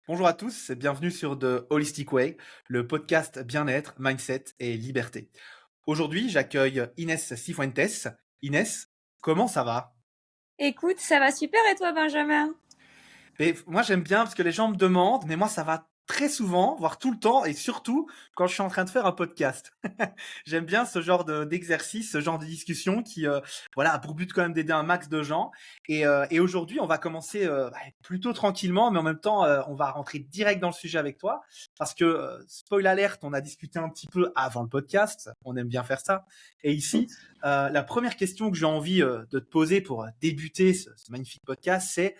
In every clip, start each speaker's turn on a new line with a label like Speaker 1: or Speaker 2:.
Speaker 1: Bonjour à tous et bienvenue sur The Holistic Way, le podcast bien-être, mindset et liberté. Aujourd'hui, j'accueille Inès Cifuentes. Inès, comment ça va?
Speaker 2: Écoute, ça va super et toi, Benjamin?
Speaker 1: Et moi, j'aime bien parce que les gens me demandent, mais moi, ça va très souvent, voire tout le temps, et surtout quand je suis en train de faire un podcast. J'aime bien ce genre d'exercice, ce genre de discussion qui, voilà, a pour but quand même d'aider un max de gens. Et aujourd'hui, on va commencer plutôt tranquillement, mais en même temps, on va rentrer direct dans le sujet avec toi, parce que spoil alerte, on a discuté un petit peu avant le podcast. On aime bien faire ça. Et ici, la première question que j'ai envie de te poser pour débuter ce magnifique podcast, c'est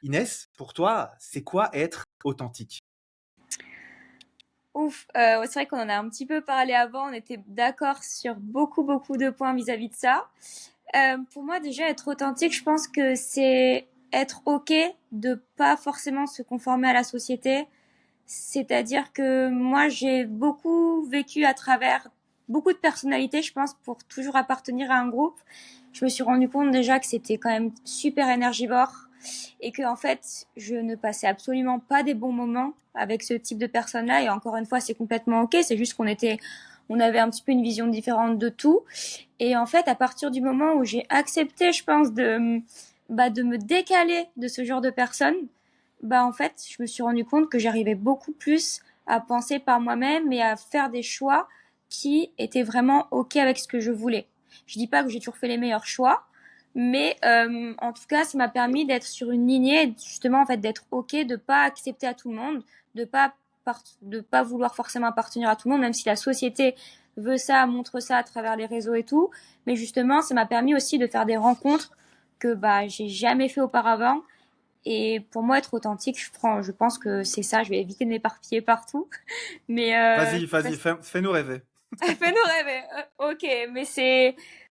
Speaker 1: Inès, pour toi, c'est quoi être authentique?
Speaker 2: Ouf, c'est vrai qu'on en a un petit peu parlé avant, on était d'accord sur beaucoup de points vis-à-vis de ça. Pour moi, déjà, être authentique, je pense que c'est être OK de pas forcément se conformer à la société. C'est-à-dire que moi, j'ai beaucoup vécu à travers beaucoup de personnalités, je pense, pour toujours appartenir à un groupe. Je me suis rendu compte déjà que c'était quand même super énergivore et que en fait, je ne passais absolument pas des bons moments avec ce type de personnes-là. Et encore une fois, c'est complètement ok. C'est juste on avait un petit peu une vision différente de tout. Et en fait, à partir du moment où j'ai accepté, je pense, de me décaler de ce genre de personnes, en fait, je me suis rendu compte que j'arrivais beaucoup plus à penser par moi-même et à faire des choix qui étaient vraiment ok avec ce que je voulais. Je dis pas que j'ai toujours fait les meilleurs choix, mais en tout cas, ça m'a permis d'être sur une lignée, justement en fait d'être ok, de pas accepter à tout le monde, de pas vouloir forcément appartenir à tout le monde, même si la société veut ça, montre ça à travers les réseaux et tout. Mais justement, ça m'a permis aussi de faire des rencontres que j'ai jamais fait auparavant. Et pour moi, être authentique, je pense que c'est ça. Je vais éviter de m'éparpiller partout. Mais
Speaker 1: Vas-y, fais-nous rêver.
Speaker 2: fais-nous rêver. Ok, mais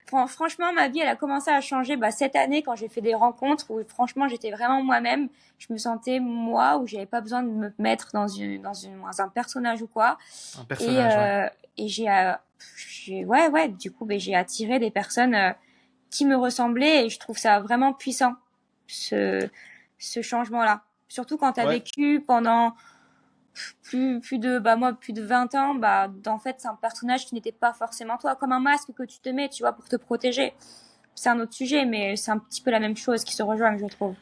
Speaker 2: franchement, ma vie, elle a commencé à changer cette année quand j'ai fait des rencontres où franchement, j'étais vraiment moi-même. Je me sentais moi, où j'avais pas besoin de me mettre dans un personnage ou quoi.
Speaker 1: Un
Speaker 2: Et,
Speaker 1: personnage, ouais.
Speaker 2: ouais, du coup, j'ai attiré des personnes qui me ressemblaient et je trouve ça vraiment puissant, ce, ce changement-là. Surtout quand tu as
Speaker 1: Ouais,
Speaker 2: vécu pendant plus de 20 ans, en fait, c'est un personnage qui n'était pas forcément toi, comme un masque que tu te mets, tu vois, pour te protéger. C'est un autre sujet, mais c'est un petit peu la même chose qui se rejoignent, je trouve.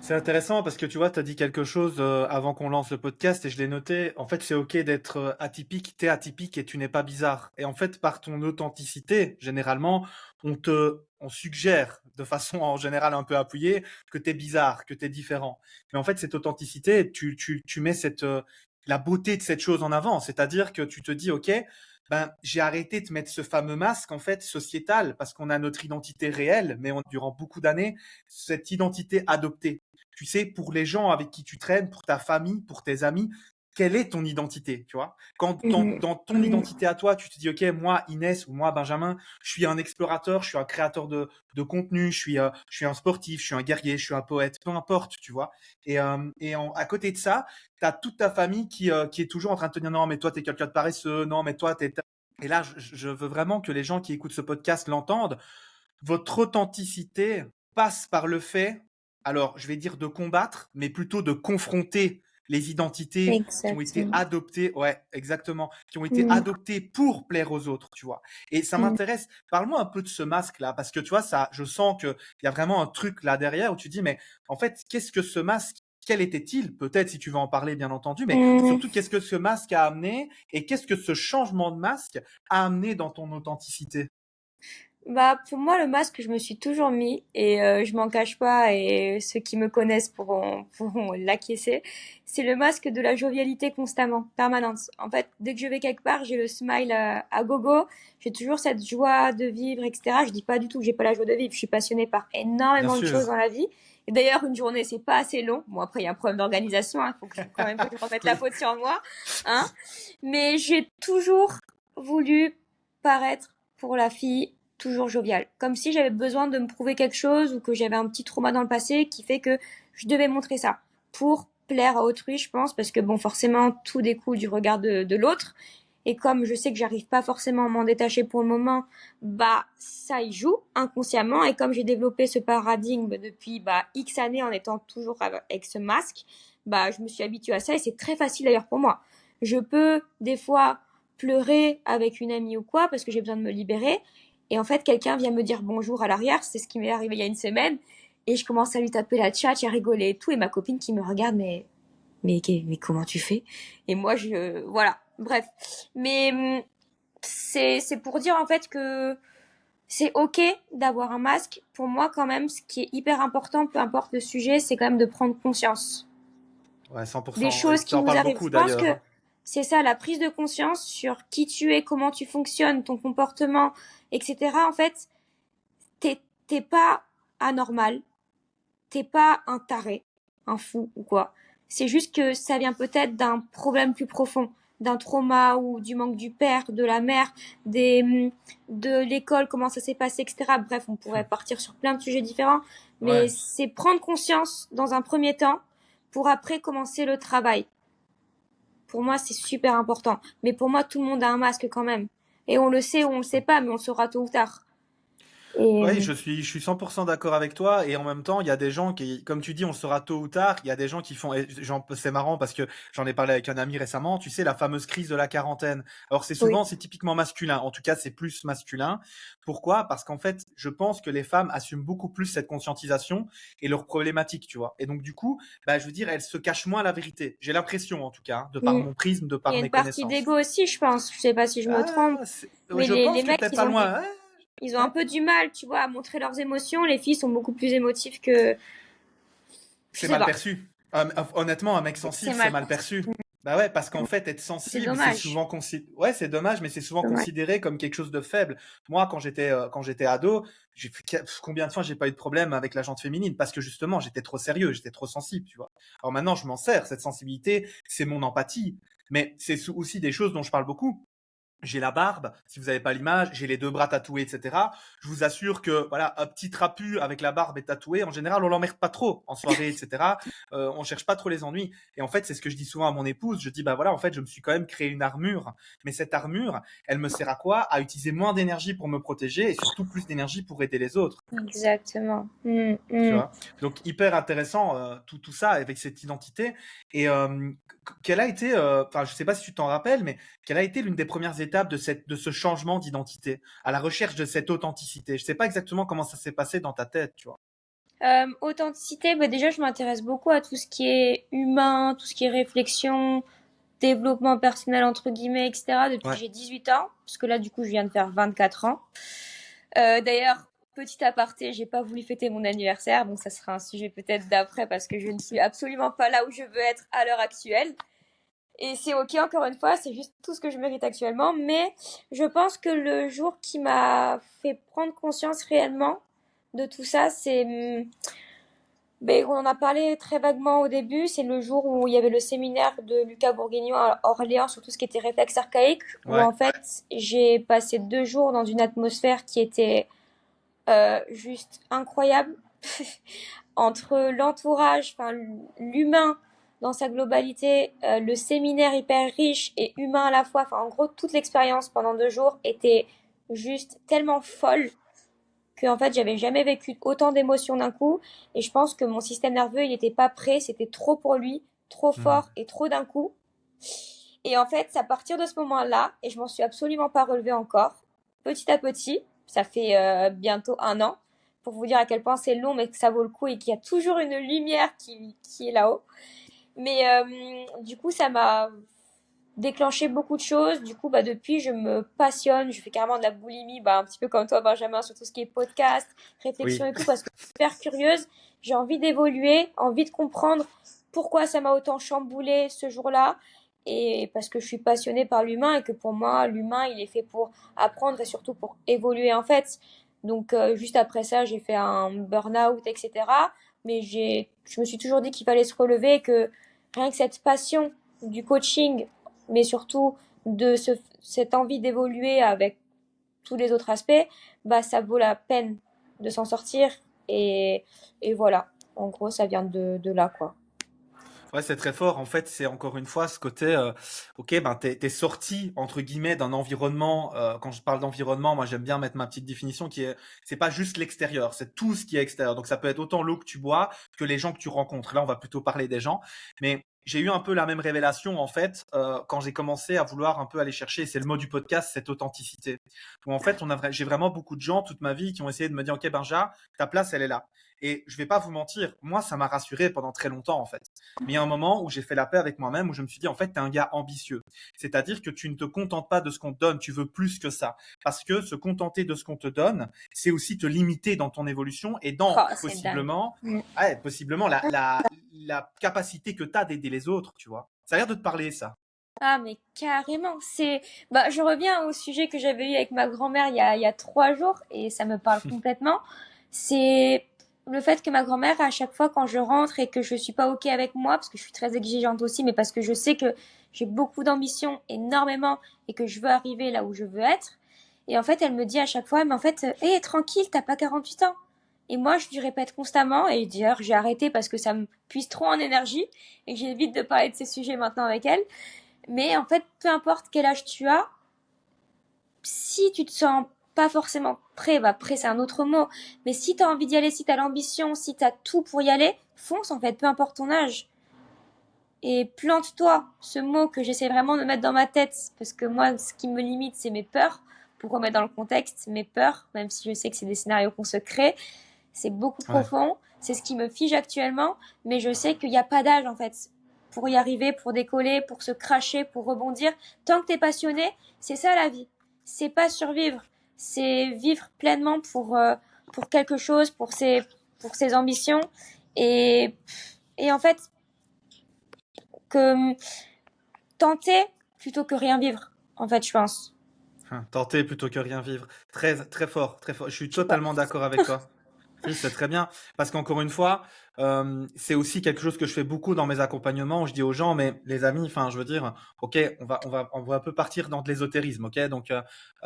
Speaker 1: c'est intéressant parce que tu vois, tu as dit quelque chose avant qu'on lance le podcast et je l'ai noté. En fait, c'est OK d'être atypique, t'es atypique et tu n'es pas bizarre. Et en fait, par ton authenticité, généralement, on suggère de façon en général un peu appuyée que t'es bizarre, que t'es différent. Mais en fait, cette authenticité, tu mets la beauté de cette chose en avant. C'est-à-dire que tu te dis, OK, ben, j'ai arrêté de mettre ce fameux masque, en fait, sociétal, parce qu'on a notre identité réelle, mais durant beaucoup d'années, cette identité adoptée. Tu sais, pour les gens avec qui tu traînes, pour ta famille, pour tes amis, quelle est ton identité, tu vois? Quand
Speaker 2: Mhm.
Speaker 1: dans ton
Speaker 2: Mhm.
Speaker 1: identité à toi, tu te dis, OK, moi, Inès ou moi, Benjamin, je suis un explorateur, je suis un créateur de contenu, je suis un sportif, je suis un guerrier, je suis un poète, peu importe, tu vois. À côté de ça, tu as toute ta famille qui est toujours en train de te dire, non, mais toi, t'es quelqu'un de paresseux, non, mais toi, t'es... Et là, je veux vraiment que les gens qui écoutent ce podcast l'entendent. Votre authenticité passe par le fait, alors je vais dire de combattre, mais plutôt de confronter les identités qui ont été
Speaker 2: Exactement.
Speaker 1: adoptées, ouais, exactement, qui ont été
Speaker 2: Mhm.
Speaker 1: adoptées pour plaire aux autres, tu vois. Et ça
Speaker 2: Mhm.
Speaker 1: m'intéresse. Parle-moi un peu de ce masque-là, parce que tu vois, ça, je sens qu'il y a vraiment un truc là derrière où tu dis, mais en fait, qu'est-ce que ce masque, quel était-il? Peut-être si tu veux en parler, bien entendu, mais
Speaker 2: Mhm.
Speaker 1: surtout, qu'est-ce que ce masque a amené et qu'est-ce que ce changement de masque a amené dans ton authenticité?
Speaker 2: Pour moi, le masque, je me suis toujours mis et je m'en cache pas et ceux qui me connaissent pourront l'acquiescer. C'est le masque de la jovialité constamment, permanente. En fait, dès que je vais quelque part, j'ai le smile à gogo. J'ai toujours cette joie de vivre, etc. Je dis pas du tout que j'ai pas la joie de vivre. Je suis passionnée par
Speaker 1: Bien
Speaker 2: énormément de choses
Speaker 1: sûr.
Speaker 2: dans la vie. Et d'ailleurs, une journée, c'est pas assez long. Bon, après, il y a un problème d'organisation. Faut quand même que je remette la
Speaker 1: Oui.
Speaker 2: faute sur moi, hein. Mais j'ai toujours voulu paraître pour la fille toujours joviale. Comme si j'avais besoin de me prouver quelque chose ou que j'avais un petit trauma dans le passé qui fait que je devais montrer ça pour plaire à autrui, je pense, parce que bon, forcément, tout découle du regard de l'autre. Et comme je sais que j'arrive pas forcément à m'en détacher pour le moment, ça y joue inconsciemment. Et comme j'ai développé ce paradigme depuis X années en étant toujours avec ce masque, bah, je me suis habituée à ça et c'est très facile d'ailleurs pour moi. Je peux des fois pleurer avec une amie ou quoi parce que j'ai besoin de me libérer. Et en fait, quelqu'un vient me dire bonjour à l'arrière, c'est ce qui m'est arrivé il y a une semaine. Et je commence à lui taper la tchatche et à rigoler et tout. Et ma copine qui me regarde, mais comment tu fais? Et moi, voilà. Bref. Mais c'est pour dire en fait que c'est ok d'avoir un masque. Pour moi, quand même, ce qui est hyper important, peu importe le sujet, c'est quand même de prendre conscience
Speaker 1: Ouais,
Speaker 2: des
Speaker 1: 100%. Et
Speaker 2: choses
Speaker 1: tu
Speaker 2: qui
Speaker 1: en
Speaker 2: nous
Speaker 1: parles
Speaker 2: arrivent.
Speaker 1: beaucoup
Speaker 2: Je pense que
Speaker 1: d'ailleurs.
Speaker 2: c'est ça, la prise de conscience sur qui tu es, comment tu fonctionnes, ton comportement, etc. En fait, t'es pas anormal, t'es pas un taré, un fou ou quoi. C'est juste que ça vient peut-être d'un problème plus profond, d'un trauma ou du manque du père, de la mère, de l'école, comment ça s'est passé, etc. Bref, on pourrait partir sur plein de sujets différents, mais
Speaker 1: Ouais.
Speaker 2: c'est prendre conscience dans un premier temps pour après commencer le travail. Pour moi, c'est super important. Mais pour moi, tout le monde a un masque quand même. Et on le sait ou on le sait pas, mais on le saura tôt ou tard. Et
Speaker 1: Oui, je suis 100% d'accord avec toi. Et en même temps, il y a des gens qui, comme tu dis, on le saura tôt ou tard. Il y a des gens qui font, et c'est marrant parce que j'en ai parlé avec un ami récemment, tu sais, la fameuse crise de la quarantaine. Alors,
Speaker 2: oui.
Speaker 1: c'est typiquement masculin. En tout cas, c'est plus masculin. Pourquoi? Parce qu'en fait, je pense que les femmes assument beaucoup plus cette conscientisation et leurs problématiques, tu vois. Et donc, du coup, bah, je veux dire, elles se cachent moins la vérité. J'ai l'impression, en tout cas, hein, de par
Speaker 2: Mm.
Speaker 1: mon prisme, de
Speaker 2: Il y
Speaker 1: par
Speaker 2: a
Speaker 1: mes
Speaker 2: une partie
Speaker 1: connaissances.
Speaker 2: d'ego aussi, je pense. Je sais pas si je me trompe.
Speaker 1: Ah, ouais,
Speaker 2: Mais
Speaker 1: je
Speaker 2: les
Speaker 1: pense que
Speaker 2: mecs,
Speaker 1: peut-être pas loin. Ouais,
Speaker 2: ils ont un
Speaker 1: ouais.
Speaker 2: peu du mal, tu vois, à montrer leurs émotions. Les filles sont beaucoup plus émotives que, je
Speaker 1: C'est
Speaker 2: sais
Speaker 1: mal
Speaker 2: pas.
Speaker 1: perçu. Honnêtement, un mec
Speaker 2: C'est
Speaker 1: sensible, c'est
Speaker 2: mal
Speaker 1: mal
Speaker 2: perçu.
Speaker 1: perçu. Bah ouais, parce qu'en fait, être
Speaker 2: C'est
Speaker 1: sensible, c'est
Speaker 2: dommage.
Speaker 1: souvent ouais, c'est dommage, mais c'est souvent
Speaker 2: Dommage.
Speaker 1: considéré comme quelque chose de faible. Moi, quand j'étais ado, combien de fois j'ai pas eu de problème avec la jante féminine parce que justement, j'étais trop sérieux, j'étais trop sensible, tu vois. Alors maintenant, je m'en sers, cette sensibilité, c'est mon empathie, mais c'est aussi des choses dont je parle beaucoup. J'ai la barbe, si vous n'avez pas l'image, j'ai les deux bras tatoués, etc. Je vous assure que voilà, un petit trapu avec la barbe et tatoué, en général, on l'emmerde pas trop en soirée, etc. On cherche pas trop les ennuis. Et en fait, c'est ce que je dis souvent à mon épouse. Je dis bah voilà, en fait, je me suis quand même créé une armure, mais cette armure, elle me sert à quoi? À utiliser moins d'énergie pour me protéger et surtout plus d'énergie pour aider les autres.
Speaker 2: Exactement.
Speaker 1: Tu vois. Donc hyper intéressant tout ça avec cette identité. Et quelle a été, enfin je sais pas si tu t'en rappelles, mais quelle a été l'une des premières étapes de ce changement d'identité, à la recherche de cette authenticité? Je sais pas exactement comment ça s'est passé dans ta tête, tu vois.
Speaker 2: Authenticité, bah déjà, je m'intéresse beaucoup à tout ce qui est humain, tout ce qui est réflexion, développement personnel, entre guillemets, etc. depuis que
Speaker 1: Ouais.
Speaker 2: j'ai 18 ans. Parce que là, du coup, je viens de faire 24 ans. D'ailleurs, petit aparté, j'ai pas voulu fêter mon anniversaire, donc ça sera un sujet peut-être d'après parce que je ne suis absolument pas là où je veux être à l'heure actuelle. Et c'est ok, encore une fois, c'est juste tout ce que je mérite actuellement. Mais je pense que le jour qui m'a fait prendre conscience réellement de tout ça, ben, on en a parlé très vaguement au début. C'est le jour où il y avait le séminaire de Lucas Bourguignon à Orléans sur tout ce qui était réflexe archaïque, où
Speaker 1: Ouais.
Speaker 2: en fait j'ai passé 2 jours dans une atmosphère qui était juste incroyable entre l'entourage, enfin l'humain dans sa globalité, le séminaire hyper riche et humain à la fois. Enfin, en gros, toute l'expérience pendant 2 jours était juste tellement folle que en fait, j'avais jamais vécu autant d'émotions d'un coup. Et je pense que mon système nerveux, il n'était pas prêt. C'était trop pour lui, trop
Speaker 1: Hmm.
Speaker 2: fort et trop d'un coup. Et en fait, c'est à partir de ce moment-là, et je m'en suis absolument pas relevée encore, petit à petit, ça fait bientôt 1 an, pour vous dire à quel point c'est long, mais que ça vaut le coup et qu'il y a toujours une lumière qui est là-haut. Mais du coup, ça m'a déclenché beaucoup de choses. Du coup, bah, depuis, je me passionne, je fais carrément de la boulimie, bah, un petit peu comme toi, Benjamin, sur tout ce qui est podcast, réflexion
Speaker 1: Oui.
Speaker 2: et tout, parce que je suis super curieuse. J'ai envie d'évoluer, envie de comprendre pourquoi ça m'a autant chamboulé ce jour-là. Et parce que je suis passionnée par l'humain et que pour moi, l'humain, il est fait pour apprendre et surtout pour évoluer, en fait. Donc, juste après ça, j'ai fait un burn-out, etc. Mais je me suis toujours dit qu'il fallait se relever et que rien que cette passion du coaching, mais surtout de cette envie d'évoluer avec tous les autres aspects, bah ça vaut la peine de s'en sortir et voilà. En gros, ça vient de là, quoi.
Speaker 1: Ouais, c'est très fort. En fait, c'est encore une fois ce côté, OK, ben, t'es sorti entre guillemets d'un environnement, quand je parle d'environnement, moi j'aime bien mettre ma petite définition qui est c'est pas juste l'extérieur, c'est tout ce qui est extérieur. Donc ça peut être autant l'eau que tu bois que les gens que tu rencontres. Là, on va plutôt parler des gens. Mais j'ai eu un peu la même révélation en fait, quand j'ai commencé à vouloir un peu aller chercher, c'est le mot du podcast, cette authenticité. Où en fait, j'ai vraiment beaucoup de gens toute ma vie qui ont essayé de me dire: «OK Benja, ta place elle est là». Et je vais pas vous mentir, moi ça m'a rassuré pendant très longtemps en fait. Mais il y a un moment où j'ai fait la paix avec moi-même, où je me suis dit, en fait, tu es un gars ambitieux. C'est-à-dire que tu ne te contentes pas de ce qu'on te donne, tu veux plus que ça. Parce que se contenter de ce qu'on te donne, c'est aussi te limiter dans ton évolution et dans
Speaker 2: Oh, c'est dingue.
Speaker 1: possiblement,
Speaker 2: Mm.
Speaker 1: ouais, possiblement la capacité que tu as d'aider les autres, tu vois. Ça a l'air de te parler, ça.
Speaker 2: Ah, mais carrément. Bah, je reviens au sujet que j'avais eu avec ma grand-mère il y a 3 jours et ça me parle complètement. C'est le fait que ma grand-mère, à chaque fois quand je rentre et que je suis pas OK avec moi, parce que je suis très exigeante aussi, mais parce que je sais que j'ai beaucoup d'ambition, énormément, et que je veux arriver là où je veux être. Et en fait, elle me dit à chaque fois, mais en fait, hé, tranquille, t'as pas 48 ans. Et moi, je lui répète constamment, et d'ailleurs, j'ai arrêté parce que ça me puise trop en énergie, et que j'évite de parler de ces sujets maintenant avec elle. Mais en fait, peu importe quel âge tu as, si tu te sens pas forcément prêt, bah prêt c'est un autre mot, mais si t'as envie d'y aller, si t'as l'ambition, si t'as tout pour y aller, fonce en fait, peu importe ton âge. Et plante-toi, ce mot que j'essaie vraiment de mettre dans ma tête, parce que moi, ce qui me limite, c'est mes peurs. Pour remettre dans le contexte, mes peurs, même si je sais que c'est des scénarios qu'on se crée, c'est beaucoup
Speaker 1: Ouais.
Speaker 2: profond, c'est ce qui me fige actuellement, mais je sais qu'il n'y a pas d'âge en fait pour y arriver, pour décoller, pour se cracher, pour rebondir. Tant que t'es passionné, c'est ça la vie. C'est pas survivre, c'est vivre pleinement pour quelque chose, pour ses ambitions. Et, et en fait, que tenter plutôt que rien vivre, en fait, je pense.
Speaker 1: Tenter plutôt que rien vivre. Très, très fort, très fort. Je suis
Speaker 2: Je sais pas.
Speaker 1: totalement d'accord avec toi. Oui, c'est très bien. Parce qu'encore une fois, c'est aussi quelque chose que je fais beaucoup dans mes accompagnements. Où je dis aux gens, mais les amis, enfin, je veux dire, ok, on va un peu partir dans de l'ésotérisme, ok. Donc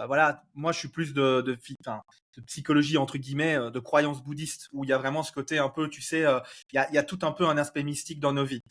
Speaker 1: voilà, moi, je suis plus enfin, de psychologie entre guillemets, de croyance bouddhiste, où il y a vraiment ce côté un peu, tu sais, il y a tout un peu un aspect mystique dans nos vies.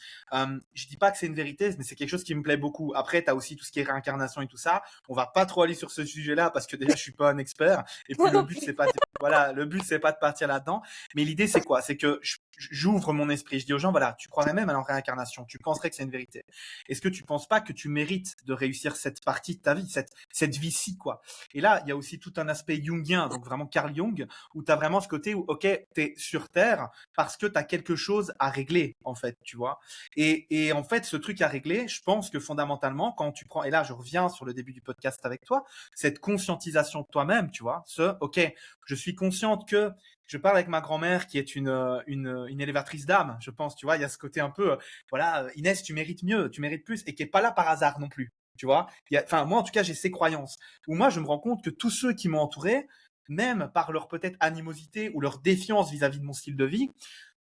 Speaker 1: Je dis pas que c'est une vérité, mais c'est quelque chose qui me plaît beaucoup. Après, tu as aussi tout ce qui est réincarnation et tout ça. On va pas trop aller sur ce sujet-là parce que déjà, je suis pas un expert. Et puis
Speaker 2: Moi
Speaker 1: le
Speaker 2: non
Speaker 1: but,
Speaker 2: plus.
Speaker 1: c'est pas voilà, le but c'est pas de partir là-dedans, mais l'idée c'est quoi? C'est que j'ouvre mon esprit, je dis aux gens voilà, tu croirais même à la réincarnation, tu penserais que c'est une vérité. Est-ce que tu penses pas que tu mérites de réussir cette partie de ta vie, cette vie-ci quoi? Et là, il y a aussi tout un aspect jungien, donc vraiment Carl Jung, où tu as vraiment ce côté où OK, tu es sur terre parce que tu as quelque chose à régler en fait, tu vois. Et en fait, ce truc à régler, je pense que fondamentalement quand tu prends et là je reviens sur le début du podcast avec toi, cette conscientisation de toi-même, tu vois, OK, je suis consciente que je parle avec ma grand-mère qui est une élévatrice d'âme, je pense, tu vois, il y a ce côté un peu, voilà, Inès, tu mérites mieux, tu mérites plus, et qui est pas là par hasard non plus, tu vois. Enfin, moi, en tout cas, j'ai ces croyances, où moi, je me rends compte que tous ceux qui m'ont entouré, même par leur peut-être animosité ou leur défiance vis-à-vis de mon style de vie,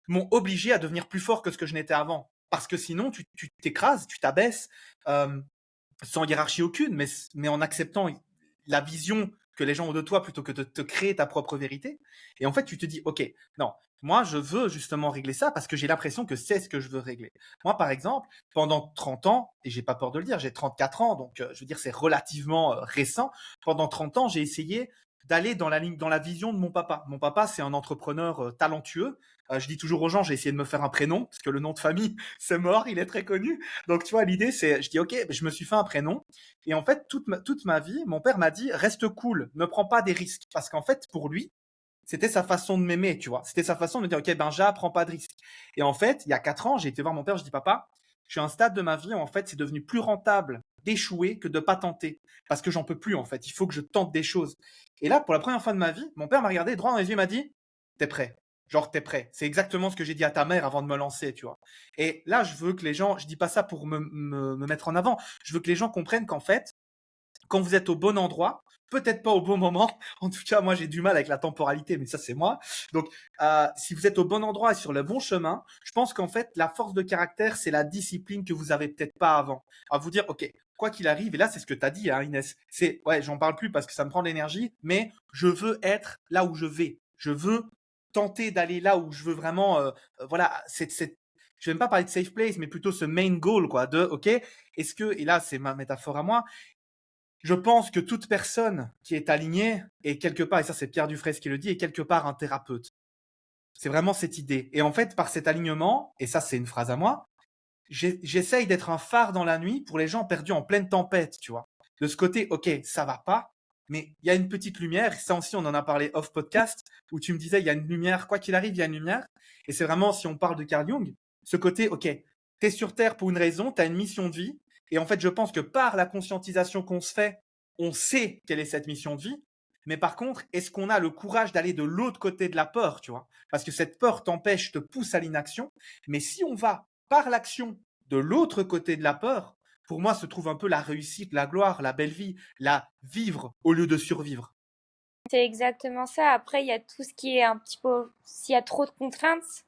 Speaker 1: m'ont obligé à devenir plus fort que ce que je n'étais avant. Parce que sinon, tu t'écrases, tu t'abaisses, euh, sans hiérarchie aucune, mais en acceptant la vision que les gens ont de toi plutôt que de te créer ta propre vérité. Et en fait, tu te dis, OK, non, moi, je veux justement régler ça parce que j'ai l'impression que c'est ce que je veux régler. Moi, par exemple, pendant 30 ans, et j'ai pas peur de le dire, j'ai 34 ans, donc je veux dire, c'est relativement récent. Pendant 30 ans, j'ai essayé d'aller dans la ligne, dans la vision de mon papa. Mon papa, c'est un entrepreneur talentueux. Je dis toujours aux gens, j'ai essayé de me faire un prénom parce que le nom de famille, c'est mort, il est très connu. Donc, tu vois, l'idée, c'est, je dis, OK, je me suis fait un prénom. Et en fait, toute ma vie, mon père m'a dit, reste cool, ne prends pas des risques. Parce qu'en fait, pour lui, c'était sa façon de m'aimer, tu vois. C'était sa façon de me dire, OK, Benja, prends pas de risques. Et en fait, il y a 4 ans, j'ai été voir mon père, je dis, papa, je suis à un stade de ma vie où, en fait, c'est devenu plus rentable d'échouer que de pas tenter. Parce que j'en peux plus, en fait. Il faut que je tente des choses. Et là, pour la première fois de ma vie, mon père m'a regardé droit dans les yeux et m'a dit, t'es prêt. Genre, t'es prêt. C'est exactement ce que j'ai dit à ta mère avant de me lancer, tu vois. Et là, je veux que les gens, je dis pas ça pour me mettre en avant. Je veux que les gens comprennent qu'en fait, quand vous êtes au bon endroit, peut-être pas au bon moment. En tout cas, moi, j'ai du mal avec la temporalité, mais ça, c'est moi. Donc, si vous êtes au bon endroit et sur le bon chemin, je pense qu'en fait, la force de caractère, c'est la discipline que vous avez peut-être pas avant. À vous dire, OK, quoi qu'il arrive, et là, c'est ce que tu as dit, hein, Inès, c'est, ouais, j'en parle plus parce que ça me prend de l'énergie, mais je veux être là où je vais. Je veux tenter d'aller là où je veux vraiment, voilà, je vais même pas parler de safe place, mais plutôt ce main goal, quoi, de, ok, est-ce que, et là, c'est ma métaphore à moi, je pense que toute personne qui est alignée est quelque part, et ça c'est Pierre Dufresne qui le dit, est quelque part un thérapeute. C'est vraiment cette idée. Et en fait, par cet alignement, et ça c'est une phrase à moi, j'essaye d'être un phare dans la nuit pour les gens perdus en pleine tempête, tu vois. De ce côté, ok, ça va pas, mais il y a une petite lumière. Ça aussi, on en a parlé off podcast, où tu me disais, il y a une lumière, quoi qu'il arrive, il y a une lumière. Et c'est vraiment, si on parle de Carl Jung, ce côté, ok, t'es sur Terre pour une raison, t'as une mission de vie. Et en fait, je pense que par la conscientisation qu'on se fait, on sait quelle est cette mission de vie. Mais par contre, est-ce qu'on a le courage d'aller de l'autre côté de la peur, tu vois? Parce que cette peur t'empêche, te pousse à l'inaction. Mais si on va par l'action de l'autre côté de la peur, pour moi, se trouve un peu la réussite, la gloire, la belle vie, la vivre au lieu de survivre.
Speaker 2: C'est exactement ça. Après, il y a tout ce qui est un petit peu, s'il y a trop de contraintes,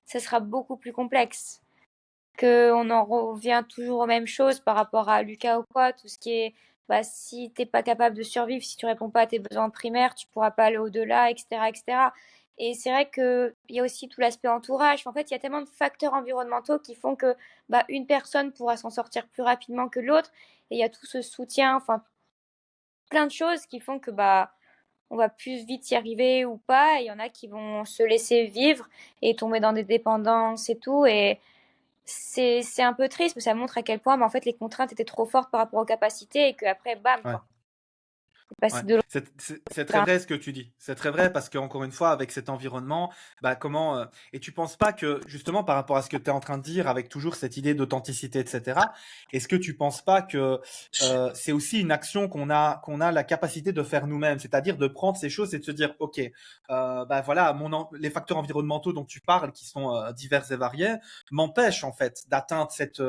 Speaker 2: ça sera beaucoup plus complexe. Que on en revient toujours aux mêmes choses par rapport à Lucas ou quoi, tout ce qui est, bah, si t'es pas capable de survivre, si tu réponds pas à tes besoins primaires, tu pourras pas aller au-delà, etc., etc. Et c'est vrai que il y a aussi tout l'aspect entourage. En fait, il y a tellement de facteurs environnementaux qui font que, bah, une personne pourra s'en sortir plus rapidement que l'autre. Et il y a tout ce soutien, enfin, plein de choses qui font que, bah, on va plus vite y arriver ou pas. Il y en a qui vont se laisser vivre et tomber dans des dépendances et tout. Et c'est un peu triste, mais ça montre à quel point, bah, en fait, les contraintes étaient trop fortes par rapport aux capacités et qu'après, bam,
Speaker 1: Ouais.
Speaker 2: quoi. C'est passé
Speaker 1: Ouais,
Speaker 2: de l'autre
Speaker 1: c'est très
Speaker 2: côté.
Speaker 1: vrai ce que tu dis. C'est très vrai parce qu'encore une fois, avec cet environnement, bah comment et tu penses pas que justement par rapport à ce que tu es en train de dire, avec toujours cette idée d'authenticité, etc. Est-ce que tu penses pas que c'est aussi une action qu'on a la capacité de faire nous-mêmes, c'est-à-dire de prendre ces choses et de se dire, ok, bah voilà, les facteurs environnementaux dont tu parles, qui sont divers et variés, m'empêchent en fait d'atteindre cette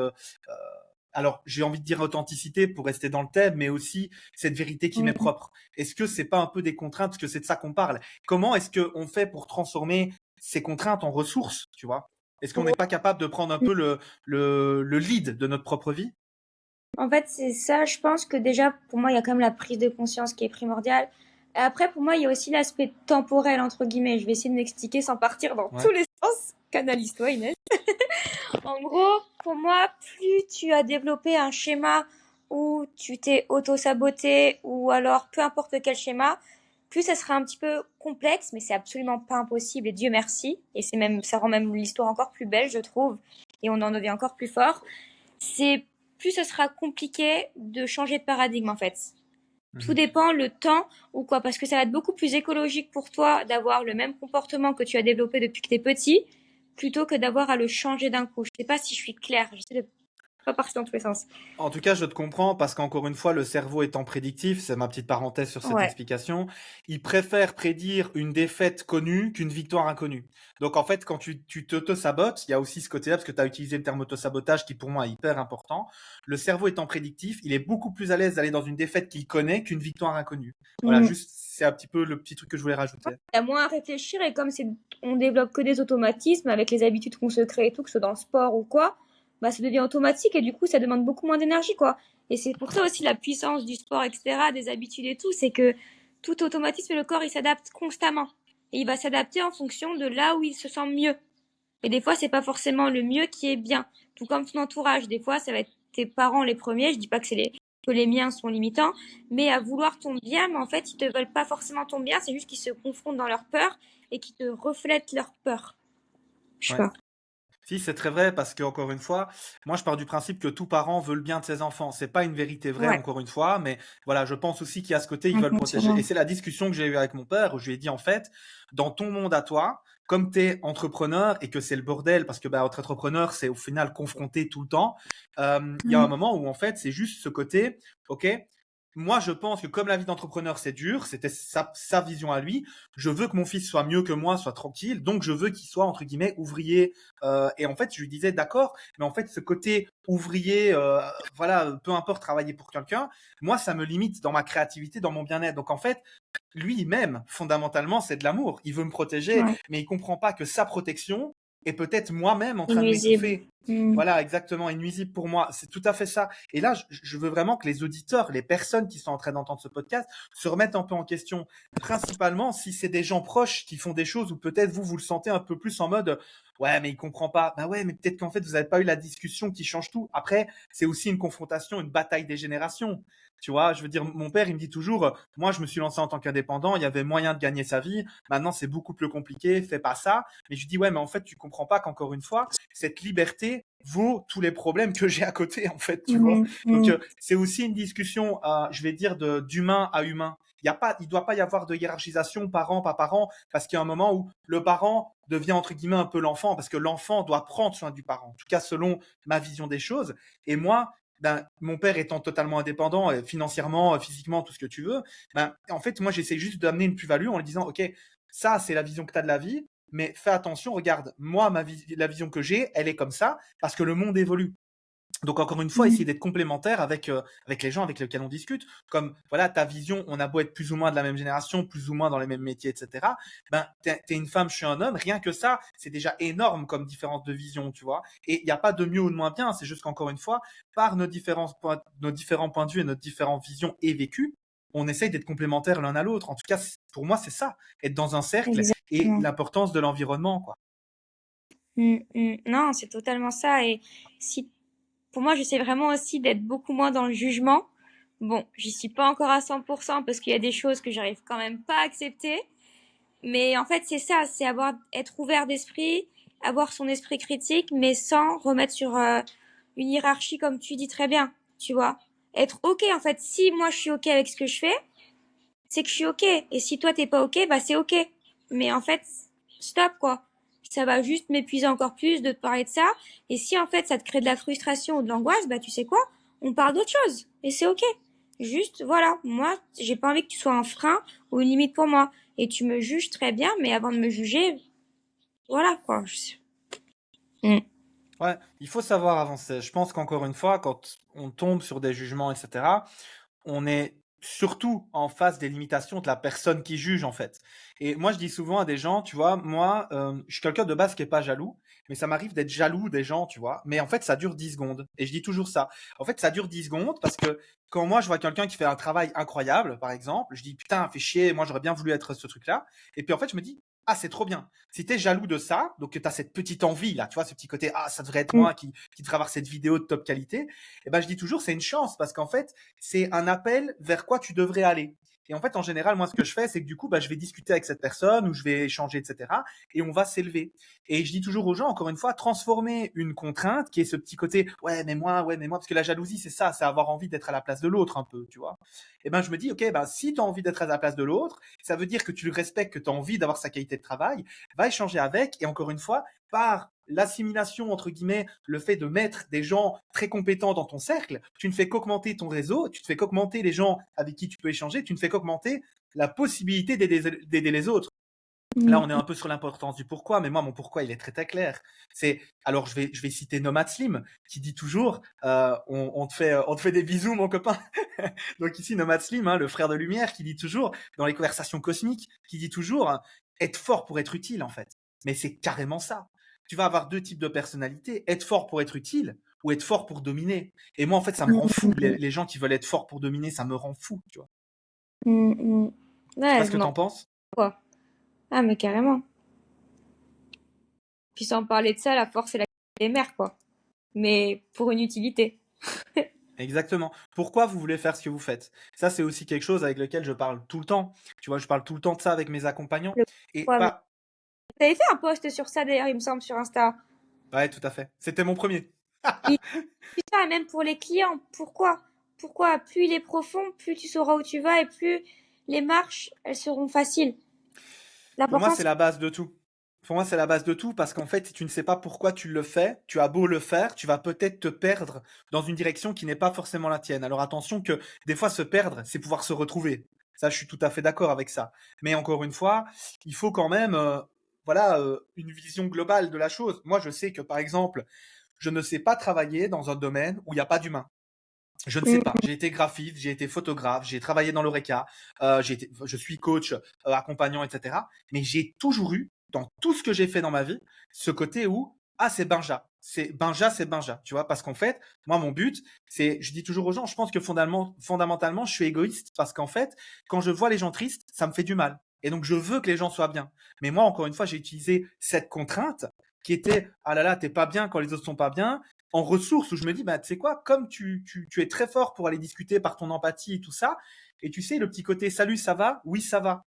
Speaker 1: alors, j'ai envie de dire authenticité pour rester dans le thème, mais aussi cette vérité qui m'est
Speaker 2: Mm.
Speaker 1: propre. Est-ce que c'est pas un peu des contraintes, parce que c'est de ça qu'on parle? Comment est-ce qu'on fait pour transformer ces contraintes en ressources, tu vois? Est-ce qu'on n'est pas capable de prendre un peu le lead de notre propre vie?
Speaker 2: En fait, c'est ça. Je pense que déjà, pour moi, il y a quand même la prise de conscience qui est primordiale. Et après, pour moi, il y a aussi l'aspect temporel, entre guillemets. Je vais essayer de m'expliquer sans partir dans
Speaker 1: Ouais.
Speaker 2: tous les sens. Canalise-toi, Inès. En gros, pour moi, plus tu as développé un schéma où tu t'es auto-saboté ou alors peu importe quel schéma, plus ça sera un petit peu complexe, mais c'est absolument pas impossible et Dieu merci. Et c'est même, ça rend même l'histoire encore plus belle, je trouve. Et on en devient encore plus fort. C'est plus ce sera compliqué de changer de paradigme en fait. Tout
Speaker 1: Mhm.
Speaker 2: dépend le temps ou quoi, parce que ça va être beaucoup plus écologique pour toi d'avoir le même comportement que tu as développé depuis que t'es petit, plutôt que d'avoir à le changer d'un coup. Je sais pas si je suis claire, j'essaie de pas partir dans tous les sens.
Speaker 1: En tout cas, je te comprends parce qu'encore une fois, le cerveau étant prédictif, c'est ma petite parenthèse sur cette
Speaker 2: Ouais.
Speaker 1: explication, il préfère prédire une défaite connue qu'une victoire inconnue. Donc en fait, quand tu t'auto-sabotes, il y a aussi ce côté-là, parce que tu as utilisé le terme auto-sabotage qui pour moi est hyper important. Le cerveau étant prédictif, il est beaucoup plus à l'aise d'aller dans une défaite qu'il connaît qu'une victoire inconnue. Voilà,
Speaker 2: Mm.
Speaker 1: juste, c'est un petit peu le petit truc que je voulais rajouter.
Speaker 2: Il y a moins à réfléchir et comme c'est, on développe que des automatismes avec les habitudes qu'on se crée et tout, que ce soit dans le sport ou quoi, bah ça devient automatique et du coup ça demande beaucoup moins d'énergie quoi. Et c'est pour ça aussi la puissance du sport, etc., des habitudes et tout, c'est que tout automatisme, le corps il s'adapte constamment et il va s'adapter en fonction de là où il se sent mieux. Et des fois c'est pas forcément le mieux qui est bien. Tout comme ton entourage, des fois ça va être tes parents les premiers. Je dis pas que que les miens sont limitants, mais à vouloir ton bien, mais en fait, ils te veulent pas forcément ton bien, c'est juste qu'ils se confrontent dans leur peur et qu'ils te reflètent leur peur. Je sais
Speaker 1: Ouais.
Speaker 2: pas.
Speaker 1: Si, c'est très vrai parce que encore une fois, moi je pars du principe que tout parent veut le bien de ses enfants. C'est pas une vérité vraie
Speaker 2: Ouais,
Speaker 1: encore une fois, mais voilà, je pense aussi qu'il y a ce côté ils veulent protéger.
Speaker 2: inconsciemment.
Speaker 1: Et c'est la discussion que j'ai eue avec mon père où je lui ai dit en fait, dans ton monde à toi, comme tu es entrepreneur et que c'est le bordel parce que bah être entrepreneur c'est au final confronté tout le temps, il y a un
Speaker 2: Mm.
Speaker 1: moment où en fait c'est juste ce côté, ok. Moi, je pense que comme la vie d'entrepreneur, c'est dur, c'était sa vision à lui. Je veux que mon fils soit mieux que moi, soit tranquille. Donc, je veux qu'il soit, entre guillemets, ouvrier. Et en fait, je lui disais, d'accord, mais en fait, ce côté ouvrier, voilà, peu importe travailler pour quelqu'un, moi, ça me limite dans ma créativité, dans mon bien-être. Donc, en fait, lui-même, fondamentalement, c'est de l'amour. Il veut me protéger,
Speaker 2: Ouais,
Speaker 1: mais il comprend pas que sa protection est peut-être moi-même en train de
Speaker 2: nuisible.
Speaker 1: m'étouffer.
Speaker 2: Mm.
Speaker 1: Voilà, exactement, et nuisible pour moi. C'est tout à fait ça. Et là, je veux vraiment que les auditeurs, les personnes qui sont en train d'entendre ce podcast, se remettent un peu en question. Principalement, si c'est des gens proches qui font des choses où peut-être vous le sentez un peu plus en mode, ouais, mais il comprend pas. Bah ouais, mais peut-être qu'en fait, vous n'avez pas eu la discussion qui change tout. Après, c'est aussi une confrontation, une bataille des générations. Tu vois, je veux dire, mon père, il me dit toujours, moi, je me suis lancé en tant qu'indépendant, il y avait moyen de gagner sa vie. Maintenant, c'est beaucoup plus compliqué, fais pas ça. Mais je lui dis, ouais, mais en fait, tu comprends pas qu'encore une fois, cette liberté vaut tous les problèmes que j'ai à côté, en fait, tu vois.
Speaker 2: Mm,
Speaker 1: Donc,
Speaker 2: mm,
Speaker 1: c'est aussi une discussion, je vais dire, d'humain à humain. Il doit pas y avoir de hiérarchisation parent par parent, parce qu'il y a un moment où le parent devient entre guillemets un peu l'enfant, parce que l'enfant doit prendre soin du parent. En tout cas, selon ma vision des choses. Et moi, ben, mon père étant totalement indépendant, financièrement, physiquement, tout ce que tu veux, ben, en fait, moi, j'essaie juste d'amener une plus-value en lui disant, OK, ça, c'est la vision que tu as de la vie, mais fais attention, regarde, moi, la vision que j'ai, elle est comme ça, parce que le monde évolue. Donc encore une fois, essayer
Speaker 2: mm.
Speaker 1: d'être complémentaire avec les gens avec lesquels on discute. Comme voilà, ta vision, on a beau être plus ou moins de la même génération, plus ou moins dans les mêmes métiers, etc. Ben, t'es une femme, je suis un homme. Rien que ça, c'est déjà énorme comme différence de vision, tu vois. Et il n'y a pas de mieux ou de moins bien. C'est juste qu'encore une fois, par nos différents points de vue et nos différentes visions et vécus, on essaye d'être complémentaires l'un à l'autre. En tout cas, pour moi, c'est ça, être dans un cercle et
Speaker 2: Exactement.
Speaker 1: l'importance de l'environnement, quoi.
Speaker 2: Non, c'est totalement ça. Et si, pour moi, j'essaie vraiment aussi d'être beaucoup moins dans le jugement. Bon, j'y suis pas encore à 100% parce qu'il y a des choses que j'arrive quand même pas à accepter. Mais en fait, c'est ça, c'est être ouvert d'esprit, avoir son esprit critique, mais sans remettre sur une hiérarchie comme tu dis très bien, tu vois. Être ok, en fait, si moi je suis ok avec ce que je fais, c'est que je suis ok. Et si toi t'es pas ok, bah c'est ok. Mais en fait, stop quoi. Ça va juste m'épuiser encore plus de te parler de ça. Et si en fait ça te crée de la frustration ou de l'angoisse, bah tu sais quoi? On parle d'autre chose. Et c'est ok. Juste, voilà. Moi, j'ai pas envie que tu sois un frein ou une limite pour moi. Et tu me juges très bien, mais avant de me juger, voilà quoi. Mm.
Speaker 1: Ouais, il faut savoir avancer. Je pense qu'encore une fois, quand on tombe sur des jugements, etc., on est surtout en face des limitations de la personne qui juge, en fait. Et moi, je dis souvent à des gens, tu vois, moi, je suis quelqu'un de base qui est pas jaloux, mais ça m'arrive d'être jaloux des gens, tu vois. Mais en fait, ça dure 10 secondes. Et je dis toujours ça. En fait, ça dure 10 secondes parce que quand moi, je vois quelqu'un qui fait un travail incroyable, par exemple, je dis, putain, fais chier, moi, j'aurais bien voulu être ce truc-là. Et puis, en fait, je me dis, ah, c'est trop bien. Si t'es jaloux de ça, donc que t'as cette petite envie, là, tu vois, ce petit côté, ah, ça devrait être
Speaker 2: Mm.
Speaker 1: moi qui devrait avoir cette vidéo de top qualité, et ben, je dis toujours, c'est une chance parce qu'en fait, c'est un appel vers quoi tu devrais aller. Et en fait, en général, moi, ce que je fais, c'est que du coup, bah, je vais discuter avec cette personne ou je vais échanger, etc. Et on va s'élever. Et je dis toujours aux gens, encore une fois, transformer une contrainte qui est ce petit côté, ouais, mais moi, parce que la jalousie, c'est ça, c'est avoir envie d'être à la place de l'autre un peu, tu vois. Et ben, je me dis, ok, ben, si tu as envie d'être à la place de l'autre, ça veut dire que tu le respectes, que tu as envie d'avoir sa qualité de travail, va échanger avec. Et encore une fois, par l'assimilation, entre guillemets, le fait de mettre des gens très compétents dans ton cercle, tu ne fais qu'augmenter ton réseau, tu ne fais qu'augmenter les gens avec qui tu peux échanger, tu ne fais qu'augmenter la possibilité d'aider les autres. Là, on est
Speaker 2: Mm.
Speaker 1: un peu sur l'importance du pourquoi, mais moi, mon pourquoi, il est très très clair. C'est, alors, je vais citer Nomad Slim, qui dit toujours, on te fait des bisous, mon copain. Donc ici, Nomad Slim, hein, le frère de lumière, qui dit toujours, dans les conversations cosmiques, qui dit toujours, être fort pour être utile, en fait. Mais c'est carrément ça. Tu vas avoir deux types de personnalités, être fort pour être utile ou être fort pour dominer. Et moi, en fait, ça me rend fou.
Speaker 2: Mm.
Speaker 1: Les gens qui veulent être forts pour dominer, ça me rend fou, tu vois.
Speaker 2: Mm. Mm.
Speaker 1: Je sais pas
Speaker 2: Ouais,
Speaker 1: ce que
Speaker 2: non,
Speaker 1: t'en penses.
Speaker 2: quoi. Ah, mais carrément. Puis sans parler de ça, la force et la des mères, quoi. Mais pour une utilité.
Speaker 1: Exactement. Pourquoi vous voulez faire ce que vous faites? Ça, c'est aussi quelque chose avec lequel je parle tout le temps. Tu vois, je parle tout le temps de ça avec mes accompagnants.
Speaker 2: Le
Speaker 1: Et
Speaker 2: pourquoi,
Speaker 1: pas.
Speaker 2: vous avez fait un post sur ça d'ailleurs, il me semble, sur Insta.
Speaker 1: Ouais, tout à fait. C'était mon premier.
Speaker 2: Oui, puis ça, même pour les clients. Pourquoi? Pourquoi? Plus il est profond, plus tu sauras où tu vas et plus les marches, elles seront faciles.
Speaker 1: Pour moi,
Speaker 2: L'important,
Speaker 1: c'est
Speaker 2: c'est
Speaker 1: la base de tout. Pour moi, c'est la base de tout parce qu'en fait, si tu ne sais pas pourquoi tu le fais, tu as beau le faire, tu vas peut-être te perdre dans une direction qui n'est pas forcément la tienne. Alors attention que des fois, se perdre, c'est pouvoir se retrouver. Ça, je suis tout à fait d'accord avec ça. Mais encore une fois, il faut quand même, voilà, une vision globale de la chose. Moi, je sais que par exemple, je ne sais pas travailler dans un domaine où il n'y a pas d'humain. Je ne sais pas. J'ai été graphiste, j'ai été photographe, j'ai travaillé dans l'ORECA, je suis coach, accompagnant, etc. Mais j'ai toujours eu, dans tout ce que j'ai fait dans ma vie, ce côté où, ah, c'est Benja. C'est Benja, tu vois, parce qu'en fait, moi, mon but, c'est, je dis toujours aux gens, je pense que fondamentalement, je suis égoïste parce qu'en fait, quand je vois les gens tristes, ça me fait du mal. Et donc, je veux que les gens soient bien. Mais moi, encore une fois, j'ai utilisé cette contrainte qui était ah là là, t'es pas bien quand les autres sont pas bien, en ressources où je me dis bah tu sais quoi, comme tu es très fort pour aller discuter par ton empathie et tout ça, et tu sais le petit côté salut ça va, oui ça va,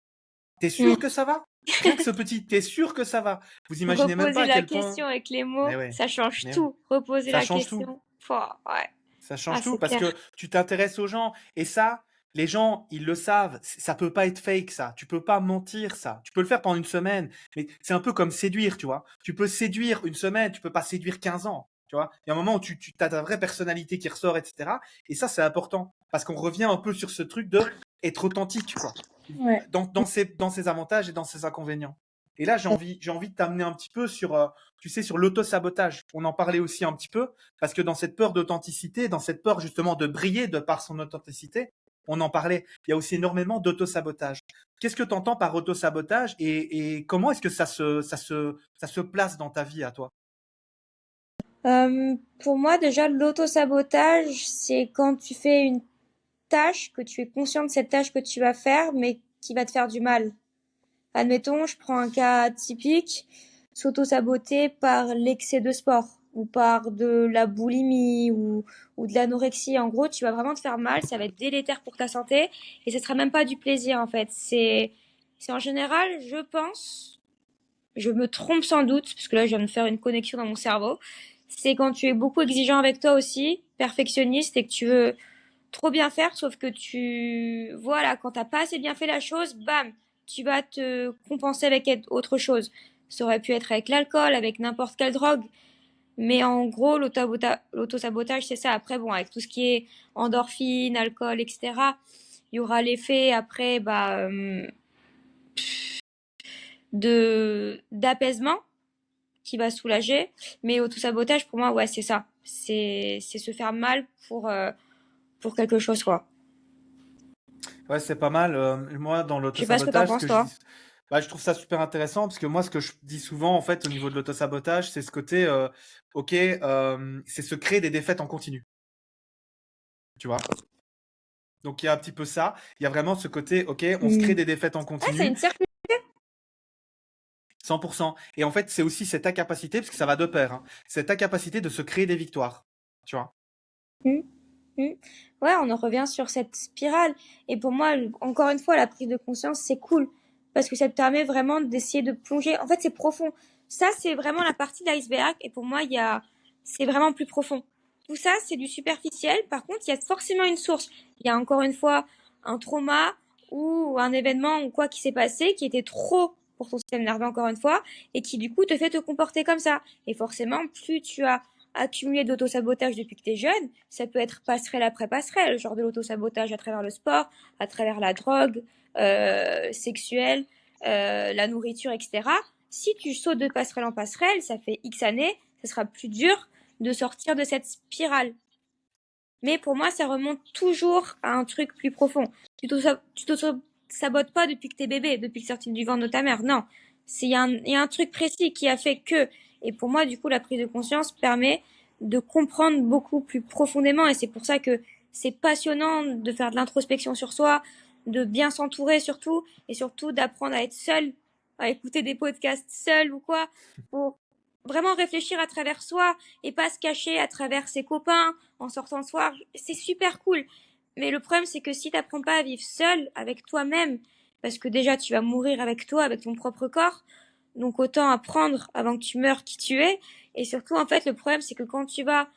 Speaker 1: t'es sûr
Speaker 2: Mm.
Speaker 1: que ça va? Rien que ce petit t'es sûr que ça va. Vous imaginez même pas
Speaker 2: Reposer
Speaker 1: à
Speaker 2: la
Speaker 1: quel point.
Speaker 2: question avec les
Speaker 1: Mais
Speaker 2: mots,
Speaker 1: ouais,
Speaker 2: ça change
Speaker 1: mais ouais,
Speaker 2: tout. Reposer
Speaker 1: ça
Speaker 2: la
Speaker 1: change tout.
Speaker 2: question. Pouah, ouais.
Speaker 1: Ça
Speaker 2: Ah,
Speaker 1: change tout
Speaker 2: c'est
Speaker 1: parce
Speaker 2: clair.
Speaker 1: que tu t'intéresses aux gens et ça, les gens, ils le savent. Ça peut pas être fake, ça. Tu peux pas mentir, ça. Tu peux le faire pendant une semaine, mais c'est un peu comme séduire, tu vois. Tu peux séduire une semaine, tu peux pas séduire 15 ans, tu vois. Il y a un moment où tu as ta vraie personnalité qui ressort, etc. Et ça, c'est important parce qu'on revient un peu sur ce truc de être authentique, quoi.
Speaker 2: Ouais.
Speaker 1: Dans ses avantages et dans ses inconvénients. Et là, j'ai envie de t'amener un petit peu sur, tu sais, sur l'auto-sabotage. On en parlait aussi un petit peu, parce que dans cette peur d'authenticité, dans cette peur justement de briller de par son authenticité, on en parlait. Il y a aussi énormément d'auto-sabotage. Qu'est-ce que tu entends par auto-sabotage et comment est-ce que ça se place dans ta vie à toi?
Speaker 2: Pour moi, déjà, l'auto-sabotage, c'est quand tu fais une tâche, que tu es conscient de cette tâche que tu vas faire, mais qui va te faire du mal. Admettons, je prends un cas typique, s'auto-saboter par l'excès de sport ou par de la boulimie ou de l'anorexie. En gros, tu vas vraiment te faire mal, ça va être délétère pour ta santé et ce sera même pas du plaisir en fait. C'est en général, je pense, je me trompe sans doute, parce que là, je viens de faire une connexion dans mon cerveau. C'est quand tu es beaucoup exigeant avec toi aussi, perfectionniste et que tu veux trop bien faire, sauf que voilà, quand t'as pas assez bien fait la chose, bam, tu vas te compenser avec autre chose. Ça aurait pu être avec l'alcool, avec n'importe quelle drogue, mais en gros, l'auto-sabotage, c'est ça. Après, bon, avec tout ce qui est endorphine, alcool, etc., il y aura l'effet après, d'apaisement qui va soulager, mais auto-sabotage, pour moi, ouais, c'est ça. C'est se faire mal pour quelque chose, quoi.
Speaker 1: Ouais, c'est pas mal. Moi, dans
Speaker 2: Je sais pas ce que t'en
Speaker 1: l'autosabotage, ce
Speaker 2: penses,
Speaker 1: que je
Speaker 2: toi.
Speaker 1: dis, bah, je trouve ça super intéressant parce que moi, ce que je dis souvent, en fait, au niveau de l'autosabotage, c'est ce côté, ok, c'est se créer des défaites en continu, tu vois. Donc, il y a un petit peu ça. Il y a vraiment ce côté, ok, on se crée
Speaker 2: Hmm.
Speaker 1: des défaites en
Speaker 2: Ah, c'est
Speaker 1: continu,
Speaker 2: une cercle.
Speaker 1: 100%. Et en fait, c'est ta capacité, parce que ça va de pair, hein, c'est ta capacité de se créer des victoires, tu vois.
Speaker 2: Hmm. Hmm. Ouais, on en revient sur cette spirale. Et pour moi, encore une fois, la prise de conscience, c'est cool. Parce que ça te permet vraiment d'essayer de plonger. En fait, c'est profond. Ça, c'est vraiment la partie de l'iceberg. Et pour moi, c'est vraiment plus profond. Tout ça, c'est du superficiel. Par contre, il y a forcément une source. Il y a encore une fois un trauma ou un événement ou quoi qui s'est passé qui était trop pour ton système nerveux, encore une fois, et qui du coup te fait te comporter comme ça. Et forcément, plus tu as accumulé d'auto-sabotage depuis que tu es jeune, ça peut être passerelle après passerelle, genre de l'auto-sabotage à travers le sport, à travers la drogue, sexuelle, la nourriture, etc. Si tu sautes de passerelle en passerelle, ça fait X années, ça sera plus dur de sortir de cette spirale. Mais pour moi, ça remonte toujours à un truc plus profond. Tu t'auto-sabotes pas depuis que t'es bébé, depuis que sorti du ventre de ta mère. Non. Il y a un truc précis qui a fait que. Et pour moi, du coup, la prise de conscience permet de comprendre beaucoup plus profondément. Et c'est pour ça que c'est passionnant de faire de l'introspection sur soi, de bien s'entourer surtout, et surtout d'apprendre à être seul, à écouter des podcasts seul ou quoi, pour vraiment réfléchir à travers soi et pas se cacher à travers ses copains en sortant le soir. C'est super cool. Mais le problème, c'est que si t'apprends pas à vivre seul avec toi-même, parce que déjà tu vas mourir avec toi, avec ton propre corps, donc autant apprendre avant que tu meurs qui tu es. Et surtout, en fait, le problème, c'est que quand tu vas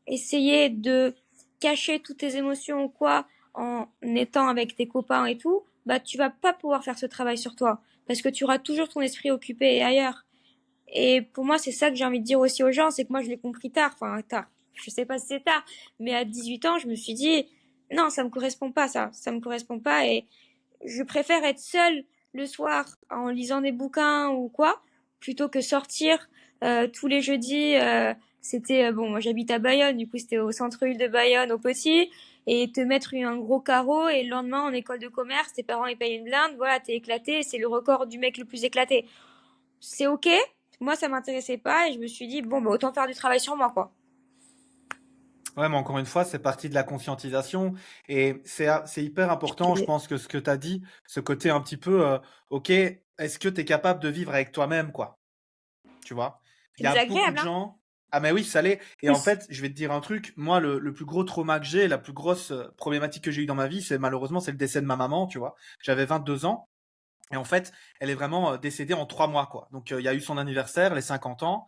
Speaker 2: essayer de cacher toutes tes émotions ou quoi, en étant avec tes copains et tout, bah tu vas pas pouvoir faire ce travail sur toi, parce que tu auras toujours ton esprit occupé ailleurs. Et pour moi, c'est ça que j'ai envie de dire aussi aux gens, c'est que moi, je l'ai compris tard, enfin tard, je sais pas si c'est tard, mais à 18 ans, je me suis dit, non, ça me correspond pas, ça me correspond pas, et je préfère être seule le soir en lisant des bouquins ou quoi, plutôt que sortir tous les jeudis. C'était bon, moi j'habite à Bayonne, du coup c'était au centre-ville de Bayonne, au Petit, et te mettre un gros carreau et le lendemain en école de commerce, tes parents ils payent une blinde, voilà, t'es éclaté, c'est le record du mec le plus éclaté. C'est ok. Moi, ça m'intéressait pas et je me suis dit, bon, bah, autant faire du travail sur moi, quoi.
Speaker 1: Ouais, mais encore une fois, c'est partie de la conscientisation et c'est hyper important, je pense que ce que tu as dit, ce côté un petit peu, ok, est-ce que tu es capable de vivre avec toi-même, quoi, tu vois? Il
Speaker 2: C'est
Speaker 1: y a beaucoup
Speaker 2: désagréable,
Speaker 1: de
Speaker 2: hein?
Speaker 1: gens. Ah, mais oui, ça l'est. Et en fait, je vais te dire un truc. Moi, le plus gros trauma que j'ai, la plus grosse problématique que j'ai eue dans ma vie, c'est malheureusement, c'est le décès de ma maman, tu vois. J'avais 22 ans. Et en fait, elle est vraiment décédée en 3 mois, quoi. Donc, il y a eu son anniversaire, les 50 ans.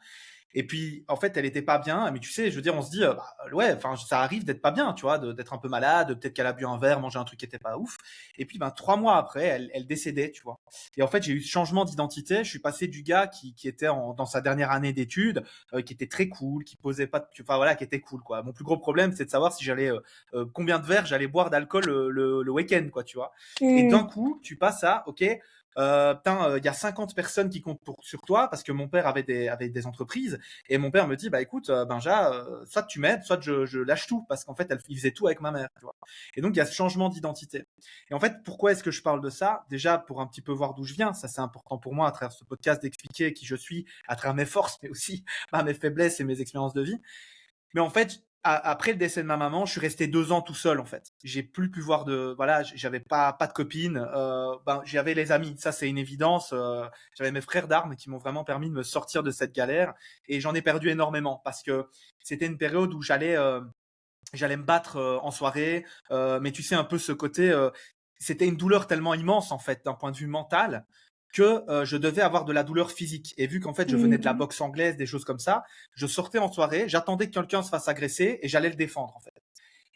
Speaker 1: Et puis, en fait, elle était pas bien. Mais tu sais, je veux dire, on se dit, bah, ouais, enfin, ça arrive d'être pas bien, tu vois, d'être un peu malade. Peut-être qu'elle a bu un verre, mangé un truc qui était pas ouf. Et puis, ben, 3 mois après, elle décédait, tu vois. Et en fait, j'ai eu ce changement d'identité. Je suis passé du gars qui était dans sa dernière année d'études, qui était très cool, qui posait pas, enfin voilà, qui était cool, quoi. Mon plus gros problème, c'est de savoir si j'allais, combien de verres j'allais boire d'alcool le week-end, quoi, tu vois. Et d'un
Speaker 2: Hmm.
Speaker 1: coup, tu passes à, ok, putain, il y a 50 personnes qui comptent sur toi parce que mon père avait des entreprises et mon père me dit, bah écoute, Benja, soit tu m'aides, soit je lâche tout, parce qu'en fait, il faisait tout avec ma mère, tu vois. Et donc, il y a ce changement d'identité. Et en fait, pourquoi est-ce que je parle de ça? Déjà, pour un petit peu voir d'où je viens, ça c'est important pour moi à travers ce podcast d'expliquer qui je suis, à travers mes forces, mais aussi mes faiblesses et mes expériences de vie. Mais en fait, après le décès de ma maman, je suis resté 2 ans tout seul en fait. J'ai plus pu voir de, voilà, j'avais pas de copine. Ben j'avais les amis, ça c'est une évidence. J'avais mes frères d'armes qui m'ont vraiment permis de me sortir de cette galère et j'en ai perdu énormément parce que c'était une période où j'allais me battre en soirée, mais tu sais un peu ce côté, c'était une douleur tellement immense en fait d'un point de vue mental que je devais avoir de la douleur physique. Et vu qu'en fait je venais de la
Speaker 2: Hmm.
Speaker 1: boxe anglaise, des choses comme ça, je sortais en soirée, j'attendais que quelqu'un se fasse agresser et j'allais le défendre en fait.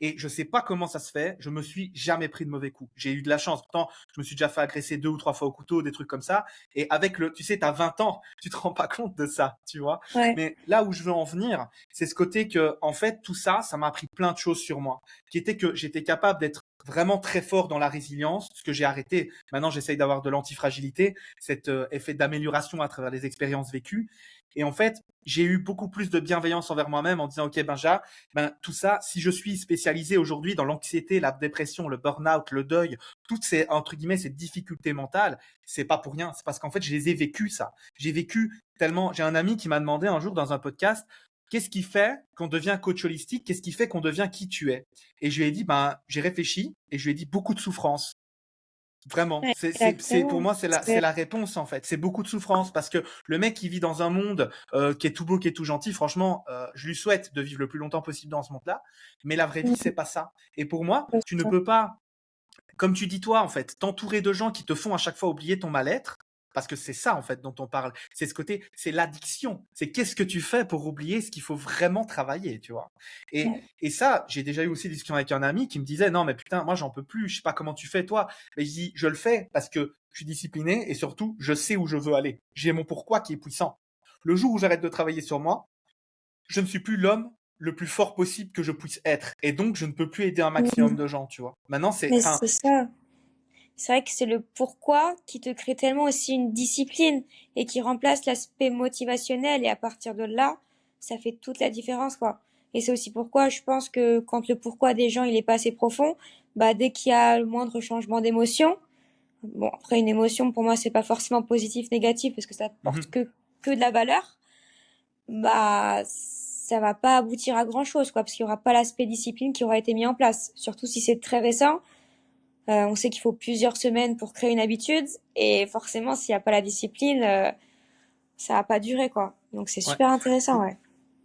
Speaker 1: Et je sais pas comment ça se fait, je me suis jamais pris de mauvais coups. J'ai eu de la chance. Pourtant, je me suis déjà fait agresser 2 ou 3 fois au couteau, des trucs comme ça. Et avec tu sais, t'as 20 ans, tu te rends pas compte de ça, tu vois.
Speaker 2: Ouais.
Speaker 1: Mais là où je veux en venir, c'est ce côté que, en fait, tout ça, ça m'a appris plein de choses sur moi, qui était que j'étais capable d'être vraiment très fort dans la résilience, ce que j'ai arrêté. Maintenant, j'essaye d'avoir de l'antifragilité, cet effet d'amélioration à travers les expériences vécues. Et en fait, j'ai eu beaucoup plus de bienveillance envers moi-même en disant, OK, Benja, ben, tout ça, si je suis spécialisé aujourd'hui dans l'anxiété, la dépression, le burn-out, le deuil, toutes ces, entre guillemets, ces difficultés mentales, c'est pas pour rien. C'est parce qu'en fait, je les ai vécues, ça. J'ai vécu tellement, j'ai un ami qui m'a demandé un jour dans un podcast, qu'est-ce qui fait qu'on devient coach holistique? Qu'est-ce qui fait qu'on devient qui tu es? Et je lui ai dit, ben, j'ai réfléchi et je lui ai dit beaucoup de souffrance. Vraiment,
Speaker 2: Ouais,
Speaker 1: pour
Speaker 2: exactement.
Speaker 1: moi, c'est la réponse en fait. C'est beaucoup de souffrance parce que le mec qui vit dans un monde qui est tout beau, qui est tout gentil, franchement, je lui souhaite de vivre le plus longtemps possible dans ce monde-là. Mais la vraie vie, c'est pas ça. Et pour moi,
Speaker 2: Ouais,
Speaker 1: tu ne
Speaker 2: c'est ça.
Speaker 1: peux pas, comme tu dis toi, en fait, t'entourer de gens qui te font à chaque fois oublier ton mal-être, parce que c'est ça, en fait, dont on parle. C'est ce côté, c'est l'addiction. C'est qu'est-ce que tu fais pour oublier ce qu'il faut vraiment travailler, tu vois.
Speaker 2: Ouais.
Speaker 1: Et ça, j'ai déjà eu aussi des discussions avec un ami qui me disait, non, mais putain, moi, j'en peux plus. Je sais pas comment tu fais, toi. Mais je dis, je le fais parce que je suis discipliné et surtout, je sais où je veux aller. J'ai mon pourquoi qui est puissant. Le jour où j'arrête de travailler sur moi, je ne suis plus l'homme le plus fort possible que je puisse être. Et donc, je ne peux plus aider un maximum
Speaker 2: Hmm.
Speaker 1: de gens, tu vois. Maintenant,
Speaker 2: Mais
Speaker 1: enfin,
Speaker 2: c'est ça. C'est vrai que c'est le pourquoi qui te crée tellement aussi une discipline et qui remplace l'aspect motivationnel et à partir de là, ça fait toute la différence, quoi. Et c'est aussi pourquoi je pense que quand le pourquoi des gens il est pas assez profond, bah dès qu'il y a le moindre changement d'émotion, bon après une émotion pour moi c'est pas forcément positif négatif parce que ça porte
Speaker 1: mhm.
Speaker 2: que de la valeur, bah ça va pas aboutir à grand chose, quoi, parce qu'il y aura pas l'aspect discipline qui aura été mis en place, surtout si c'est très récent. On sait qu'il faut plusieurs semaines pour créer une habitude et forcément, s'il n'y a pas la discipline, ça va pas durer, quoi. Donc c'est
Speaker 1: Ouais.
Speaker 2: super intéressant, ouais.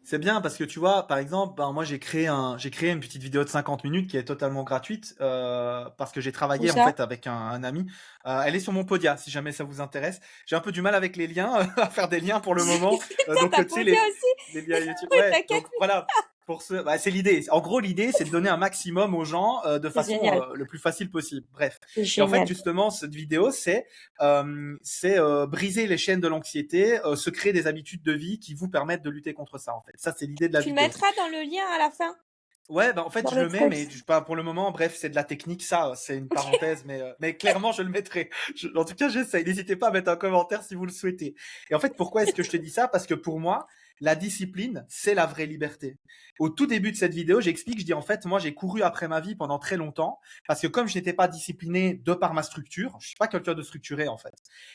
Speaker 1: C'est bien parce que tu vois, par exemple, ben, moi j'ai créé une petite vidéo de 50 minutes qui est totalement gratuite parce que j'ai
Speaker 2: Où
Speaker 1: travaillé en
Speaker 2: ça?
Speaker 1: fait avec un ami. Elle est sur mon Podia si jamais ça vous intéresse. J'ai un peu du mal avec les liens, à faire des liens pour le moment.
Speaker 2: Putain,
Speaker 1: Donc
Speaker 2: t'as
Speaker 1: tu sais
Speaker 2: posé aussi?
Speaker 1: les liens YouTube.
Speaker 2: Ouais,
Speaker 1: Ouais,
Speaker 2: t'inquiète,
Speaker 1: donc voilà. Pour ce, bah, c'est l'idée. En gros, l'idée, c'est de donner un maximum aux gens de
Speaker 2: c'est
Speaker 1: façon
Speaker 2: génial.
Speaker 1: le plus facile possible. Bref.
Speaker 2: C'est
Speaker 1: Et en fait,
Speaker 2: génial.
Speaker 1: justement, cette vidéo, c'est briser les chaînes de l'anxiété, se créer des habitudes de vie qui vous permettent de lutter contre ça. En fait, ça, c'est l'idée de la
Speaker 2: Tu le
Speaker 1: vidéo.
Speaker 2: mettras dans le lien à la fin,
Speaker 1: Ouais, bah en fait,
Speaker 2: dans
Speaker 1: je
Speaker 2: le
Speaker 1: le mets,
Speaker 2: truc.
Speaker 1: mais pas pour le moment. Bref, c'est de la technique, ça, c'est une parenthèse, mais clairement, je le mettrai. En tout cas, j'essaye. N'hésitez pas à mettre un commentaire si vous le souhaitez. Et en fait, pourquoi est-ce que je te dis ça? Parce que pour moi, la discipline, c'est la vraie liberté. Au tout début de cette vidéo, j'explique, je dis en fait, moi, j'ai couru après ma vie pendant très longtemps, parce que comme je n'étais pas discipliné de par ma structure, je suis pas quelqu'un de structuré en fait.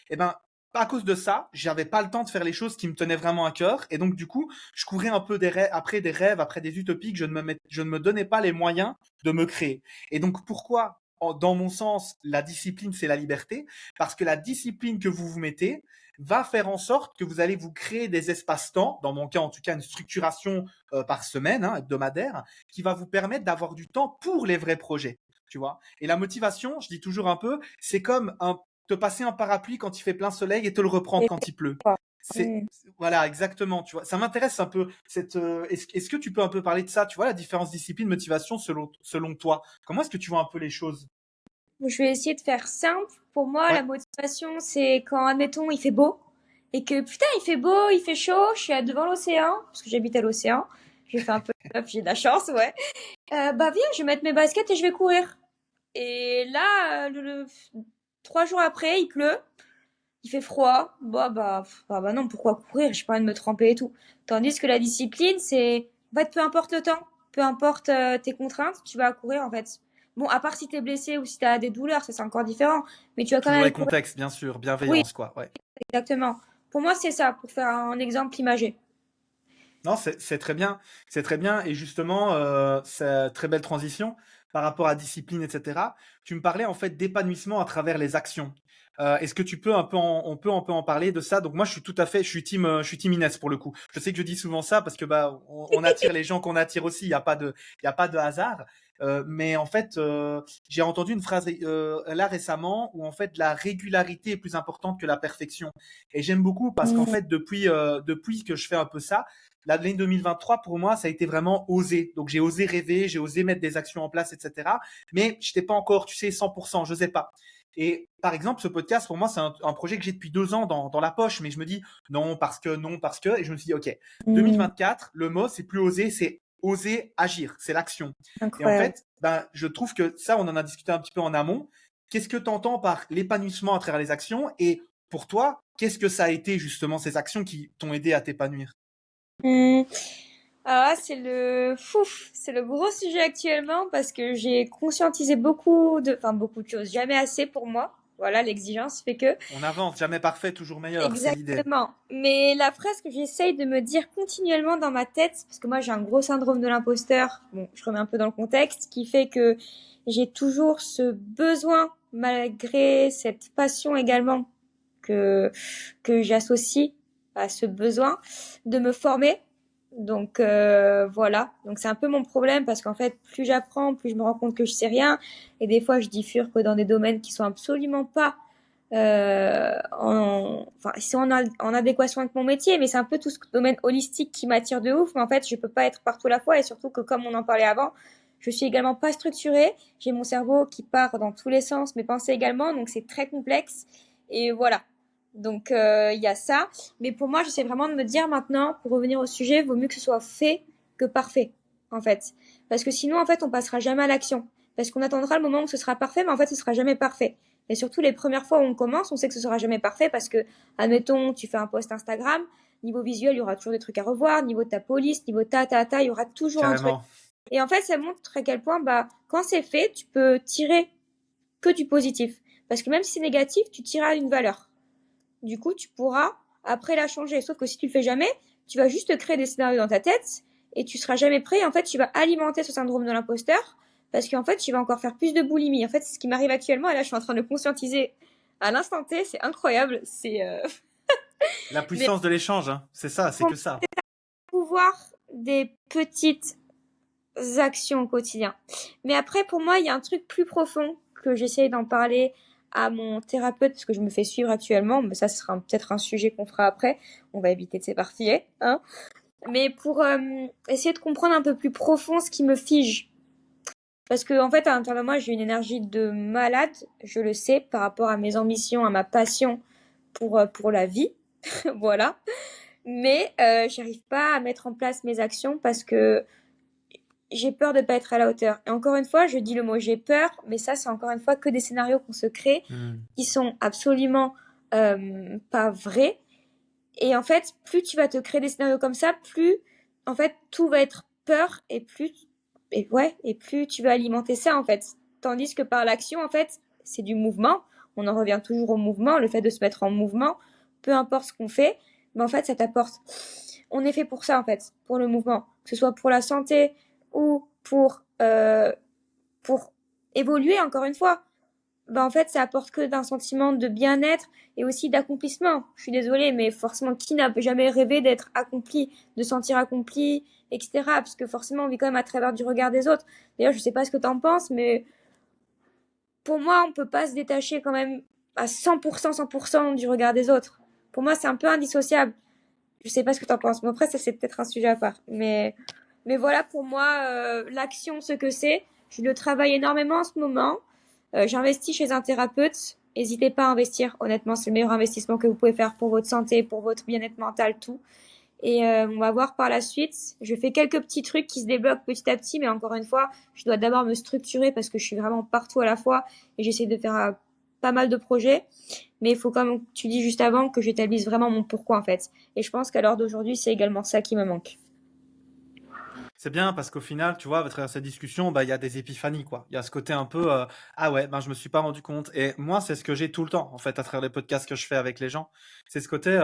Speaker 1: Et ben, à cause de ça, j'avais pas le temps de faire les choses qui me tenaient vraiment à cœur, et donc du coup, je courais un peu après des rêves, après des utopies que je ne me donnais pas les moyens de me créer. Et donc pourquoi dans mon sens, la discipline, c'est la liberté, parce que la discipline que vous vous mettez va faire en sorte que vous allez vous créer des espaces-temps, dans mon cas en tout cas une structuration par semaine, hein, hebdomadaire, qui va vous permettre d'avoir du temps pour les vrais projets, tu vois. Et la motivation, je dis toujours un peu, c'est comme te passer un parapluie quand il fait plein soleil et te le reprendre
Speaker 2: Et
Speaker 1: quand il pleut.
Speaker 2: quoi.
Speaker 1: C'est voilà, exactement, tu vois. Ça m'intéresse un peu est-ce que tu peux un peu parler de ça, tu vois, la différence discipline motivation selon toi. Comment est-ce que tu vois un peu les choses?
Speaker 2: Je vais essayer de faire simple. Pour moi,
Speaker 1: Ouais.
Speaker 2: la motivation, c'est quand, admettons, il fait beau et que putain, il fait beau, il fait chaud, je suis devant l'océan, parce que j'habite à l'océan. J'ai fait un peu de j'ai de la chance, ouais. Bah viens, je vais mettre mes baskets et je vais courir. Et là, 3 jours après, il pleut, il fait froid. Bah non, pourquoi courir? J'ai pas envie de me tremper et tout. Tandis que la discipline, c'est, en fait, peu importe le temps, peu importe tes contraintes, tu vas courir, en fait. Bon, à part si t'es blessé ou si t'as des douleurs, ça c'est encore différent. Mais tu vas quand même
Speaker 1: Toujours les
Speaker 2: aller courir.
Speaker 1: contextes, bien sûr,
Speaker 2: Oui,
Speaker 1: bienveillance, quoi. Ouais.
Speaker 2: exactement. Pour moi, c'est ça, pour faire un exemple imagé.
Speaker 1: Non, c'est très bien, c'est très bien. Et justement, c'est très belle transition par rapport à discipline, etc. Tu me parlais en fait d'épanouissement à travers les actions. Est-ce que tu peux un peu on peut un peu en parler de ça? Donc moi, je suis tout à fait, je suis team Inès pour le coup. Je sais que je dis souvent ça parce que bah on attire les gens qu'on attire aussi. Il y a pas de hasard. Mais en fait, j'ai entendu une phrase là récemment où en fait la régularité est plus importante que la perfection. Et j'aime beaucoup parce qu'en
Speaker 2: Mm.
Speaker 1: fait depuis que je fais un peu ça, l'année 2023 pour moi ça a été vraiment osé. Donc j'ai osé rêver, j'ai osé mettre des actions en place, etc. Mais je n'étais pas encore, tu sais, 100%, je sais pas. Et par exemple, ce podcast, pour moi, c'est un projet que j'ai depuis 2 ans dans la poche, mais je me dis non, parce que, et je me suis dit, ok,
Speaker 2: Mm.
Speaker 1: 2024, le mot, c'est plus oser, c'est oser agir, c'est l'action. Et en
Speaker 2: Incroyable.
Speaker 1: fait, ben, je trouve que ça, on en a discuté un petit peu en amont. Qu'est-ce que tu entends par l'épanouissement à travers les actions? Et pour toi, qu'est-ce que ça a été justement ces actions qui t'ont aidé à t'épanouir?
Speaker 2: Mm. Alors là, c'est le gros sujet actuellement parce que j'ai conscientisé beaucoup de choses, jamais assez pour moi. Voilà, l'exigence fait que.
Speaker 1: On avance, jamais parfait, toujours meilleur, c'est l'idée.
Speaker 2: Exactement. Mais la phrase que j'essaye de me dire continuellement dans ma tête, parce que moi j'ai un gros syndrome de l'imposteur, bon, je remets un peu dans le contexte, qui fait que j'ai toujours ce besoin, malgré cette passion également que, que j'associe à ce besoin, de me former. Donc voilà, donc c'est un peu mon problème parce qu'en fait plus j'apprends, plus je me rends compte que je sais rien et des fois je bifurque dans des domaines qui sont absolument pas enfin ils sont en adéquation avec mon métier, mais c'est un peu tout ce domaine holistique qui m'attire de ouf, mais en fait je peux pas être partout à la fois et surtout que comme on en parlait avant, je suis également pas structurée, j'ai mon cerveau qui part dans tous les sens, mes pensées également, donc c'est très complexe et voilà. Donc il y a ça. Mais pour moi, j'essaie vraiment de me dire maintenant, pour revenir au sujet, vaut mieux que ce soit fait que parfait, en fait. Parce que sinon, en fait, on passera jamais à l'action. Parce qu'on attendra le moment où ce sera parfait, mais en fait, ce sera jamais parfait. Et surtout, les premières fois où on commence, on sait que ce sera jamais parfait parce que, admettons, tu fais un post Instagram, niveau visuel, il y aura toujours des trucs à revoir, niveau de ta police, niveau il y aura toujours un truc.
Speaker 1: Carrément.
Speaker 2: Et en fait, ça montre à quel point, bah, quand c'est fait, tu peux tirer que du positif. Parce que même si c'est négatif, tu tireras une valeur. Du coup, tu pourras après la changer. Sauf que si tu le fais jamais, tu vas juste créer des scénarios dans ta tête et tu seras jamais prêt. En fait, tu vas alimenter ce syndrome de l'imposteur parce qu'en fait, tu vas encore faire plus de boulimie. En fait, c'est ce qui m'arrive actuellement et là, je suis en train de conscientiser à l'instant T. C'est incroyable.
Speaker 1: La
Speaker 2: Mais
Speaker 1: puissance de l'échange, hein. C'est ça, c'est que ça.
Speaker 2: pouvoir des petites actions au quotidien. Mais après, pour moi, il y a un truc plus profond que j'essaye d'en parler à mon thérapeute parce que je me fais suivre actuellement. Mais ça, ce sera peut-être un sujet qu'on fera après. On va éviter de s'éparpiller, hein. Mais pour essayer de comprendre un peu plus profond ce qui me fige. Parce que, en fait, à l'intérieur de moi, j'ai une énergie de malade, je le sais, par rapport à mes ambitions, à ma passion pour la vie. Voilà. Mais j'arrive pas à mettre en place mes actions parce que j'ai peur de pas être à la hauteur. Et encore une fois, je dis le mot j'ai peur, mais ça, c'est encore une fois que des scénarios qu'on se crée,
Speaker 1: Hmm.
Speaker 2: qui sont absolument pas vrais. Et en fait, plus tu vas te créer des scénarios comme ça, plus en fait tout va être peur et plus tu vas alimenter ça en fait. Tandis que par l'action, en fait, c'est du mouvement. On en revient toujours au mouvement, le fait de se mettre en mouvement, peu importe ce qu'on fait, mais en fait, ça t'apporte. On est fait pour ça en fait, pour le mouvement, que ce soit pour la santé ou pour évoluer, encore une fois, bah en fait, ça apporte que d'un sentiment de bien-être et aussi d'accomplissement. Je suis désolée, mais forcément, qui n'a jamais rêvé d'être accompli, de sentir accompli, etc. Parce que forcément, on vit quand même à travers du regard des autres. D'ailleurs, je sais pas ce que t'en penses, mais pour moi, on peut pas se détacher quand même à 100%, 100% du regard des autres. Pour moi, c'est un peu indissociable. Je sais pas ce que t'en penses, mais après, ça, c'est peut-être un sujet à part. Mais voilà, pour moi, l'action, ce que c'est. Je le travaille énormément en ce moment. J'investis chez un thérapeute. N'hésitez pas à investir. Honnêtement, c'est le meilleur investissement que vous pouvez faire pour votre santé, pour votre bien-être mental, tout. Et on va voir par la suite. Je fais quelques petits trucs qui se débloquent petit à petit, mais encore une fois, je dois d'abord me structurer parce que je suis vraiment partout à la fois et j'essaie de faire pas mal de projets. Mais il faut, comme tu dis juste avant, que j'établisse vraiment mon pourquoi en fait. Et je pense qu'à l'heure d'aujourd'hui, c'est également ça qui me manque.
Speaker 1: C'est bien parce qu'au final, tu vois, à travers cette discussion, bah, il y a des épiphanies, quoi. Il y a ce côté un peu, ah ouais, ben, je me suis pas rendu compte. Et moi, c'est ce que j'ai tout le temps, en fait, à travers les podcasts que je fais avec les gens. C'est ce côté,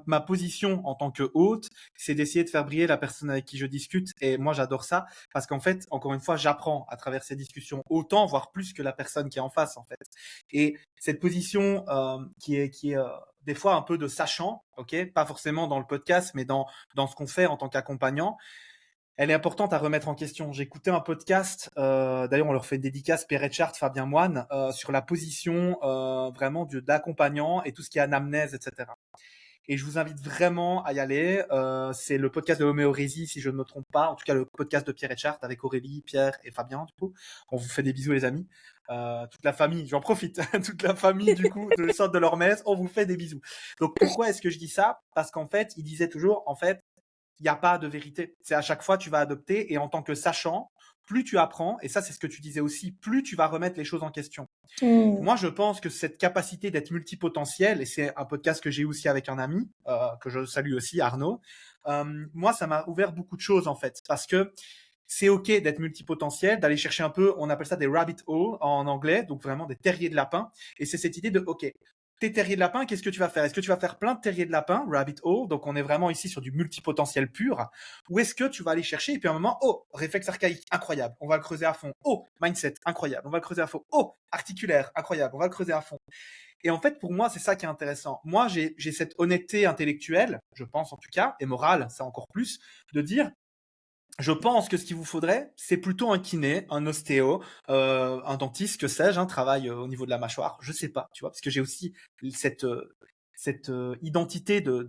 Speaker 1: ma position en tant que hôte, c'est d'essayer de faire briller la personne avec qui je discute. Et moi, j'adore ça parce qu'en fait, encore une fois, j'apprends à travers ces discussions autant, voire plus que la personne qui est en face, en fait. Et cette position, qui est des fois un peu de sachant, ok, pas forcément dans le podcast, mais dans ce qu'on fait en tant qu'accompagnant, elle est importante à remettre en question. J'ai écouté un podcast, d'ailleurs on leur fait une dédicace, Pierre Etchart, Fabien Moine, sur la position vraiment d'accompagnant et tout ce qui est anamnèse, etc. Et je vous invite vraiment à y aller. C'est le podcast de Homéorésie, si je ne me trompe pas. En tout cas, le podcast de Pierre Etchart avec Aurélie, Pierre et Fabien, du coup. On vous fait des bisous, les amis. Toute la famille, j'en profite. Toute la famille, du coup, de sorte de leur messe, on vous fait des bisous. Donc, pourquoi est-ce que je dis ça? Parce qu'en fait, il disait toujours, en fait, il n'y a pas de vérité. C'est à chaque fois, tu vas adopter. Et en tant que sachant, plus tu apprends, et ça, c'est ce que tu disais aussi, plus tu vas remettre les choses en question.
Speaker 2: Mmh.
Speaker 1: Moi, je pense que cette capacité d'être multipotentiel, et c'est un podcast que j'ai aussi avec un ami, que je salue aussi, Arnaud, moi, ça m'a ouvert beaucoup de choses, en fait, parce que c'est OK d'être multipotentiel, d'aller chercher un peu, on appelle ça des rabbit holes en anglais, donc vraiment des terriers de lapin, et c'est cette idée de, OK, tes terriers de lapin, qu'est-ce que tu vas faire? Est-ce que tu vas faire plein de terriers de lapin, rabbit hole, donc on est vraiment ici sur du multipotentiel pur, ou est-ce que tu vas aller chercher et puis à un moment, oh, réflexe archaïque, incroyable, on va le creuser à fond. Oh, mindset, incroyable, on va le creuser à fond. Oh, articulaire, incroyable, on va le creuser à fond. Et en fait, pour moi, c'est ça qui est intéressant. Moi, j'ai cette honnêteté intellectuelle, je pense en tout cas, et morale, c'est encore plus, de dire, je pense que ce qu'il vous faudrait, c'est plutôt un kiné, un ostéo, un dentiste, que sais-je, un travail au niveau de la mâchoire, je sais pas, tu vois, parce que j'ai aussi cette identité de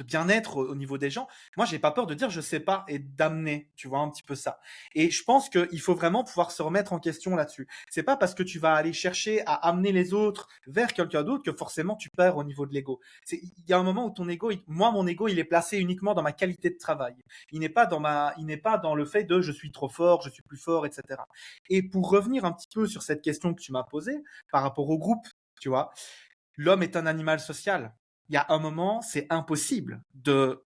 Speaker 1: bien-être au niveau des gens. Moi, j'ai pas peur de dire je sais pas et d'amener, tu vois, un petit peu ça. Et je pense qu'il faut vraiment pouvoir se remettre en question là-dessus. C'est pas parce que tu vas aller chercher à amener les autres vers quelqu'un d'autre que forcément tu perds au niveau de l'ego. Il y a un moment où ton ego, moi, mon ego, il est placé uniquement dans ma qualité de travail. Il n'est pas dans le fait de je suis trop fort, je suis plus fort, etc. Et pour revenir un petit peu sur cette question que tu m'as posée par rapport au groupe, tu vois, l'homme est un animal social. Il y a un moment, c'est impossible de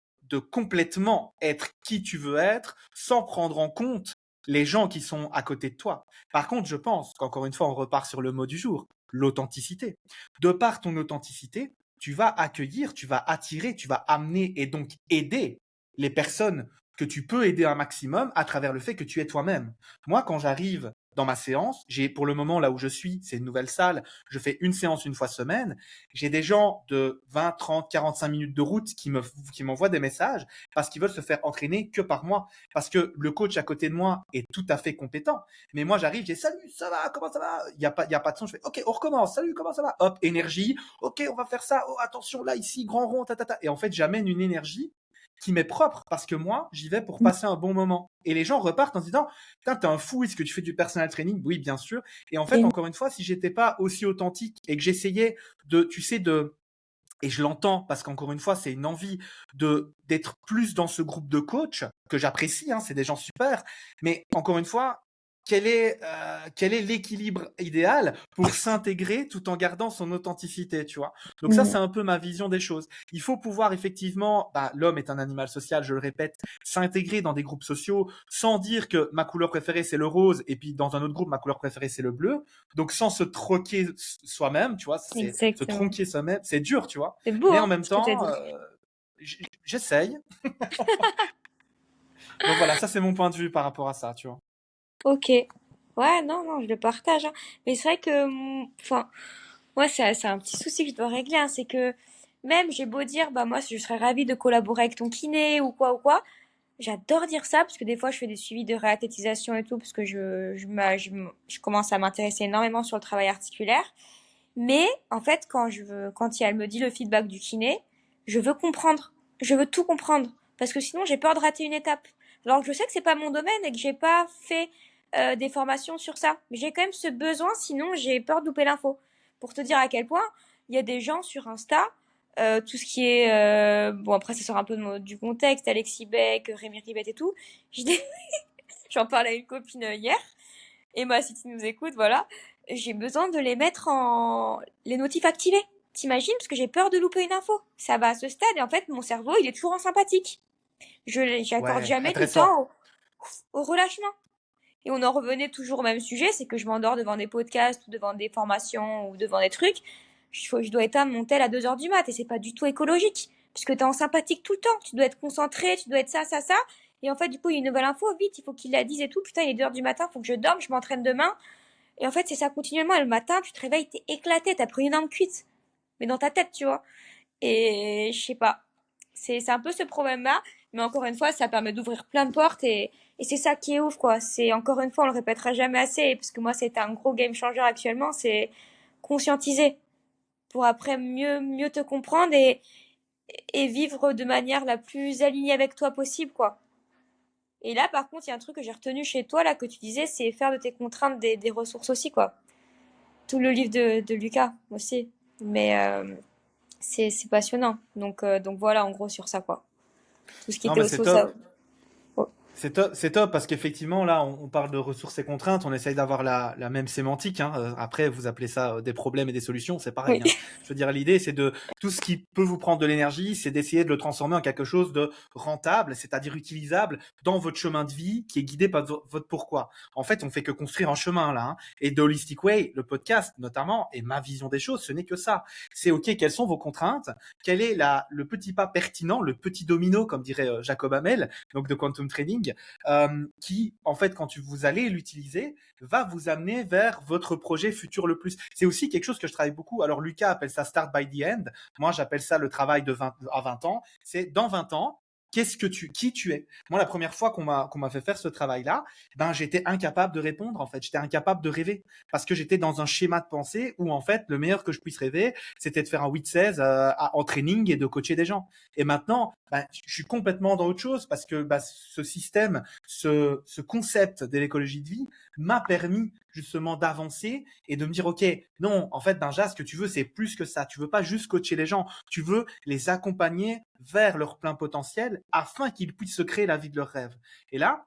Speaker 1: complètement être qui tu veux être sans prendre en compte les gens qui sont à côté de toi. Par contre, je pense qu'encore une fois, on repart sur le mot du jour, l'authenticité. De par ton authenticité, tu vas accueillir, tu vas attirer, tu vas amener et donc aider les personnes que tu peux aider un maximum à travers le fait que tu es toi-même. Moi, quand j'arrive dans ma séance, j'ai pour le moment là où je suis, c'est une nouvelle salle, je fais une séance une fois semaine, j'ai des gens de 20, 30, 45 minutes de route qui m'envoient des messages parce qu'ils veulent se faire entraîner que par moi, parce que le coach à côté de moi est tout à fait compétent. Mais moi j'arrive, j'ai salut, ça va, comment ça va? Il y a pas de son, je fais OK, on recommence. Salut, comment ça va? Hop, énergie. OK, on va faire ça. Oh, attention là ici, grand rond, ta ta ta. Et en fait, j'amène une énergie qui m'est propre parce que moi, j'y vais pour passer un bon moment. Et les gens repartent en se disant, putain, t'es un fou, est-ce que tu fais du personal training? Oui, bien sûr. Et en fait,
Speaker 2: Et
Speaker 1: encore une fois, si j'étais pas aussi authentique et que j'essayais de, tu sais, et je l'entends parce qu'encore une fois, c'est une envie d'être plus dans ce groupe de coachs que j'apprécie, hein, c'est des gens super. Mais encore une fois, quel est l'équilibre idéal pour s'intégrer tout en gardant son authenticité, tu vois? Donc ça, c'est un peu ma vision des choses. Il faut pouvoir effectivement, bah, l'homme est un animal social, je le répète, s'intégrer dans des groupes sociaux sans dire que ma couleur préférée c'est le rose et puis dans un autre groupe ma couleur préférée c'est le bleu. Donc sans se troquer soi-même, tu vois, c'est se
Speaker 2: exactement.
Speaker 1: tronquer soi-même, c'est dur, tu vois.
Speaker 2: C'est beau,
Speaker 1: Mais en
Speaker 2: hein,
Speaker 1: même
Speaker 2: ce que tu as
Speaker 1: temps,
Speaker 2: dit.
Speaker 1: j'essaye. Donc voilà, ça c'est mon point de vue par rapport à ça, tu vois.
Speaker 2: Ok. Ouais, non, non, je le partage, hein. Mais c'est vrai que, enfin, moi, c'est un petit souci que je dois régler, hein, c'est que même j'ai beau dire, bah moi, je serais ravie de collaborer avec ton kiné ou quoi. J'adore dire ça parce que des fois, je fais des suivis de réathlétisation et tout parce que je commence à m'intéresser énormément sur le travail articulaire. Mais en fait, quand elle me dit le feedback du kiné, je veux comprendre. Je veux tout comprendre parce que sinon, j'ai peur de rater une étape. Alors que je sais que c'est pas mon domaine et que j'ai pas fait des formations sur ça, mais j'ai quand même ce besoin. Sinon, j'ai peur de louper l'info. Pour te dire à quel point il y a des gens sur Insta, tout ce qui est bon après ça sort un peu du contexte, Alexis Beck, Rémi Ribet et tout. Je dis- J'en parlais à une copine hier. Emma, si tu nous écoutes, voilà, j'ai besoin de les mettre en les notifs activés. T'imagines? Parce que j'ai peur de louper une info. Ça va à ce stade et en fait, mon cerveau, il est toujours en sympathique. J'accorde
Speaker 1: Ouais,
Speaker 2: jamais du
Speaker 1: intéressant.
Speaker 2: temps au relâchement. Et on en revenait toujours au même sujet, c'est que je m'endors devant des podcasts ou devant des formations ou devant des trucs. Je dois éteindre mon tel à 2 heures du mat et c'est pas du tout écologique. Puisque t'es en sympathique tout le temps. Tu dois être concentré, tu dois être ça. Et en fait, du coup, il y a une nouvelle info, vite, il faut qu'il la dise et tout. Putain, il est 2 heures du matin, faut que je dorme, je m'entraîne demain. Et en fait, c'est ça continuellement. Et le matin, tu te réveilles, t'es éclaté, t'as pris une énorme cuite. Mais dans ta tête, tu vois. Et je sais pas. C'est un peu ce problème-là. Mais encore une fois, ça permet d'ouvrir plein de portes et c'est ça qui est ouf, quoi. C'est encore une fois, on le répétera jamais assez, parce que moi, c'est un gros game changer actuellement, c'est conscientiser pour après mieux te comprendre et vivre de manière la plus alignée avec toi possible, quoi. Et là, par contre, il y a un truc que j'ai retenu chez toi, là, que tu disais, c'est faire de tes contraintes des ressources aussi, quoi. Tout le livre de Lucas aussi. Mais c'est passionnant. Donc voilà, en gros, sur ça, quoi. Tout ce qui
Speaker 1: Non,
Speaker 2: était
Speaker 1: mais
Speaker 2: au
Speaker 1: c'est
Speaker 2: sauce à...
Speaker 1: top. C'est top parce qu'effectivement, là, on parle de ressources et contraintes, on essaye d'avoir la même sémantique, hein. Après, vous appelez ça des problèmes et des solutions, c'est pareil,
Speaker 2: Oui.
Speaker 1: hein. Je veux dire, l'idée, c'est de tout ce qui peut vous prendre de l'énergie, c'est d'essayer de le transformer en quelque chose de rentable, c'est-à-dire utilisable dans votre chemin de vie qui est guidé par votre pourquoi. En fait, on fait que construire un chemin là, hein. Et de Holistic Way, le podcast notamment, et ma vision des choses, ce n'est que ça. C'est OK, quelles sont vos contraintes? Quel est le petit pas pertinent, le petit domino, comme dirait Jacob Hamel, donc de Quantum Trading, qui, en fait, quand vous allez l'utiliser, va vous amener vers votre projet futur le plus. C'est aussi quelque chose que je travaille beaucoup. Alors, Lucas appelle ça Start by the End. Moi, j'appelle ça le travail de 20 à 20 ans. C'est dans 20 ans, qui tu es. Moi, la première fois qu'on m'a fait faire ce travail-là, ben, j'étais incapable de répondre, en fait. J'étais incapable de rêver. Parce que j'étais dans un schéma de pensée où, en fait, le meilleur que je puisse rêver, c'était de faire un 8-16 en training et de coacher des gens. Et maintenant, ben, je suis complètement dans autre chose parce que ben, ce système, ce concept de l'écologie de vie m'a permis justement d'avancer et de me dire, OK, non, en fait, Benja, ce que tu veux, c'est plus que ça. Tu veux pas juste coacher les gens, tu veux les accompagner vers leur plein potentiel afin qu'ils puissent se créer la vie de leurs rêves. Et là,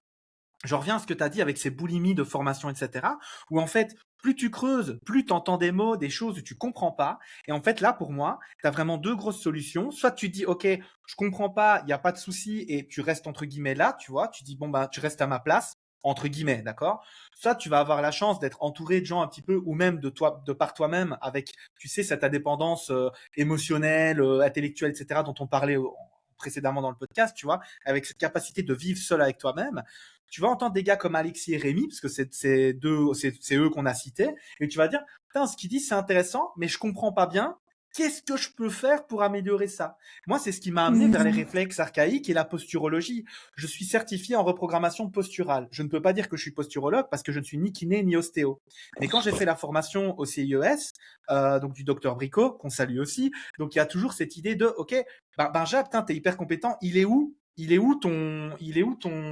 Speaker 1: je reviens à ce que tu as dit avec ces boulimies de formation, etc., où en fait, plus tu creuses, plus tu entends des mots, des choses que tu comprends pas. Et en fait, là, pour moi, tu as vraiment deux grosses solutions. Soit tu dis, OK, je comprends pas, il n'y a pas de souci, et tu restes entre guillemets là, tu vois, tu dis, bon, bah, tu restes à ma place, entre guillemets, d'accord? Soit tu vas avoir la chance d'être entouré de gens un petit peu, ou même de toi, de par toi-même, avec, tu sais, cette indépendance émotionnelle, intellectuelle, etc., dont on parlait précédemment dans le podcast, tu vois, avec cette capacité de vivre seul avec toi-même. Tu vas entendre des gars comme Alexis et Rémi, parce que c'est eux qu'on a cités, et tu vas dire, putain, ce qu'ils disent, c'est intéressant, mais je comprends pas bien. Qu'est-ce que je peux faire pour améliorer ça? Moi, c'est ce qui m'a amené vers les
Speaker 2: Mhm.
Speaker 1: réflexes archaïques et la posturologie. Je suis certifié en reprogrammation posturale. Je ne peux pas dire que je suis posturologue parce que je ne suis ni kiné ni ostéo. Mais quand j'ai fait la formation au CIES, donc du docteur Bricot, qu'on salue aussi, donc il y a toujours cette idée de, ok, Benja, putain, t'es hyper compétent. Il est où ton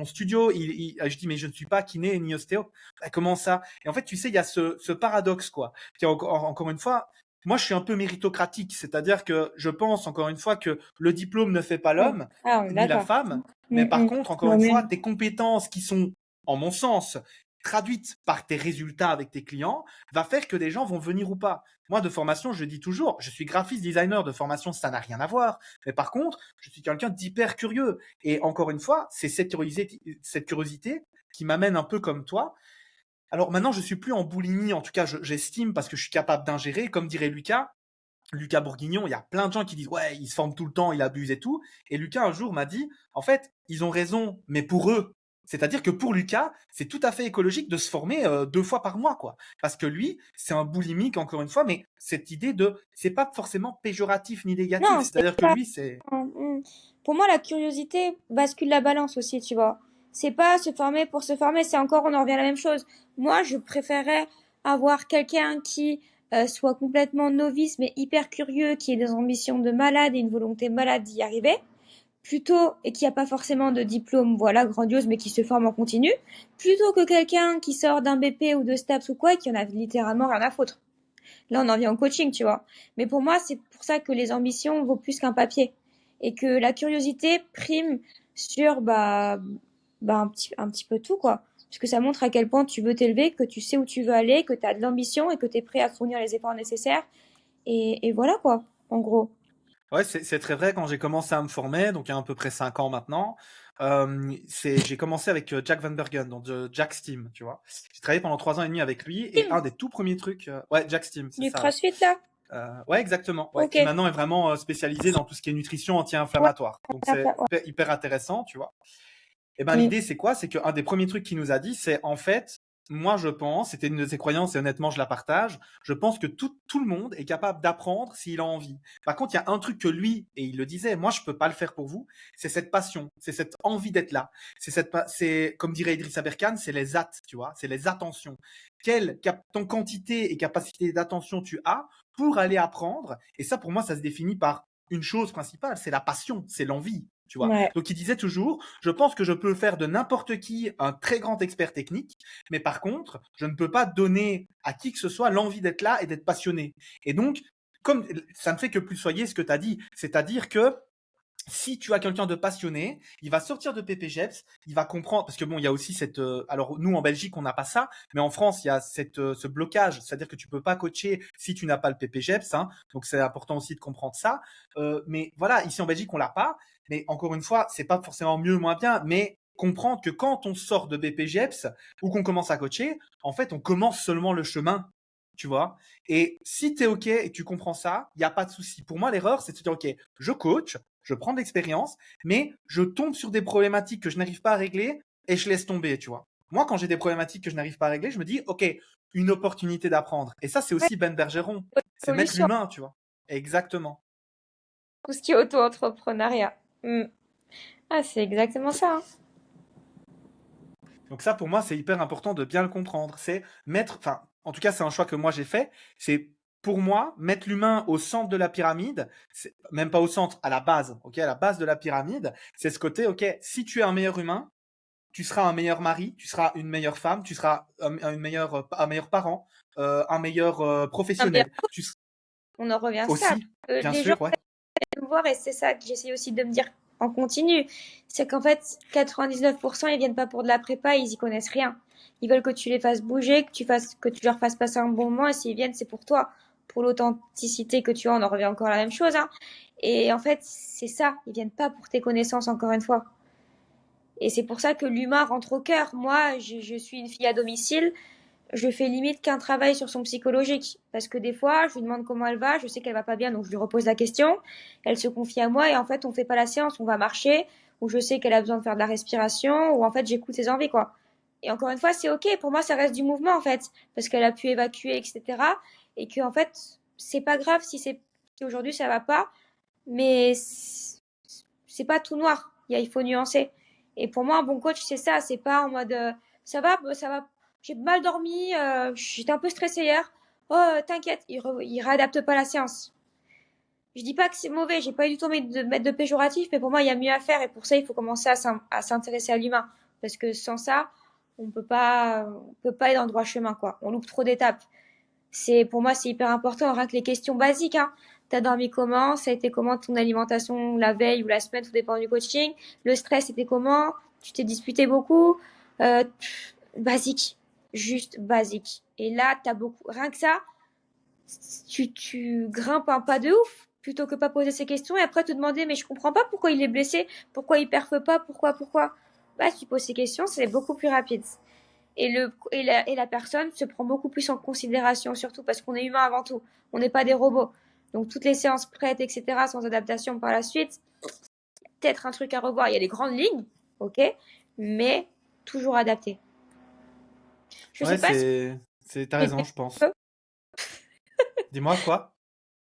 Speaker 1: studio? Je dis, mais je ne suis pas kiné ni ostéo. Comment ça? Et en fait, tu sais, il y a ce paradoxe, quoi. Qui est encore une fois, moi, je suis un peu méritocratique. C'est-à-dire que je pense, encore une fois, que le diplôme ne fait pas
Speaker 2: Oui.
Speaker 1: l'homme,
Speaker 2: Ah, on est
Speaker 1: ni la
Speaker 2: d'accord.
Speaker 1: femme. Mais par
Speaker 2: Mhm.
Speaker 1: contre, encore une fois,
Speaker 2: Moi-même.
Speaker 1: tes compétences qui sont, en mon sens, traduites par tes résultats avec tes clients, va faire que des gens vont venir ou pas. Moi, de formation, je dis toujours, je suis graphiste designer de formation, ça n'a rien à voir. Mais par contre, je suis quelqu'un d'hyper curieux. Et encore une fois, c'est cette curiosité qui m'amène un peu comme toi. Alors maintenant, je suis plus en boulimie, en tout cas, j'estime parce que je suis capable d'ingérer, comme dirait Lucas. Lucas Bourguignon, il y a plein de gens qui disent ouais, il se forme tout le temps, il abuse et tout. Et Lucas un jour m'a dit, en fait, ils ont raison, mais pour eux. C'est-à-dire que pour Lucas, c'est tout à fait écologique de se former 2 fois par mois, quoi. Parce que lui, c'est un boulimique, encore une fois, mais cette idée de, c'est pas forcément péjoratif ni négatif.
Speaker 2: Non, c'est
Speaker 1: C'est-à-dire que
Speaker 2: pas.
Speaker 1: lui, c'est,
Speaker 2: Pour moi, la curiosité bascule la balance aussi, tu vois. C'est pas se former pour se former, c'est encore, on en revient à la même chose. Moi, je préférais avoir quelqu'un qui soit complètement novice, mais hyper curieux, qui ait des ambitions de malade et une volonté malade d'y arriver, plutôt, et qui a pas forcément de diplôme, voilà, grandiose, mais qui se forme en continu, plutôt que quelqu'un qui sort d'un BP ou de STAPS ou quoi, et qui en a littéralement rien à foutre. Là, on en vient au coaching, tu vois. Mais pour moi, c'est pour ça que les ambitions vaut plus qu'un papier. Et que la curiosité prime sur un petit peu tout, quoi. Parce que ça montre à quel point tu veux t'élever, que tu sais où tu veux aller, que tu as de l'ambition et que tu es prêt à fournir les efforts nécessaires. Et voilà, quoi, en gros.
Speaker 1: ouais, c'est très vrai. Quand j'ai commencé à me former, donc il y a à peu près 5 ans maintenant, j'ai commencé avec Jack Van Bergen, donc Jack's Team, tu vois. J'ai travaillé pendant 3 ans et demi avec lui, et un des tout premiers trucs, ouais, Jack's Team, c'est
Speaker 2: Du
Speaker 1: ça, ouais.
Speaker 2: crossfit, là?
Speaker 1: Ouais, exactement, ouais,
Speaker 2: Ok.
Speaker 1: qui maintenant est vraiment spécialisé dans tout ce qui est nutrition
Speaker 2: Ouais,
Speaker 1: anti-inflammatoire. Donc
Speaker 2: ouais.
Speaker 1: c'est hyper intéressant, tu vois. Et ben
Speaker 2: Mm.
Speaker 1: l'idée c'est quoi? C'est qu'un des premiers trucs qu'il nous a dit, c'est en fait, moi je pense, c'était une de ses croyances et honnêtement je la partage, je pense que tout le monde est capable d'apprendre s'il a envie. Par contre, il y a un truc que lui, et il le disait, moi je peux pas le faire pour vous, c'est cette passion, c'est cette envie d'être là. C'est comme dirait Idriss Aberkan, c'est les at, tu vois, c'est les attentions. Ton quantité et capacité d'attention tu as pour aller apprendre. Et ça pour moi ça se définit par une chose principale, c'est la passion, c'est l'envie. Tu vois.
Speaker 2: Ouais.
Speaker 1: Donc il disait toujours, je pense que je peux faire de n'importe qui un très grand expert technique, mais par contre, je ne peux pas donner à qui que ce soit l'envie d'être là et d'être passionné. Et donc, comme ça ne fait que plus soyer ce que tu as dit, c'est-à-dire que si tu as quelqu'un de passionné, il va sortir de PPGEPS, il va comprendre, parce que bon, il y a aussi cette, alors nous en Belgique on n'a pas ça, mais en France il y a ce blocage, c'est-à-dire que tu peux pas coacher si tu n'as pas le PPGEPS, hein, donc c'est important aussi de comprendre ça. Mais voilà, ici en Belgique on l'a pas, mais encore une fois, c'est pas forcément mieux ou moins bien, mais comprendre que quand on sort de BPGEPS ou qu'on commence à coacher, en fait on commence seulement le chemin. Tu vois. Et si tu es OK et tu comprends ça, il n'y a pas de souci. Pour moi, l'erreur, c'est de se dire, OK, je coach, je prends de l'expérience, mais je tombe sur des problématiques que je n'arrive pas à régler et je laisse tomber, tu vois. Moi, quand j'ai des problématiques que je n'arrive pas à régler, je me dis, OK, une opportunité d'apprendre. Et ça, c'est
Speaker 2: Ouais,
Speaker 1: aussi Ben Bergeron. C'est mettre
Speaker 2: évolution.
Speaker 1: l'humain, tu vois. Exactement.
Speaker 2: Tout ce qui est auto-entrepreneuriat. Mm. Ah, c'est exactement ça, hein.
Speaker 1: Donc ça, pour moi, c'est hyper important de bien le comprendre. C'est mettre, enfin, en tout cas, c'est un choix que moi j'ai fait. C'est pour moi mettre l'humain au centre de la pyramide, même pas au centre, à la base, ok, à la base de la pyramide. C'est ce côté, ok, si tu es un meilleur humain, tu seras un meilleur mari, tu seras une meilleure femme, tu seras un meilleur parent, un meilleur
Speaker 2: Un meilleur
Speaker 1: professionnel.
Speaker 2: On en revient à ça.
Speaker 1: Aussi, bien
Speaker 2: Les gens
Speaker 1: sûr, ouais.
Speaker 2: viennent me voir et c'est ça que j'essaie aussi de me dire en continu. C'est qu'en fait, 99%, ils viennent pas pour de la prépa, ils y connaissent rien. Ils veulent que tu les fasses bouger, que tu leur fasses passer un bon moment et s'ils viennent, c'est pour toi. Pour l'authenticité que tu as, on en revient encore à la même chose, hein. Et en fait, c'est ça. Ils viennent pas pour tes connaissances, encore une fois. Et c'est pour ça que l'humain rentre au cœur. Moi, je suis une fille à domicile, je fais limite qu'un travail sur son psychologique. Parce que des fois, je lui demande comment elle va, je sais qu'elle va pas bien, donc je lui repose la question. Elle se confie à moi et en fait, on fait pas la séance, on va marcher, ou je sais qu'elle a besoin de faire de la respiration, ou en fait, j'écoute ses envies, quoi. Et encore une fois, c'est ok. Pour moi, ça reste du mouvement, en fait. Parce qu'elle a pu évacuer, etc. Et que, en fait, c'est pas grave si aujourd'hui ça va pas, mais c'est pas tout noir. Il faut nuancer. Et pour moi, un bon coach, c'est ça. C'est pas en mode, ça va, j'ai mal dormi, j'étais un peu stressée hier. Oh, t'inquiète, il réadapte pas la séance. Je dis pas que c'est mauvais, j'ai pas eu du tout envie de mettre de péjoratif, mais pour moi, il y a mieux à faire et pour ça, il faut commencer à s'intéresser à l'humain. Parce que sans ça, on peut pas aller dans le droit chemin, quoi. On loupe trop d'étapes. Pour moi, c'est hyper important, rien que les questions basiques, hein. T'as dormi comment? Ça a été comment ton alimentation la veille ou la semaine, tout dépend du coaching. Le stress, c'était comment? Tu t'es disputé beaucoup? Basique. Juste basique. Et là, t'as beaucoup, rien que ça, tu grimpes un pas de ouf plutôt que pas poser ces questions et après te demander mais je comprends pas pourquoi il est blessé, pourquoi il perfe pas, pourquoi. Bah, si tu poses ces questions, c'est beaucoup plus rapide. Et la personne se prend beaucoup plus en considération, surtout parce qu'on est humain avant tout. On n'est pas des robots. Donc toutes les séances prêtes, etc., sans adaptation par la suite, peut-être un truc à revoir. Il y a les grandes lignes, ok, mais toujours adapté. Je sais
Speaker 1: Ouais,
Speaker 2: pas si
Speaker 1: t'as
Speaker 2: j'ai
Speaker 1: raison, je pense. Dis-moi quoi?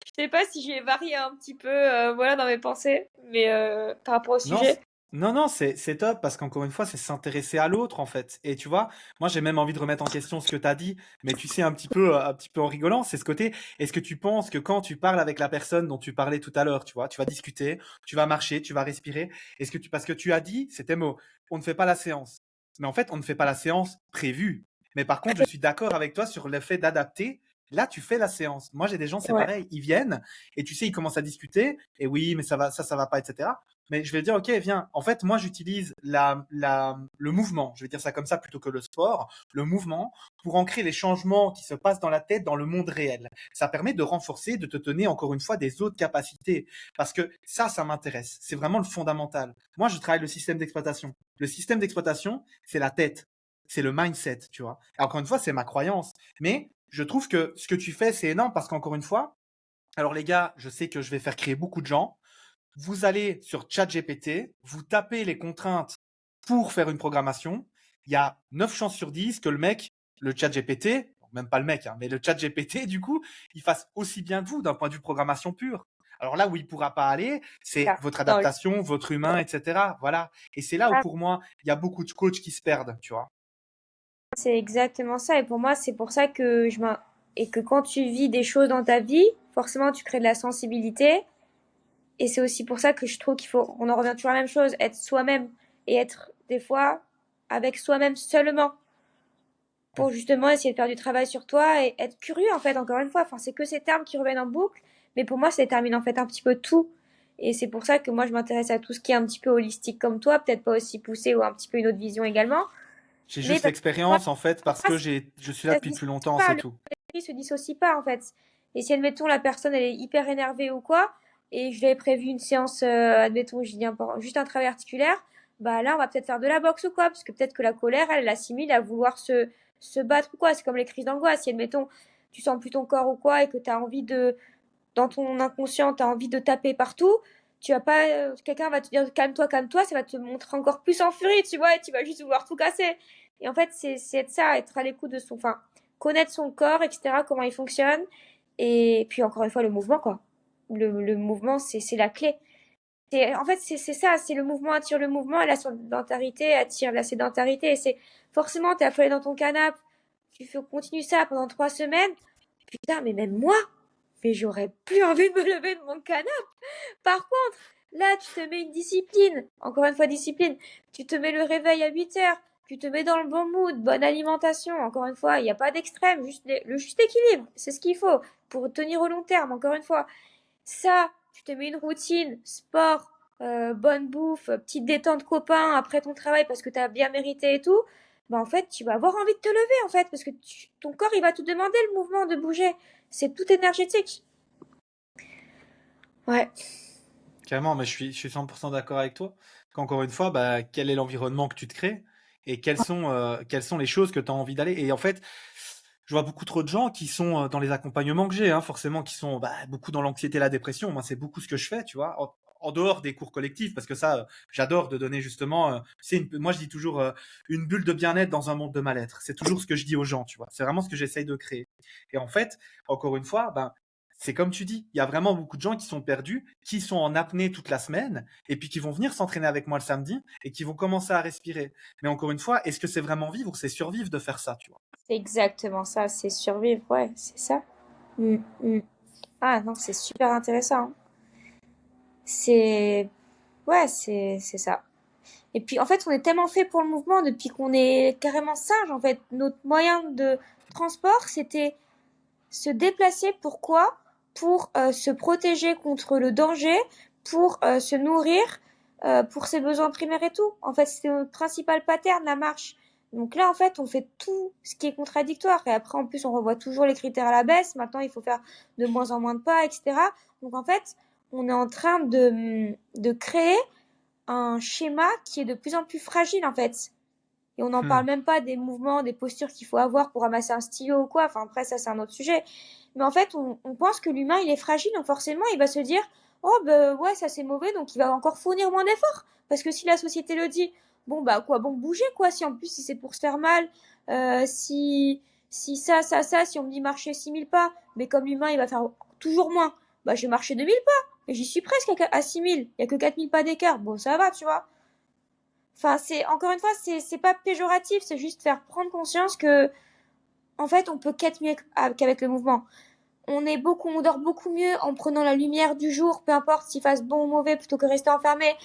Speaker 2: je sais pas si j'ai varié un petit peu, voilà, dans mes pensées, mais par rapport au
Speaker 1: Non,
Speaker 2: sujet.
Speaker 1: non, non, c'est top parce qu'encore une fois, c'est s'intéresser à l'autre en fait. Et tu vois, moi j'ai même envie de remettre en question ce que tu as dit, mais tu sais un petit peu en rigolant, c'est ce côté. Est-ce que tu penses que quand tu parles avec la personne dont tu parlais tout à l'heure, tu vois, tu vas discuter, tu vas marcher, tu vas respirer. Parce que tu as dit, c'était mot, on ne fait pas la séance. Mais en fait, on ne fait pas la séance prévue. Mais par contre, je suis d'accord avec toi sur le fait d'adapter. Là, tu fais la séance. Moi, j'ai des gens, c'est
Speaker 2: Ouais.
Speaker 1: pareil. Ils viennent et tu sais, ils commencent à discuter. Et oui, mais ça va pas, etc. Mais je vais dire, ok, viens. En fait, moi, j'utilise le mouvement. Je vais dire ça comme ça plutôt que le sport. Le mouvement pour ancrer les changements qui se passent dans la tête dans le monde réel. Ça permet de renforcer, de te tenir encore une fois des autres capacités. Parce que ça m'intéresse. C'est vraiment le fondamental. Moi, je travaille le système d'exploitation. Le système d'exploitation, c'est la tête. C'est le mindset, tu vois. Et encore une fois, c'est ma croyance. Mais je trouve que ce que tu fais, c'est énorme parce qu'encore une fois, alors les gars, je sais que je vais faire créer beaucoup de gens. Vous allez sur ChatGPT, vous tapez les contraintes pour faire une programmation. Il y a 9 chances sur 10 que le mec, le ChatGPT, même pas le mec, hein, mais le ChatGPT, du coup, il fasse aussi bien que vous d'un point de vue programmation pure. Alors là où il pourra pas aller, c'est
Speaker 2: Là,
Speaker 1: votre
Speaker 2: dans le-
Speaker 1: adaptation, votre humain, etc. Voilà. Et c'est là où
Speaker 2: Ah,
Speaker 1: pour moi, il y a beaucoup de coachs qui se perdent, tu vois.
Speaker 2: c'est exactement ça. Et pour moi, c'est pour ça que et que quand tu vis des choses dans ta vie, forcément, tu crées de la sensibilité. Et c'est aussi pour ça que je trouve on en revient toujours à la même chose, être soi-même et être des fois avec soi-même seulement pour justement essayer de faire du travail sur toi et être curieux en fait, encore une fois. Enfin, c'est que ces termes qui reviennent en boucle, mais pour moi, ça détermine en fait un petit peu tout. Et c'est pour ça que moi, je m'intéresse à tout ce qui est un petit peu holistique comme toi, peut-être pas aussi poussé ou un petit peu une autre vision également.
Speaker 1: J'ai
Speaker 2: Mais
Speaker 1: juste
Speaker 2: parce que moi,
Speaker 1: l'expérience, en fait, parce que je suis là
Speaker 2: ça se
Speaker 1: depuis plus
Speaker 2: dissocie
Speaker 1: longtemps,
Speaker 2: pas,
Speaker 1: c'est
Speaker 2: le
Speaker 1: tout.
Speaker 2: esprit se dissocie pas en fait. Et si admettons la personne elle est hyper énervée ou quoi, et je lui avais prévu une séance, admettons je dis juste un travail articulaire, bah là on va peut-être faire de la boxe ou quoi, parce que peut-être que la colère elle l'assimile à vouloir se battre ou quoi. C'est comme les crises d'angoisse. Si admettons tu sens plus ton corps ou quoi et que tu as envie dans ton inconscient tu as envie de taper partout, tu vas pas, quelqu'un va te dire calme-toi, ça va te montrer encore plus en furie, tu vois, et tu vas juste vouloir tout casser. Et en fait, c'est être ça, être à l'écoute de enfin, connaître son corps, etc., comment il fonctionne. Et puis, encore une fois, le mouvement, quoi. Le mouvement, c'est la clé. En fait, c'est ça, c'est le mouvement attire le mouvement et la sédentarité attire la sédentarité. Et c'est forcément, t'es affolé dans ton canapé, tu fais, continue ça pendant 3 semaines. Putain, mais même moi, mais j'aurais plus envie de me lever de mon canapé. Par contre, là, tu te mets une discipline. Encore une fois, discipline. Tu te mets le réveil à 8 heures. Tu te mets dans le bon mood, bonne alimentation. Encore une fois, il n'y a pas d'extrême, juste le juste équilibre. C'est ce qu'il faut pour tenir au long terme. Encore une fois, ça, tu te mets une routine, sport, bonne bouffe, petite détente copain après ton travail parce que tu as bien mérité et tout. Bah, en fait, tu vas avoir envie de te lever, en fait, parce que ton corps, il va te demander le mouvement de bouger. C'est tout énergétique. Ouais.
Speaker 1: Carrément, mais je suis 100% d'accord avec toi. Qu'encore une fois, bah, quel est l'environnement que tu te crées et quelles sont les choses que tu as envie d'aller. Et en fait, je vois beaucoup trop de gens qui sont dans les accompagnements que j'ai, hein, forcément, qui sont bah, beaucoup dans l'anxiété et la dépression. Moi, c'est beaucoup ce que je fais, tu vois, en dehors des cours collectifs, parce que ça, j'adore de donner justement, moi, je dis toujours une bulle de bien-être dans un monde de mal-être. C'est toujours ce que je dis aux gens, tu vois. C'est vraiment ce que j'essaye de créer. Et en fait, encore une fois, ben, c'est comme tu dis, il y a vraiment beaucoup de gens qui sont perdus, qui sont en apnée toute la semaine, et puis qui vont venir s'entraîner avec moi le samedi, et qui vont commencer à respirer. Mais encore une fois, est-ce que c'est vraiment vivre ou c'est survivre de faire ça, tu vois?
Speaker 2: C'est exactement ça, c'est survivre, ouais, c'est ça. Mm, mm. Ah non, c'est super intéressant, hein. C'est, ouais, c'est ça. Et puis en fait, on est tellement fait pour le mouvement depuis qu'on est carrément singe. En fait, notre moyen de transport, c'était se déplacer. Pourquoi? Pour se protéger contre le danger, pour se nourrir, pour ses besoins primaires et tout. En fait, c'était notre principal pattern, la marche. Donc là, en fait, on fait tout ce qui est contradictoire. Et après, en plus, on revoit toujours les critères à la baisse. Maintenant, il faut faire de moins en moins de pas, etc. Donc en fait, on est en train de créer un schéma qui est de plus en plus fragile, en fait. Et on n'en
Speaker 1: Hmm.
Speaker 2: parle même pas des mouvements, des postures qu'il faut avoir pour ramasser un stylo ou quoi. Enfin, après, ça, c'est un autre sujet. Mais en fait, on pense que l'humain, il est fragile, donc forcément, il va se dire, oh, bah, ouais, ça c'est mauvais, donc il va encore fournir moins d'efforts. Parce que si la société le dit, bon, bah, quoi, bon, bouger, quoi, si en plus, si c'est pour se faire mal, si si on me dit marcher 6 000 pas, mais comme l'humain, il va faire toujours moins, bah, je vais marcher 2 000 pas. Et j'y suis presque à 6 000. Il y a que 4 000 pas d'écart. Bon, ça va, tu vois. Enfin, encore une fois, c'est pas péjoratif, c'est juste faire prendre conscience que, en fait, on peut qu'être mieux qu'avec le mouvement. On dort beaucoup mieux en prenant la lumière du jour, peu importe s'il fasse bon ou mauvais, plutôt que rester enfermé.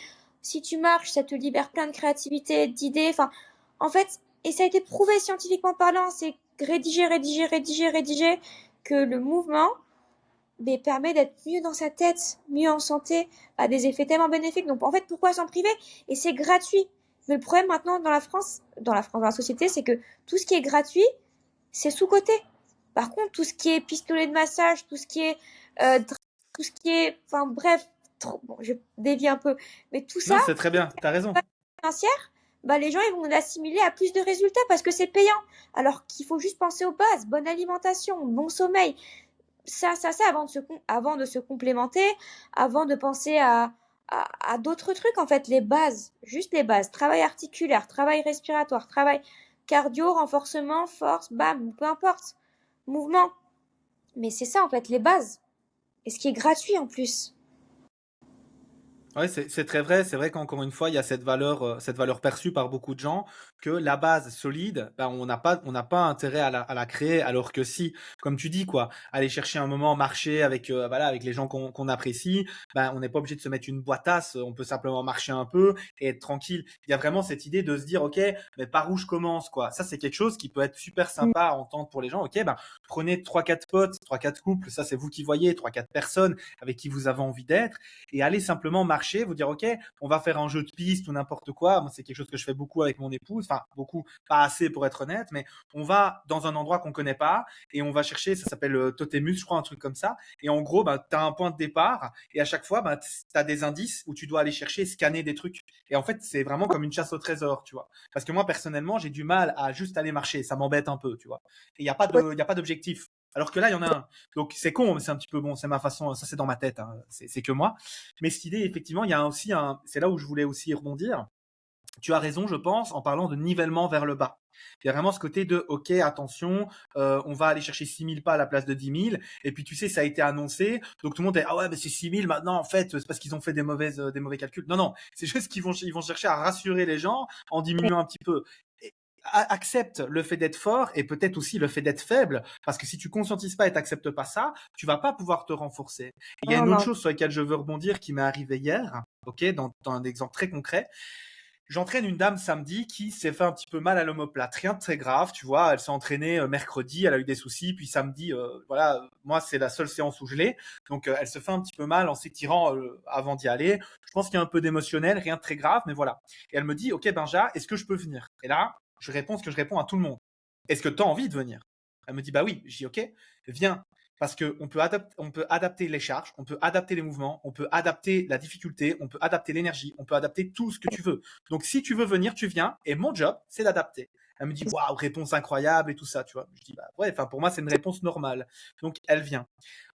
Speaker 2: Si tu marches, ça te libère plein de créativité, d'idées. Enfin, en fait, et ça a été prouvé scientifiquement parlant, c'est rédiger, que le mouvement, mais permet d'être mieux dans sa tête, mieux en santé, a des effets tellement bénéfiques. Donc, en fait, pourquoi s'en priver? Et c'est gratuit. Mais le problème maintenant dans la société, c'est que tout ce qui est gratuit, c'est sous-coté. Par contre, tout ce qui est pistolet de massage, euh, tout ce qui est, enfin bref, bon, je dévie un peu, mais tout ça,
Speaker 1: Non, c'est très bien, t'as raison.
Speaker 2: financière, bah les gens ils vont l'assimiler à plus de résultats parce que c'est payant. Alors qu'il faut juste penser aux bases, bonne alimentation, bon sommeil, ça avant de se complémenter, avant de penser à d'autres trucs en fait, les bases, juste les bases, travail articulaire, travail respiratoire, travail cardio, renforcement, force, bam, peu importe, mouvement. Mais c'est ça en fait, les bases. Et ce qui est gratuit en plus.
Speaker 1: Ouais, c'est très vrai. C'est vrai qu'encore une fois, il y a cette valeur perçue par beaucoup de gens que la base solide, ben, on n'a pas intérêt à la créer. Alors que si, comme tu dis, quoi, aller chercher un moment, marcher avec, voilà, avec les gens qu'on apprécie, ben, on n'est pas obligé de se mettre une boîtasse. On peut simplement marcher un peu et être tranquille. Il y a vraiment cette idée de se dire, OK, mais par où je commence, quoi. Ça, c'est quelque chose qui peut être super sympa à entendre pour les gens. OK, ben, prenez trois, quatre potes, trois, quatre couples. Ça, c'est vous qui voyez, trois, quatre personnes avec qui vous avez envie d'être et aller simplement marcher, vous dire ok, on va faire un jeu de piste ou n'importe quoi. Moi, c'est quelque chose que je fais beaucoup avec mon épouse, enfin beaucoup, pas assez pour être honnête, mais on va dans un endroit qu'on connaît pas et on va chercher, ça s'appelle Totemus, je crois, un truc comme ça. Et en gros, bah, tu as un point de départ et à chaque fois, bah, tu as des indices où tu dois aller chercher, scanner des trucs. Et en fait, c'est vraiment comme une chasse au trésor, tu vois. Parce que moi, personnellement, j'ai du mal à juste aller marcher, ça m'embête un peu, tu vois. Et il y a pas d'objectif. Alors que là, il y en a un. Donc c'est con, mais c'est un petit peu bon, c'est ma façon, ça c'est dans ma tête, hein, c'est que moi. Mais cette idée, effectivement, il y a aussi c'est là où je voulais aussi rebondir. Tu as raison, je pense, en parlant de nivellement vers le bas. Il y a vraiment ce côté de, ok, attention, on va aller chercher 6 000 pas à la place de 10 000. Et puis, tu sais, ça a été annoncé. Donc, tout le monde est, ah ouais, mais c'est 6 000 maintenant, en fait, c'est parce qu'ils ont fait des mauvais calculs. Non, non, c'est juste ils vont chercher à rassurer les gens en diminuant un petit peu. Accepte le fait d'être fort et peut-être aussi le fait d'être faible, parce que si tu conscientises pas et t'acceptes pas ça, tu vas pas pouvoir te renforcer. Et il y a
Speaker 2: Non,
Speaker 1: une autre
Speaker 2: non.
Speaker 1: chose sur laquelle je veux rebondir qui m'est arrivé hier, ok, dans un exemple très concret. J'entraîne une dame samedi qui s'est fait un petit peu mal à l'omoplate. Rien de très grave, tu vois. Elle s'est entraînée mercredi, elle a eu des soucis. Puis samedi, voilà, moi, c'est la seule séance où je l'ai. Donc, elle se fait un petit peu mal en s'étirant avant d'y aller. Je pense qu'il y a un peu d'émotionnel, rien de très grave, mais voilà. Et elle me dit, OK, Benja, est-ce que je peux venir? Et là, je réponds ce que je réponds à tout le monde. Est-ce que tu as envie de venir? Elle me dit, bah oui. Je dis, OK, viens. Parce on peut adapter les charges, on peut adapter les mouvements, on peut adapter la difficulté, on peut adapter l'énergie, on peut adapter tout ce que tu veux. Donc, si tu veux venir, tu viens. Et mon job, c'est d'adapter. Elle me dit, waouh, réponse incroyable et tout ça, tu vois. Je dis, bah ouais, enfin, pour moi, c'est une réponse normale. Donc, elle vient.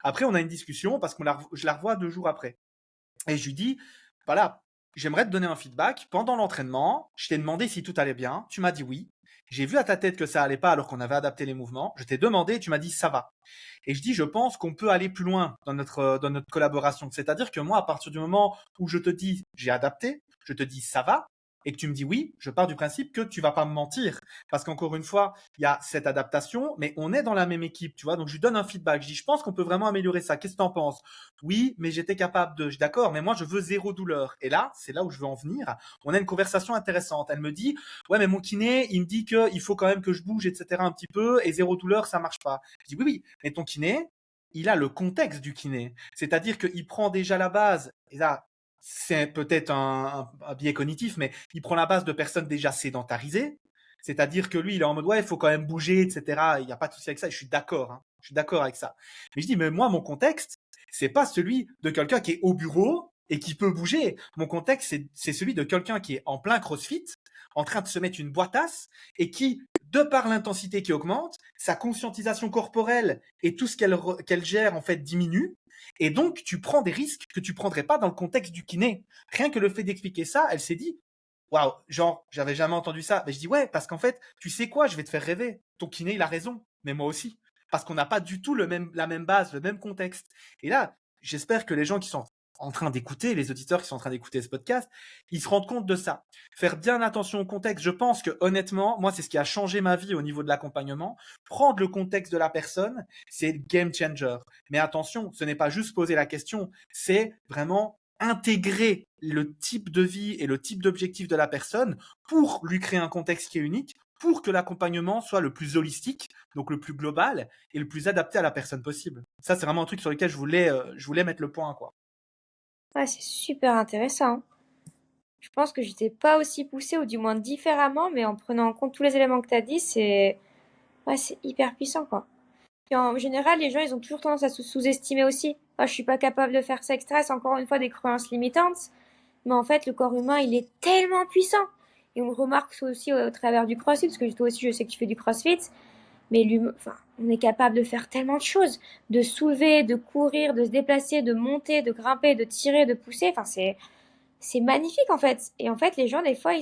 Speaker 1: Après, on a une discussion parce je la revois 2 jours après. Et je lui dis, voilà, j'aimerais te donner un feedback. Pendant l'entraînement, je t'ai demandé si tout allait bien. Tu m'as dit oui. J'ai vu à ta tête que ça allait pas alors qu'on avait adapté les mouvements. Je t'ai demandé et tu m'as dit ça va. Et je dis, je pense qu'on peut aller plus loin dans notre collaboration. C'est-à-dire que moi, à partir du moment où je te dis j'ai adapté, je te dis ça va, et que tu me dis oui, je pars du principe que tu vas pas me mentir. Parce qu'encore une fois, il y a cette adaptation, mais on est dans la même équipe, tu vois. Donc je lui donne un feedback. Je dis, je pense qu'on peut vraiment améliorer ça. Qu'est-ce que tu en penses? Oui, mais j'étais capable de. Je dis d'accord, mais moi je veux zéro douleur. Et là, c'est là où je veux en venir. On a une conversation intéressante. Elle me dit, ouais, mais mon kiné, il me dit qu'il faut quand même que je bouge, etc. un petit peu, et zéro douleur, ça marche pas. Je dis oui, oui, mais ton kiné, il a le contexte du kiné. C'est-à-dire qu'il prend déjà la base. Et là, c'est peut-être un biais cognitif, mais il prend la base de personnes déjà sédentarisées. C'est-à-dire que lui, il est en mode, ouais, il faut quand même bouger, etc. Il n'y a pas de souci avec ça. Je suis d'accord, hein. Je suis d'accord avec ça. Mais je dis, mais moi, mon contexte, c'est pas celui de quelqu'un qui est au bureau et qui peut bouger. Mon contexte, c'est celui de quelqu'un qui est en plein crossfit, en train de se mettre une boîtasse et qui, de par l'intensité qui augmente, sa conscientisation corporelle et tout ce qu'elle gère en fait diminue. Et donc, tu prends des risques que tu prendrais pas dans le contexte du kiné. Rien que le fait d'expliquer ça, elle s'est dit, waouh, genre, j'avais jamais entendu ça. Mais je dis, ouais, parce qu'en fait, tu sais quoi, je vais te faire rêver. Ton kiné, il a raison, mais moi aussi. Parce qu'on n'a pas du tout la même base, le même contexte. Et là, j'espère que les gens qui sont en train d'écouter, les auditeurs qui sont en train d'écouter ce podcast, ils se rendent compte de ça. Faire bien attention au contexte. Je pense que honnêtement, moi, c'est ce qui a changé ma vie au niveau de l'accompagnement. Prendre le contexte de la personne, c'est game changer. Mais attention, ce n'est pas juste poser la question, c'est vraiment intégrer le type de vie et le type d'objectif de la personne pour lui créer un contexte qui est unique, pour que l'accompagnement soit le plus holistique, donc le plus global et le plus adapté à la personne possible. Ça, c'est vraiment un truc sur lequel je voulais mettre le point, quoi.
Speaker 2: Ouais, c'est super intéressant. Je pense que j'étais pas aussi poussée, ou du moins différemment, mais en prenant en compte tous les éléments que tu as dit, ouais, c'est hyper puissant, quoi. Puis en général, les gens, ils ont toujours tendance à se sous-estimer aussi. Ah, je suis pas capable de faire ça, etc. C'est encore une fois des croyances limitantes. Mais en fait, le corps humain, il est tellement puissant. Et on le remarque aussi au travers du CrossFit, parce que toi aussi, je sais que tu fais du CrossFit. Mais enfin, on est capable de faire tellement de choses. De soulever, de courir, de se déplacer, de monter, de grimper, de tirer, de pousser. Enfin, c'est magnifique en fait. Et en fait, les gens, des fois,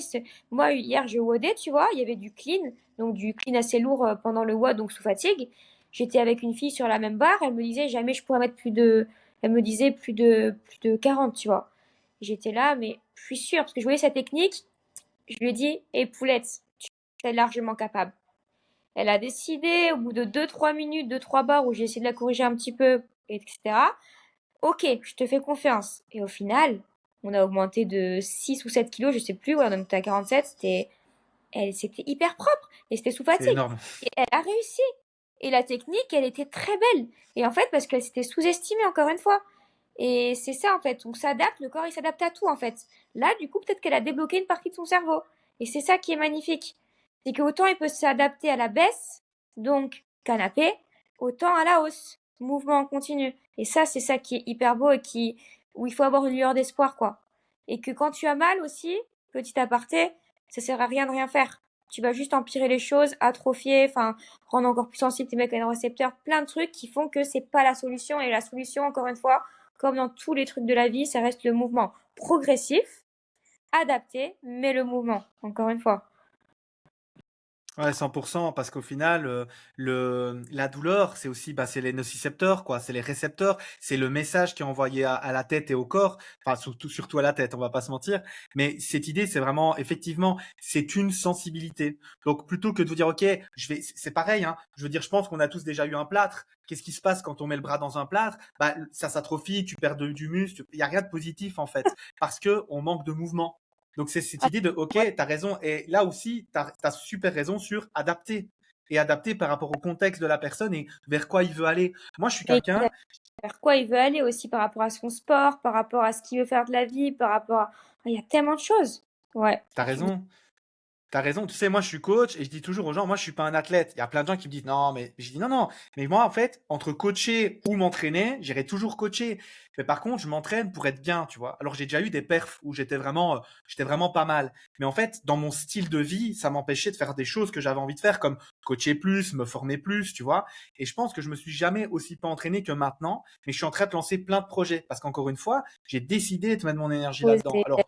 Speaker 2: moi, hier, je WODais, tu vois, il y avait du clean, donc du clean assez lourd pendant le WOD, donc sous fatigue. J'étais avec une fille sur la même barre, elle me disait jamais je pourrais mettre elle me disait plus de 40, tu vois. J'étais là, mais je suis sûre, parce que je voyais sa technique, je lui ai dit, et poulette, tu es largement capable. Elle a décidé, au bout de 2-3 minutes, 2-3 barres où j'ai essayé de la corriger un petit peu, etc. Ok, je te fais confiance. Et au final, on a augmenté de 6 ou 7 kilos, je sais plus, ouais, on était à 47, c'était hyper propre et c'était sous
Speaker 1: C'est
Speaker 2: fatigue.
Speaker 1: énorme.
Speaker 2: Et elle a réussi. Et la technique, elle était très belle. Et en fait, parce qu'elle s'était sous-estimée encore une fois. Et c'est ça, en fait. On s'adapte, le corps, il s'adapte à tout, en fait. Là, du coup, peut-être qu'elle a débloqué une partie de son cerveau. Et c'est ça qui est magnifique. C'est qu'autant il peut s'adapter à la baisse, donc canapé, autant à la hausse, mouvement en continu. Et ça, c'est ça qui est hyper beau et où il faut avoir une lueur d'espoir, quoi. Et que quand tu as mal aussi, petit aparté, ça sert à rien de rien faire. Tu vas juste empirer les choses, atrophier, enfin, rendre encore plus sensible tes mécanismes récepteurs, plein de trucs qui font que c'est pas la solution. Et la solution, encore une fois, comme dans tous les trucs de la vie, ça reste le mouvement progressif, adapté, mais le mouvement, encore une fois.
Speaker 1: Ouais, 100%, parce qu'au final, la douleur, c'est aussi, bah, c'est les nocicepteurs, quoi. C'est les récepteurs, c'est le message qui est envoyé à la tête et au corps. Enfin, surtout à la tête, on va pas se mentir. Mais cette idée, c'est vraiment, effectivement, c'est une sensibilité. Donc, plutôt que de vous dire, OK, c'est pareil, hein. Je veux dire, je pense qu'on a tous déjà eu un plâtre. Qu'est-ce qui se passe quand on met le bras dans un plâtre? Bah, ça s'atrophie, tu perds du muscle. Il y a rien de positif, en fait. Parce que on manque de mouvement. Donc c'est cette idée de OK,
Speaker 2: Ouais.
Speaker 1: t'as raison. Et là aussi, t'as super raison sur adapter. Et adapter par rapport au contexte de la personne et vers quoi il veut aller. Moi, je suis
Speaker 2: Et
Speaker 1: quelqu'un,
Speaker 2: vers quoi il veut aller aussi par rapport à son sport, par rapport à ce qu'il veut faire de la vie, par rapport à... Il y a tellement de choses. Ouais.
Speaker 1: t'as raison. T'as raison, tu sais, moi je suis coach et je dis toujours aux gens, moi je suis pas un athlète. Il y a plein de gens qui me disent non, mais je dis non, non. Mais moi en fait, entre coacher ou m'entraîner, j'irai toujours coacher. Mais par contre, je m'entraîne pour être bien, tu vois. Alors j'ai déjà eu des perfs où j'étais vraiment pas mal. Mais en fait, dans mon style de vie, ça m'empêchait de faire des choses que j'avais envie de faire, comme coacher plus, me former plus, tu vois. Et je pense que je me suis jamais aussi pas entraîné que maintenant. Mais je suis en train de lancer plein de projets parce qu'encore une fois, j'ai décidé de mettre mon énergie là-dedans.
Speaker 2: Poser.
Speaker 1: Alors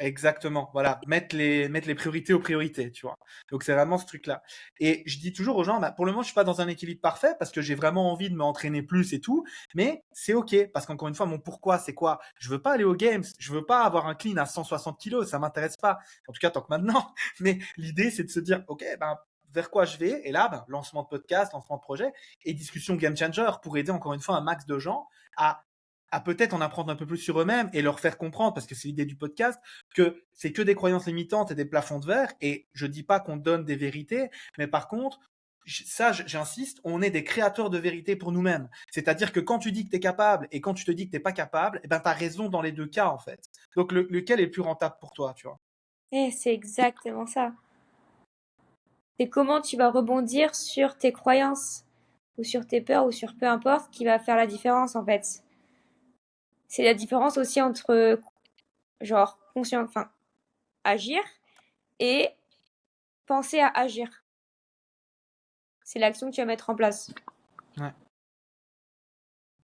Speaker 1: exactement, voilà, mettre les priorités aux priorités, tu vois. Donc c'est vraiment ce truc-là. Et je dis toujours aux gens, bah, pour le moment, je suis pas dans un équilibre parfait parce que j'ai vraiment envie de m'entraîner plus et tout, mais c'est ok parce qu'encore une fois, mon pourquoi, c'est quoi? Je veux pas aller aux games, je veux pas avoir un clean à 160 kilos, ça m'intéresse pas. En tout cas, tant que maintenant. Mais l'idée, c'est de se dire, ok, ben vers quoi je vais? Et là, ben, lancement de podcast, lancement de projet et discussion game changer pour aider encore une fois un max de gens à peut-être en apprendre un peu plus sur eux-mêmes et leur faire comprendre, parce que c'est l'idée du podcast, que c'est que des croyances limitantes et des plafonds de verre. Et je dis pas qu'on donne des vérités, mais par contre, ça, j'insiste, on est des créateurs de vérité pour nous-mêmes. C'est-à-dire que quand tu dis que tu es capable et quand tu te dis que t'es pas capable, eh ben, tu as raison dans les deux cas, en fait. Donc, lequel est le plus rentable pour toi, tu vois?
Speaker 2: C'est exactement ça. C'est comment tu vas rebondir sur tes croyances ou sur tes peurs ou sur peu importe qui va faire la différence en fait. C'est la différence aussi entre genre conscient, enfin agir et penser à agir. C'est l'action que tu vas mettre en place.
Speaker 1: Ouais.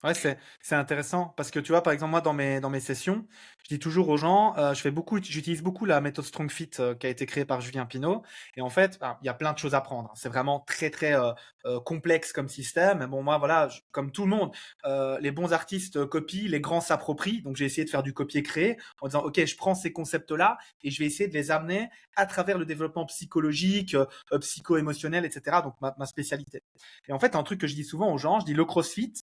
Speaker 1: Ouais, c'est intéressant parce que tu vois, par exemple, moi, dans mes sessions, je dis toujours aux gens, j'utilise beaucoup la méthode Strong Fit qui a été créée par Julien Pinault. Et en fait, il y a plein de choses à prendre. C'est vraiment très, très complexe comme système. Mais bon, moi, voilà, comme tout le monde, les bons artistes copient, les grands s'approprient. Donc, j'ai essayé de faire du copier-créer en disant, OK, je prends ces concepts-là et je vais essayer de les amener à travers le développement psychologique, psycho-émotionnel, etc. Donc, ma spécialité. Et en fait, un truc que je dis souvent aux gens, je dis le CrossFit,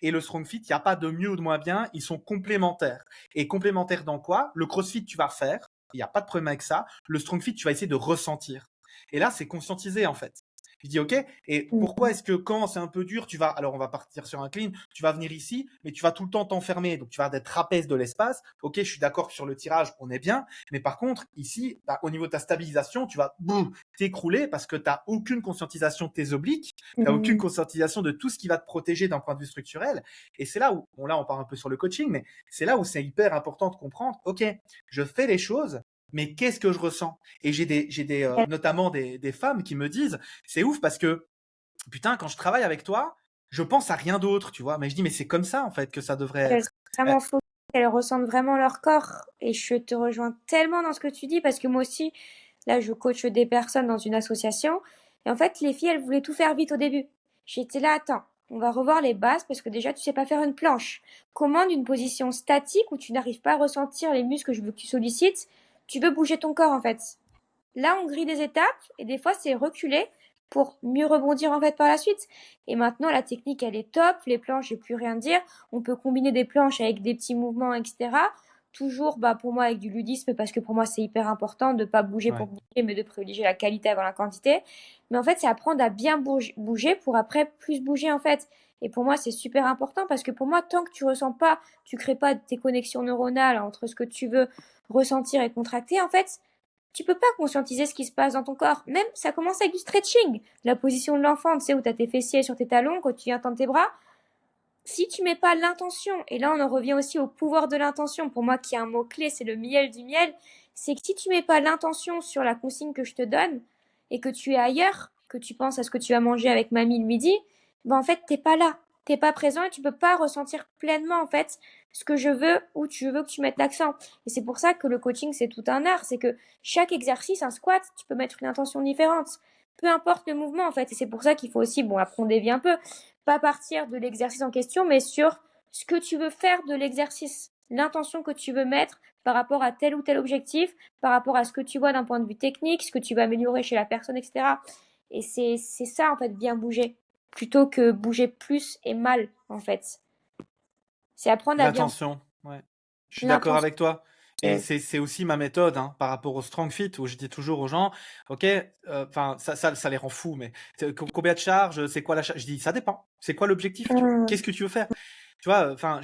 Speaker 1: et le Strong Fit, il n'y a pas de mieux ou de moins bien, ils sont complémentaires. Et complémentaires dans quoi? Le CrossFit, tu vas faire, il n'y a pas de problème avec ça. Le Strong Fit, tu vas essayer de ressentir. Et là, c'est conscientiser en fait. Je dis, OK, et pourquoi est-ce que quand c'est un peu dur, alors on va partir sur un clean, tu vas venir ici, mais tu vas tout le temps t'enfermer, donc tu vas être trapèze de l'espace. OK, je suis d'accord que sur le tirage, on est bien, mais par contre, ici, au niveau de ta stabilisation, tu vas t'écrouler parce que tu n'as aucune conscientisation de tes obliques, tu n'as aucune conscientisation de tout ce qui va te protéger d'un point de vue structurel. Et c'est là où, bon là on part un peu sur le coaching, mais c'est là où c'est hyper important de comprendre, OK, je fais les choses, mais qu'est-ce que je ressens? Et notamment des femmes qui me disent, c'est ouf parce que, putain, quand je travaille avec toi, je pense à rien d'autre, tu vois. Mais je dis, mais c'est comme ça, en fait, que ça devrait
Speaker 2: Elles
Speaker 1: être.
Speaker 2: sont vraiment focus, elles ressentent vraiment leur corps. Et je te rejoins tellement dans ce que tu dis parce que moi aussi, là, je coach des personnes dans une association. Et en fait, les filles, elles voulaient tout faire vite au début. J'étais là, attends, on va revoir les bases parce que déjà, tu sais pas faire une planche. Commande une position statique où tu n'arrives pas à ressentir les muscles que je veux que tu sollicites. Tu veux bouger ton corps, en fait. Là, on grille des étapes et des fois, c'est reculer pour mieux rebondir en fait par la suite. Et maintenant, la technique, elle est top. Les planches, j'ai plus rien à dire. On peut combiner des planches avec des petits mouvements, etc. Toujours, pour moi, avec du ludisme, parce que pour moi, c'est hyper important de ne pas bouger
Speaker 1: Ouais.
Speaker 2: pour bouger, mais de privilégier la qualité avant la quantité. Mais en fait, c'est apprendre à bien bouger pour après plus bouger, en fait. Et pour moi, c'est super important parce que pour moi, tant que tu ressens pas, tu crées pas tes connexions neuronales entre ce que tu veux ressentir et contracter, en fait, tu peux pas conscientiser ce qui se passe dans ton corps. Même, ça commence avec du stretching. La position de l'enfant, tu sais, où tu as tes fessiers sur tes talons, quand tu viens tendre tes bras. Si tu mets pas l'intention, et là on en revient aussi au pouvoir de l'intention, pour moi qui est un mot-clé, c'est le miel du miel, c'est que si tu mets pas l'intention sur la consigne que je te donne, et que tu es ailleurs, que tu penses à ce que tu vas manger avec mamie le midi, en fait t'es pas là, t'es pas présent et tu peux pas ressentir pleinement en fait ce que je veux, où tu veux que tu mettes l'accent. Et c'est pour ça que le coaching c'est tout un art, c'est que chaque exercice, un squat, tu peux mettre une intention différente. Peu importe le mouvement en fait, et c'est pour ça qu'il faut aussi, après on dévie un peu, pas partir de l'exercice en question, mais sur ce que tu veux faire de l'exercice, l'intention que tu veux mettre par rapport à tel ou tel objectif, par rapport à ce que tu vois d'un point de vue technique, ce que tu vas améliorer chez la personne, etc. Et c'est ça, en fait, bien bouger, plutôt que bouger plus et mal, en fait. C'est apprendre à bien
Speaker 1: L'intention, ouais. Je suis d'accord
Speaker 2: l'intention.
Speaker 1: avec toi. Et c'est aussi ma méthode hein, par rapport au Strong Fit où je dis toujours aux gens, ok, enfin ça les rend fous, mais combien de charges, c'est quoi la charge? Je dis ça dépend. C'est quoi l'objectif? Qu'est-ce que tu veux faire? Tu vois, enfin,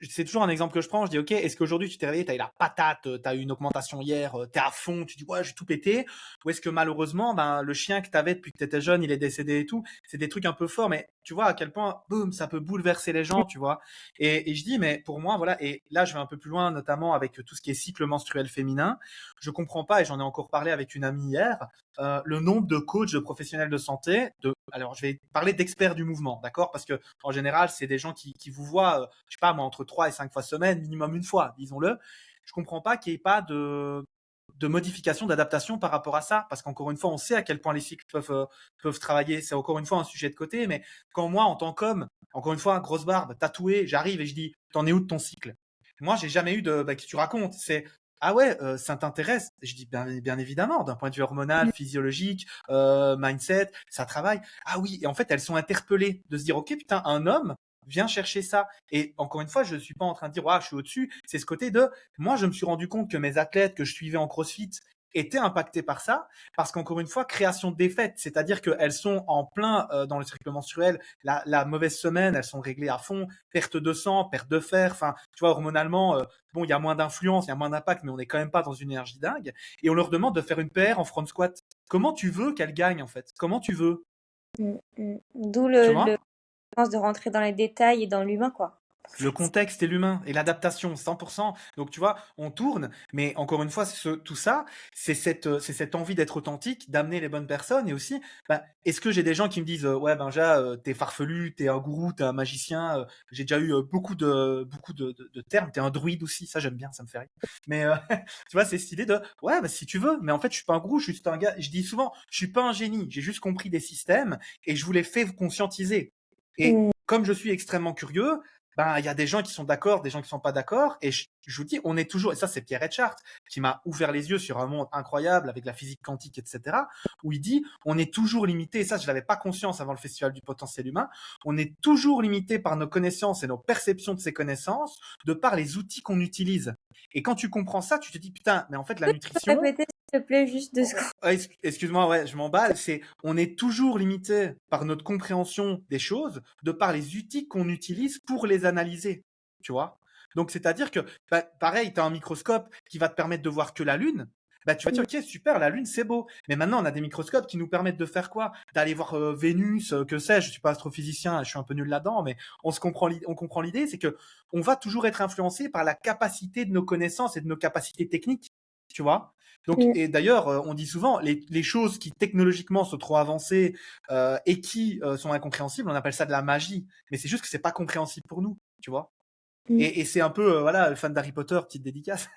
Speaker 1: c'est toujours un exemple que je prends. Je dis, ok, est-ce qu'aujourd'hui tu t'es réveillé, t'as eu la patate, t'as eu une augmentation hier, t'es à fond, tu dis ouais, j'ai tout pété, ou est-ce que malheureusement, le chien que t'avais depuis que t'étais jeune, il est décédé et tout. C'est des trucs un peu forts, mais tu vois à quel point, boum, ça peut bouleverser les gens, tu vois. Et je dis, mais pour moi, voilà, et là je vais un peu plus loin, notamment avec tout ce qui est cycle menstruel féminin. Je comprends pas, et j'en ai encore parlé avec une amie hier, le nombre de coachs, de professionnels de santé, alors je vais parler d'experts du mouvement, d'accord? Parce que en général, c'est des gens qui vous voient, je sais pas moi, entre 3 et 5 fois semaine, minimum une fois, disons-le. Je comprends pas qu'il n'y ait pas de modification, d'adaptation par rapport à ça, parce qu'encore une fois, on sait à quel point les cycles peuvent travailler. C'est encore une fois un sujet de côté, mais quand moi, en tant qu'homme, encore une fois, grosse barbe, tatoué, j'arrive et je dis, t'en es où de ton cycle? Moi, j'ai jamais eu qu'est-ce que tu racontes? C'est, ah ouais, ça t'intéresse? Je dis, bien évidemment, d'un point de vue hormonal, physiologique, mindset, ça travaille. Ah oui, et en fait, elles sont interpellées de se dire, ok, putain, un homme vient chercher ça. Et encore une fois, je ne suis pas en train de dire, je suis au-dessus. C'est ce côté de, moi, je me suis rendu compte que mes athlètes que je suivais en CrossFit étaient impactés par ça, parce qu'encore une fois, création de défaites, c'est-à-dire qu'elles sont en plein dans le cycle menstruel, la mauvaise semaine, elles sont réglées à fond, perte de sang, perte de fer, enfin, tu vois, hormonalement, bon, il y a moins d'influence, il y a moins d'impact, mais on n'est quand même pas dans une énergie dingue, et on leur demande de faire une PR en front squat. Comment tu veux qu'elle gagne, en fait? Comment tu veux?
Speaker 2: D'où
Speaker 1: Tu
Speaker 2: le
Speaker 1: vois?
Speaker 2: sens de rentrer dans les détails et dans l'humain, quoi.
Speaker 1: Le contexte et l'humain et l'adaptation, 100%. Donc, tu vois, on tourne, mais encore une fois, tout ça, c'est cette envie d'être authentique, d'amener les bonnes personnes et aussi, bah, est-ce que j'ai des gens qui me disent, ouais, Benja, t'es farfelu, t'es un gourou, t'es un magicien. J'ai déjà eu beaucoup de termes. T'es un druide aussi, ça j'aime bien, ça me fait rire. Mais tu vois, c'est cette idée de, ouais, bah, si tu veux, mais en fait, je suis pas un gourou, je suis juste un gars. Je dis souvent, je suis pas un génie, j'ai juste compris des systèmes et je vous les fais conscientiser. Et
Speaker 2: Mm.
Speaker 1: comme je suis extrêmement curieux, ben, il y a des gens qui sont d'accord, des gens qui sont pas d'accord. Et je vous dis, on est toujours, et ça, c'est Pierre Etchart qui m'a ouvert les yeux sur un monde incroyable avec la physique quantique, etc., où il dit, on est toujours limité, et ça, je n'avais pas conscience avant le Festival du potentiel humain, on est toujours limité par nos connaissances et nos perceptions de ces connaissances, de par les outils qu'on utilise. Et quand tu comprends ça, tu te dis, putain, mais en fait, la nutrition,
Speaker 2: Répétez, s'il te plaît, juste 2 secondes.
Speaker 1: excuse-moi, ouais, je m'emballe. On est toujours limité par notre compréhension des choses, de par les outils qu'on utilise pour les analyser. Tu vois? Donc, c'est-à-dire que, bah, pareil, tu as un microscope qui va te permettre de voir que la Lune. Bah, tu vas dire, ok, super, la Lune, c'est beau. Mais maintenant, on a des microscopes qui nous permettent de faire quoi? D'aller voir Vénus, que sais-je, je suis pas astrophysicien, je suis un peu nul là-dedans, mais on comprend l'idée, c'est que on va toujours être influencé par la capacité de nos connaissances et de nos capacités techniques. Tu vois? Donc,
Speaker 2: Mm.
Speaker 1: et d'ailleurs, on dit souvent les choses qui technologiquement sont trop avancées et qui sont incompréhensibles, on appelle ça de la magie. Mais c'est juste que c'est pas compréhensible pour nous, tu vois.
Speaker 2: Mm.
Speaker 1: Et c'est un peu, voilà, fan d'Harry Potter, petite dédicace.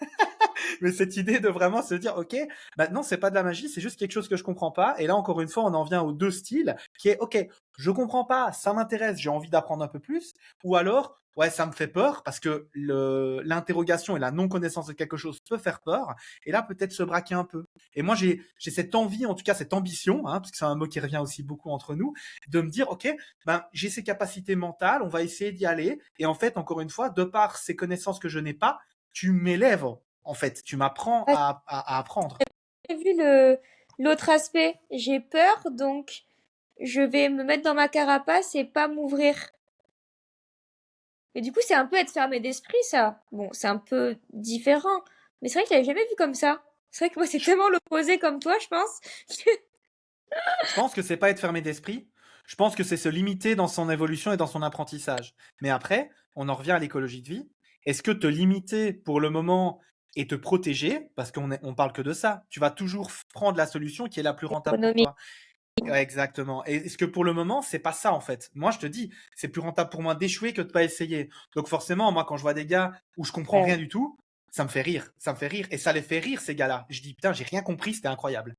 Speaker 1: Mais cette idée de vraiment se dire, ok, maintenant c'est pas de la magie, c'est juste quelque chose que je comprends pas. Et là encore une fois, on en vient aux deux styles, qui est, ok, je comprends pas, ça m'intéresse, j'ai envie d'apprendre un peu plus, ou alors, ouais, ça me fait peur parce que l'interrogation et la non connaissance de quelque chose peut faire peur. Et là, peut-être se braquer un peu. Et moi, j'ai cette envie, en tout cas cette ambition, hein, parce que c'est un mot qui revient aussi beaucoup entre nous, de me dire, ok, ben j'ai ces capacités mentales, on va essayer d'y aller. Et en fait, encore une fois, de par ces connaissances que je n'ai pas, tu m'élèves en fait. Tu m'apprends
Speaker 2: Ah,
Speaker 1: à apprendre.
Speaker 2: j'ai vu l'autre aspect. J'ai peur, donc je vais me mettre dans ma carapace et pas m'ouvrir. Mais du coup, c'est un peu être fermé d'esprit, ça. Bon, c'est un peu différent. Mais c'est vrai que je l'avais jamais vu comme ça. C'est vrai que moi, c'est
Speaker 1: Je,
Speaker 2: tellement l'opposé comme toi, je pense.
Speaker 1: je pense que c'est pas être fermé d'esprit. Je pense que c'est se limiter dans son évolution et dans son apprentissage. Mais après, on en revient à l'écologie de vie. Est-ce que te limiter pour le moment et te protéger, parce on parle que de ça, tu vas toujours prendre la solution qui est la plus rentable pour
Speaker 2: Économique.
Speaker 1: toi. Ouais, exactement. Et est-ce que pour le moment, c'est pas ça en fait? Moi, je te dis, c'est plus rentable pour moi d'échouer que de pas essayer. Donc forcément, moi, quand je vois des gars où je comprends
Speaker 2: Ouais.
Speaker 1: rien du tout, ça me fait rire. Ça me fait rire. Et ça les fait rire, ces gars-là. Je dis, putain, j'ai rien compris, c'était incroyable.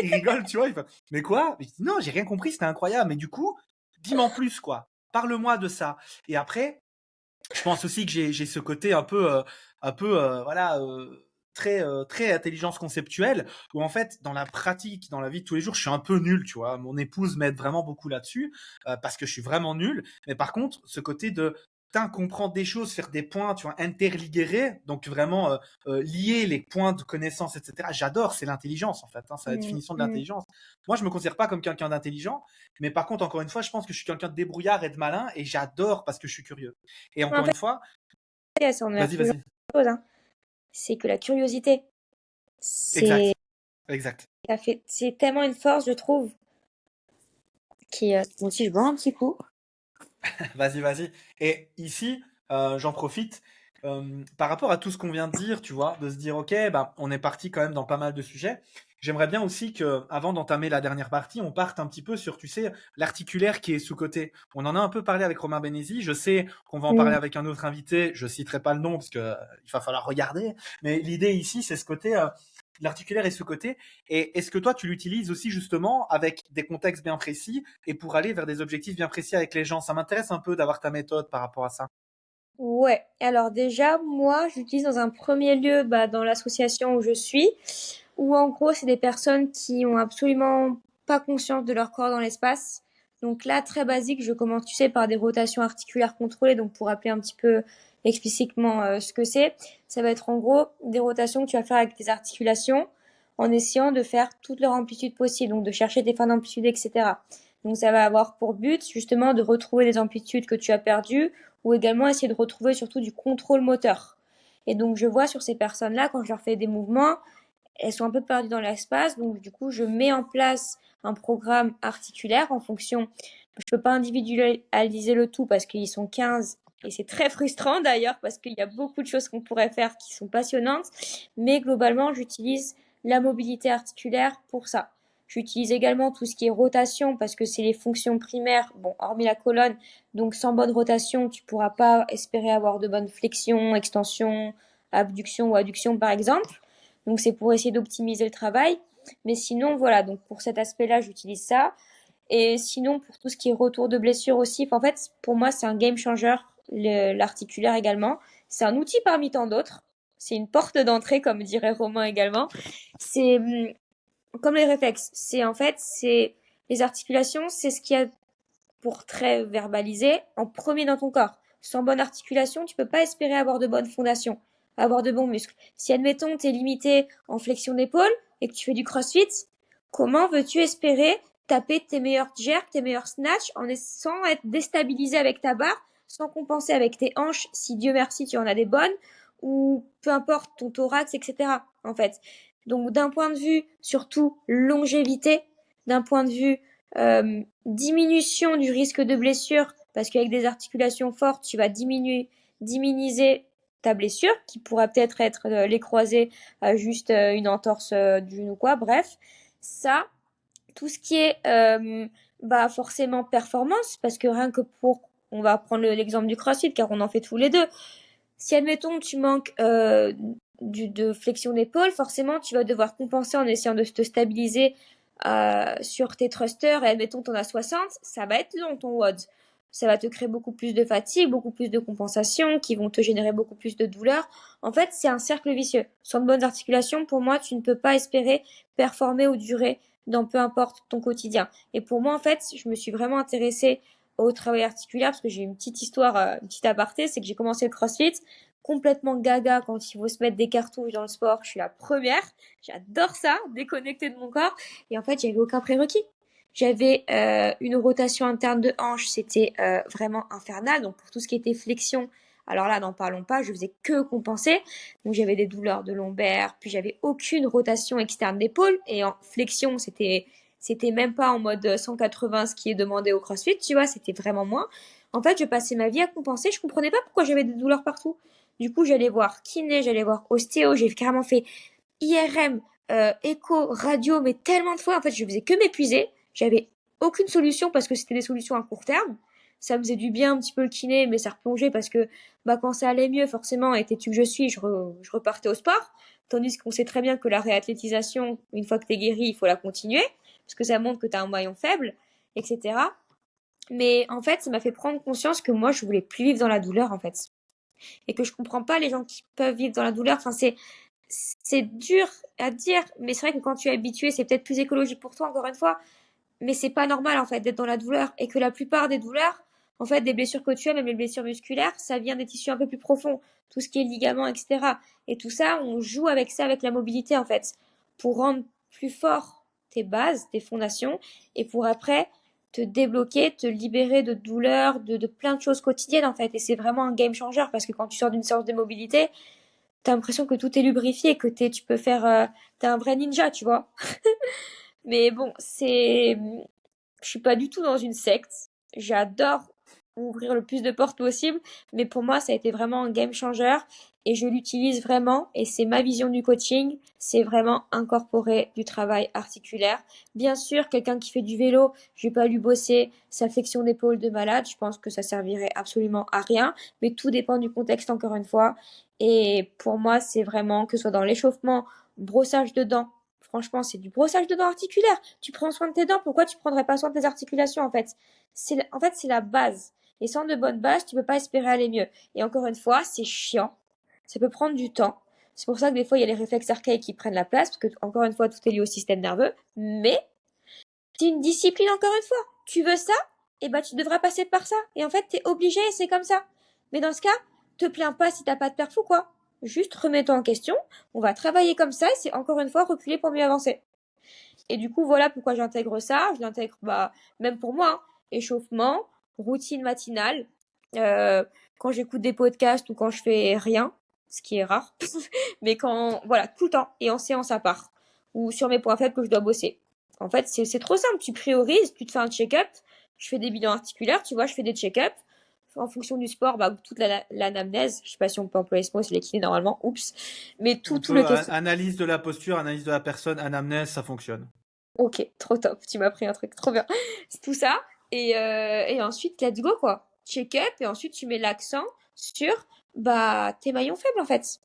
Speaker 1: Ils rigolent, tu vois. Ils font, mais quoi? Mais je dis, non, j'ai rien compris, c'était incroyable. Mais du coup, dis-moi en plus, quoi. Parle-moi de ça. Et après, je pense aussi que j'ai ce côté un peu voilà très intelligence conceptuelle où en fait dans la pratique dans la vie de tous les jours je suis un peu nul, tu vois. Mon épouse m'aide vraiment beaucoup là-dessus parce que je suis vraiment nul, mais par contre ce côté de putain, comprendre des choses, faire des points, tu vois, interliguer, donc vraiment lier les points de connaissance, etc. J'adore, c'est l'intelligence en fait, hein, c'est la
Speaker 2: Mm,
Speaker 1: définition de
Speaker 2: mm.
Speaker 1: l'intelligence. Moi, je me considère pas comme quelqu'un d'intelligent, mais par contre, encore une fois, je pense que je suis quelqu'un de débrouillard et de malin, et j'adore parce que je suis curieux. Et
Speaker 2: En
Speaker 1: encore
Speaker 2: fait,
Speaker 1: une fois,
Speaker 2: ça, on a
Speaker 1: vas-y,
Speaker 2: appris genre
Speaker 1: vas-y.
Speaker 2: de choses, hein. C'est que la curiosité, c'est,
Speaker 1: Exact, exact.
Speaker 2: ça fait, c'est tellement une force, je trouve, qui, bon, si je bois un petit coup.
Speaker 1: Vas-y, vas-y. Et ici, j'en profite. Par rapport à tout ce qu'on vient de dire, tu vois, de se dire, ok, bah, on est parti quand même dans pas mal de sujets. J'aimerais bien aussi que, avant d'entamer la dernière partie, on parte un petit peu sur, tu sais, l'articulaire qui est sous-coté. On en a un peu parlé avec Romain Bénézi. Je sais qu'on va en parler
Speaker 2: Mm.
Speaker 1: avec un autre invité. Je citerai pas le nom parce que il va falloir regarder. Mais l'idée ici, c'est ce côté, l'articulaire est sous-coté. Et est-ce que toi, tu l'utilises aussi justement avec des contextes bien précis et pour aller vers des objectifs bien précis avec les gens? Ça m'intéresse un peu d'avoir ta méthode par rapport à ça.
Speaker 2: Ouais. Alors déjà, moi, j'utilise dans un premier lieu, bah, dans l'association où je suis, où en gros, c'est des personnes qui ont absolument pas conscience de leur corps dans l'espace. Donc là, très basique, je commence, tu sais, par des rotations articulaires contrôlées. Donc pour rappeler un petit peu explicitement ce que c'est, ça va être en gros des rotations que tu vas faire avec tes articulations en essayant de faire toute leur amplitude possible, donc de chercher tes fins d'amplitude, etc. Donc ça va avoir pour but justement de retrouver les amplitudes que tu as perdues ou également essayer de retrouver surtout du contrôle moteur. Et donc je vois sur ces personnes-là, quand je leur fais des mouvements, elles sont un peu perdues dans l'espace, donc du coup je mets en place un programme articulaire en fonction. Je peux pas individualiser le tout parce qu'ils sont 15 Et c'est très frustrant d'ailleurs parce qu'il y a beaucoup de choses qu'on pourrait faire qui sont passionnantes, mais globalement, j'utilise la mobilité articulaire pour ça. J'utilise également tout ce qui est rotation parce que c'est les fonctions primaires, bon, hormis la colonne, donc sans bonne rotation, tu pourras pas espérer avoir de bonnes flexions, extensions, abduction ou adduction par exemple. Donc c'est pour essayer d'optimiser le travail. Mais sinon, voilà, donc pour cet aspect-là, j'utilise ça. Et sinon, pour tout ce qui est retour de blessure aussi, en fait, pour moi, c'est un game changer, l'articulaire également. C'est un outil parmi tant d'autres. C'est une porte d'entrée, comme dirait Romain également. C'est comme les réflexes. C'est les articulations, c'est ce qu'il y a pour très verbaliser en premier dans ton corps. Sans bonne articulation, tu peux pas espérer avoir de bonnes fondations, avoir de bons muscles. Si admettons t'es limité en flexion d'épaule et que tu fais du crossfit, comment veux-tu espérer taper tes meilleurs jerks, tes meilleurs snatchs sans être déstabilisé avec ta barre, sans compenser avec tes hanches si Dieu merci tu en as des bonnes, ou peu importe ton thorax, etc. En fait. Donc d'un point de vue surtout longévité, d'un point de vue diminution du risque de blessure, parce qu'avec des articulations fortes, tu vas minimiser ta blessure, qui pourra peut-être être les croisés à juste une entorse du genou, quoi. Bref, ça, tout ce qui est forcément performance, parce que rien que on va prendre l'exemple du CrossFit, car on en fait tous les deux. Si admettons tu manques de flexion d'épaule, forcément tu vas devoir compenser en essayant de te stabiliser sur tes thrusters, et admettons t'en as 60, ça va être long ton WOD. Ça va te créer beaucoup plus de fatigue, beaucoup plus de compensation, qui vont te générer beaucoup plus de douleur. En fait, c'est un cercle vicieux. Sans de bonnes articulations, pour moi, tu ne peux pas espérer performer ou durer dans peu importe ton quotidien. Et pour moi, en fait, je me suis vraiment intéressée au travail articulaire parce que j'ai une petite histoire, une petite aparté, c'est que j'ai commencé le CrossFit complètement gaga quand il faut se mettre des cartouches dans le sport. Je suis la première. J'adore ça, déconnecter de mon corps. Et en fait, j'avais aucun prérequis. J'avais une rotation interne de hanche, c'était vraiment infernal. Donc pour tout ce qui était flexion, alors là, n'en parlons pas, je faisais que compenser. Donc j'avais des douleurs de lombaire, puis j'avais aucune rotation externe d'épaule. Et en flexion, c'était même pas en mode 180 ce qui est demandé au CrossFit, tu vois, c'était vraiment moins. En fait, je passais ma vie à compenser, je comprenais pas pourquoi j'avais des douleurs partout. Du coup, j'allais voir kiné, j'allais voir ostéo, j'ai carrément fait IRM, écho, radio, mais tellement de fois, en fait, je faisais que m'épuiser. J'avais aucune solution parce que c'était des solutions à court terme. Ça me faisait du bien un petit peu le kiné, mais ça replongeait parce que quand ça allait mieux, forcément, et têtu que je suis, je repartais au sport. Tandis qu'on sait très bien que la réathlétisation, une fois que t'es guéri, il faut la continuer parce que ça montre que t'as un maillon faible, etc. Mais en fait, ça m'a fait prendre conscience que moi, je voulais plus vivre dans la douleur, en fait. Et que je comprends pas les gens qui peuvent vivre dans la douleur. Enfin, c'est dur à dire, mais c'est vrai que quand tu es habitué, c'est peut-être plus écologique pour toi, encore une fois. Mais c'est pas normal, en fait, d'être dans la douleur. Et que la plupart des douleurs, en fait, des blessures que tu as, même les blessures musculaires, ça vient des tissus un peu plus profonds. Tout ce qui est ligaments, etc. Et tout ça, on joue avec ça, avec la mobilité, en fait. Pour rendre plus fort tes bases, tes fondations. Et pour après, te débloquer, te libérer de douleurs, de plein de choses quotidiennes, en fait. Et c'est vraiment un game changer parce que quand tu sors d'une séance de mobilité, t'as l'impression que tout est lubrifié, que tu peux faire, t'es un vrai ninja, tu vois. Mais bon, je suis pas du tout dans une secte. J'adore ouvrir le plus de portes possible, mais pour moi, ça a été vraiment un game changer et je l'utilise vraiment et c'est ma vision du coaching, c'est vraiment incorporer du travail articulaire. Bien sûr, quelqu'un qui fait du vélo, je vais pas lui bosser sa flexion d'épaule de malade, je pense que ça servirait absolument à rien, mais tout dépend du contexte encore une fois. Et pour moi, c'est vraiment que ce soit dans l'échauffement, brossage de dents. Franchement, c'est du brossage de dents articulaire. Tu prends soin de tes dents, pourquoi tu prendrais pas soin de tes articulations en fait? C'est la base. Et sans de bonnes bases, tu peux pas espérer aller mieux. Et encore une fois, c'est chiant. Ça peut prendre du temps. C'est pour ça que des fois, il y a les réflexes archaïques qui prennent la place, parce que, encore une fois, tout est lié au système nerveux. Mais, c'est une discipline, encore une fois. Tu veux ça? Eh ben, tu devras passer par ça. Et en fait, t'es obligé et c'est comme ça. Mais dans ce cas, te plains pas si t'as pas de perf ou quoi. Juste remets-toi en question. On va travailler comme ça et c'est encore une fois reculer pour mieux avancer. Et du coup, voilà pourquoi j'intègre ça. Je l'intègre, même pour moi, hein. Échauffement, routine matinale, quand j'écoute des podcasts ou quand je fais rien, ce qui est rare, mais voilà, tout le temps, et en séance à part, ou sur mes points faibles que je dois bosser. En fait, c'est trop simple, tu priorises, tu te fais un check-up, je fais des bilans articulaires, tu vois, je fais des check-up, en fonction du sport, bah, toute l'anamnèse, je sais pas si on peut employer ce mot, c'est les kinés normalement, oups, mais
Speaker 1: On
Speaker 2: tout le
Speaker 1: peut
Speaker 2: question.
Speaker 1: analyse de la posture, analyse de la personne, anamnèse, ça fonctionne.
Speaker 2: Ok, trop top, tu m'as pris un truc, trop bien. C'est tout ça, et ensuite, let's go, quoi. Check-up, et ensuite, tu mets l'accent sur, bah, tes maillons faibles, en fait.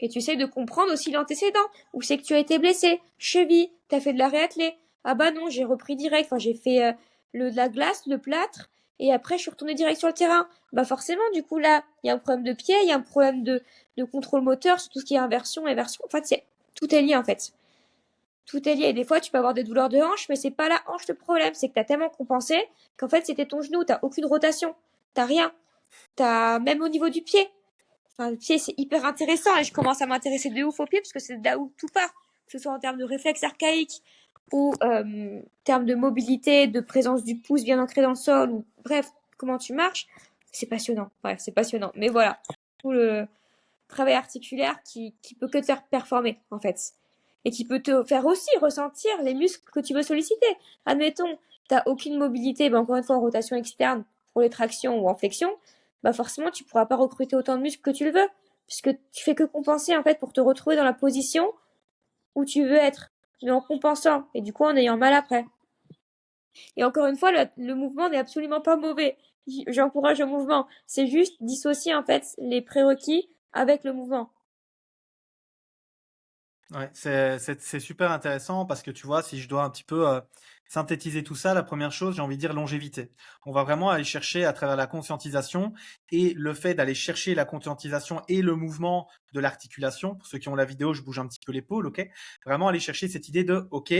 Speaker 2: Et tu essaies de comprendre aussi l'antécédent. Où c'est que tu as été blessé? Cheville, t'as fait de la réathlée. Ah bah non, j'ai repris direct. Enfin, j'ai fait de la glace, le plâtre, et après je suis retournée direct sur le terrain. Bah forcément, du coup là, il y a un problème de pied, il y a un problème de contrôle moteur sur tout ce qui est inversion, inversion. En fait, tout est lié en fait. Tout est lié. Et des fois, tu peux avoir des douleurs de hanche, mais c'est pas la hanche le problème. C'est que t'as tellement compensé qu'en fait, c'était ton genou. T'as aucune rotation. T'as rien. T'as même au niveau du pied. Enfin, le pied, c'est hyper intéressant et je commence à m'intéresser de ouf au pied parce que c'est de là où tout part. Que ce soit en termes de réflexe archaïque ou en termes de mobilité, de présence du pouce bien ancré dans le sol ou bref, comment tu marches. C'est passionnant. Bref, c'est passionnant. Mais voilà, tout le travail articulaire qui peut que te faire performer en fait. Et qui peut te faire aussi ressentir les muscles que tu veux solliciter. Admettons, t'as aucune mobilité, ben encore une fois en rotation externe pour les tractions ou en flexion, bah forcément tu pourras pas recruter autant de muscles que tu le veux, puisque tu fais que compenser en fait pour te retrouver dans la position où tu veux être, mais en compensant et du coup en ayant mal après. Et encore une fois, le mouvement n'est absolument pas mauvais. J'encourage le mouvement. C'est juste dissocier en fait les prérequis avec le mouvement.
Speaker 1: Ouais, c'est super intéressant parce que tu vois, si je dois un petit peu synthétiser tout ça, la première chose, j'ai envie de dire longévité. On va vraiment aller chercher à travers la conscientisation et le fait d'aller chercher la conscientisation et le mouvement de l'articulation. Pour ceux qui ont la vidéo, je bouge un petit peu l'épaule, ok? Vraiment aller chercher cette idée de, ok,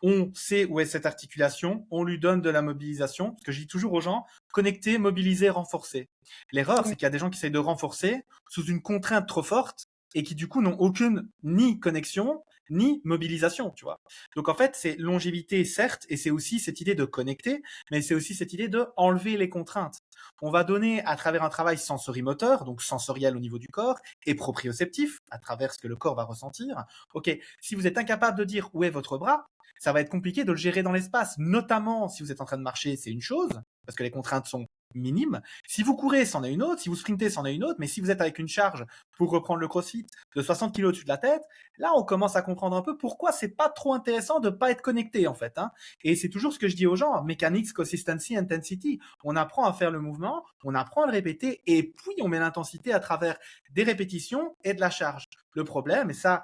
Speaker 1: on sait où est cette articulation, on lui donne de la mobilisation. Parce que je dis toujours aux gens, connecter, mobiliser, renforcer. L'erreur, c'est qu'il y a des gens qui essayent de renforcer sous une contrainte trop forte et qui du coup n'ont aucune ni connexion ni mobilisation, tu vois. Donc en fait, c'est longévité certes, et c'est aussi cette idée de connecter, mais c'est aussi cette idée de enlever les contraintes. On va donner à travers un travail sensorimoteur, donc sensoriel au niveau du corps, et proprioceptif, à travers ce que le corps va ressentir. Ok, si vous êtes incapable de dire où est votre bras, ça va être compliqué de le gérer dans l'espace, notamment si vous êtes en train de marcher, c'est une chose, parce que les contraintes sont minimes. Si vous courez, c'en est une autre. Si vous sprintez, c'en est une autre. Mais si vous êtes avec une charge, pour reprendre le crossfit, de 60 kg au-dessus de la tête, là, on commence à comprendre un peu pourquoi c'est pas trop intéressant de pas être connecté, en fait. Hein. Et c'est toujours ce que je dis aux gens, mechanics, consistency, intensity. On apprend à faire le mouvement, on apprend à le répéter, et puis on met l'intensité à travers des répétitions et de la charge. Le problème, et ça,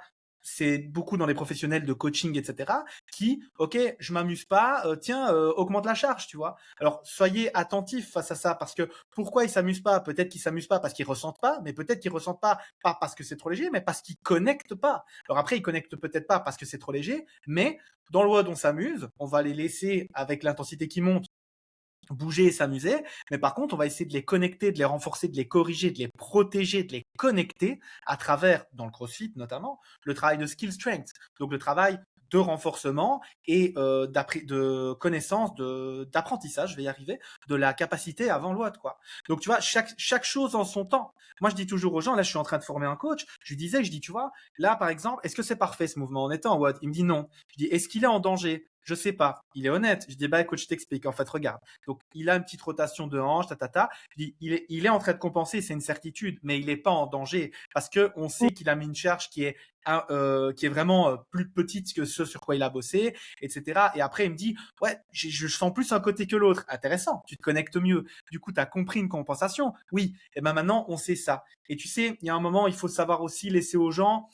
Speaker 1: c'est beaucoup dans les professionnels de coaching, etc., qui, ok, je m'amuse pas, tiens, augmente la charge, tu vois. Alors, soyez attentifs face à ça, parce que pourquoi ils s'amusent pas? Peut-être qu'ils s'amusent pas parce qu'ils ressentent pas, mais peut-être qu'ils ressentent pas parce que c'est trop léger, mais parce qu'ils connectent pas. Alors après, ils connectent peut-être pas parce que c'est trop léger, mais dans le WOD, on s'amuse, on va les laisser avec l'intensité qui monte bouger et s'amuser, mais par contre, on va essayer de les connecter, de les renforcer, de les corriger, de les protéger, de les connecter à travers, dans le CrossFit notamment, le travail de skill strength, donc le travail de renforcement et de connaissance, d'apprentissage, je vais y arriver, de la capacité avant le WOD, quoi. Donc tu vois, chaque chose en son temps. Moi, je dis toujours aux gens, là, je suis en train de former un coach, je lui disais, je dis, tu vois, là, par exemple, est-ce que c'est parfait ce mouvement en étant en WOD? Il me dit non. Je dis, est-ce qu'il est en danger? Je sais pas. Il est honnête. Je dis, bah écoute, je t'explique. En fait, regarde. Donc, il a une petite rotation de hanche, ta. Je dis, il est en train de compenser, c'est une certitude, mais il n'est pas en danger parce que on sait qu'il a mis une charge qui est vraiment plus petite que ce sur quoi il a bossé, etc. Et après, il me dit, ouais, je sens plus un côté que l'autre. Intéressant. Tu te connectes mieux. Du coup, tu as compris une compensation. Oui. Et ben maintenant, on sait ça. Et tu sais, il y a un moment, il faut savoir aussi laisser aux gens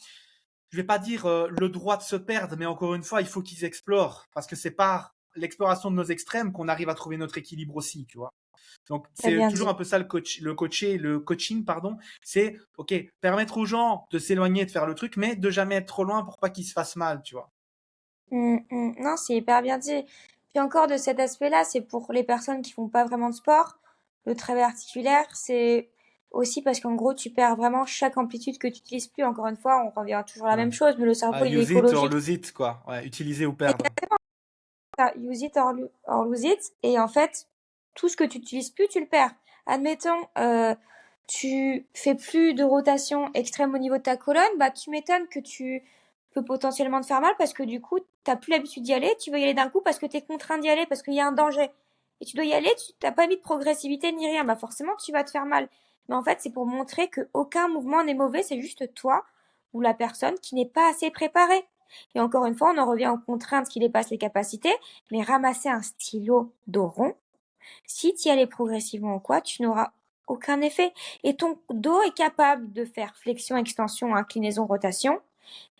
Speaker 1: je vais pas dire le droit de se perdre, mais encore une fois, il faut qu'ils explorent parce que c'est par l'exploration de nos extrêmes qu'on arrive à trouver notre équilibre aussi, tu vois. Donc
Speaker 2: T'as
Speaker 1: c'est
Speaker 2: bien
Speaker 1: toujours
Speaker 2: dit.
Speaker 1: un peu ça le coaching pardon, c'est ok permettre aux gens de s'éloigner, de faire le truc, mais de jamais être trop loin pour pas qu'ils se fassent mal, tu vois.
Speaker 2: Non, c'est hyper bien dit. Puis encore de cet aspect-là, c'est pour les personnes qui font pas vraiment de sport. Le travail articulaire, c'est aussi parce qu'en gros, tu perds vraiment chaque amplitude que tu utilises plus. Encore une fois, on revient toujours à la
Speaker 1: Ouais.
Speaker 2: même chose, mais le cerveau,
Speaker 1: Ah,
Speaker 2: il est
Speaker 1: use it or
Speaker 2: écologique.
Speaker 1: lose it quoi. Ouais, utiliser ou perdre.
Speaker 2: Use it or lose it. Et en fait, tout ce que tu utilises plus, tu le perds. Admettons, tu fais plus de rotation extrême au niveau de ta colonne, bah tu m'étonnes que tu peux potentiellement te faire mal parce que du coup, t'as plus l'habitude d'y aller, tu veux y aller d'un coup parce que tu es contraint d'y aller parce qu'il y a un danger. et tu dois y aller, tu n'as pas mis de progressivité ni rien, bah forcément tu vas te faire mal. Mais en fait, c'est pour montrer que aucun mouvement n'est mauvais, c'est juste toi ou la personne qui n'est pas assez préparée. Et encore une fois, on en revient aux contraintes qui dépassent les capacités, mais ramasser un stylo dos rond, si tu y allais progressivement ou quoi, tu n'auras aucun effet. Et ton dos est capable de faire flexion, extension, inclinaison, rotation,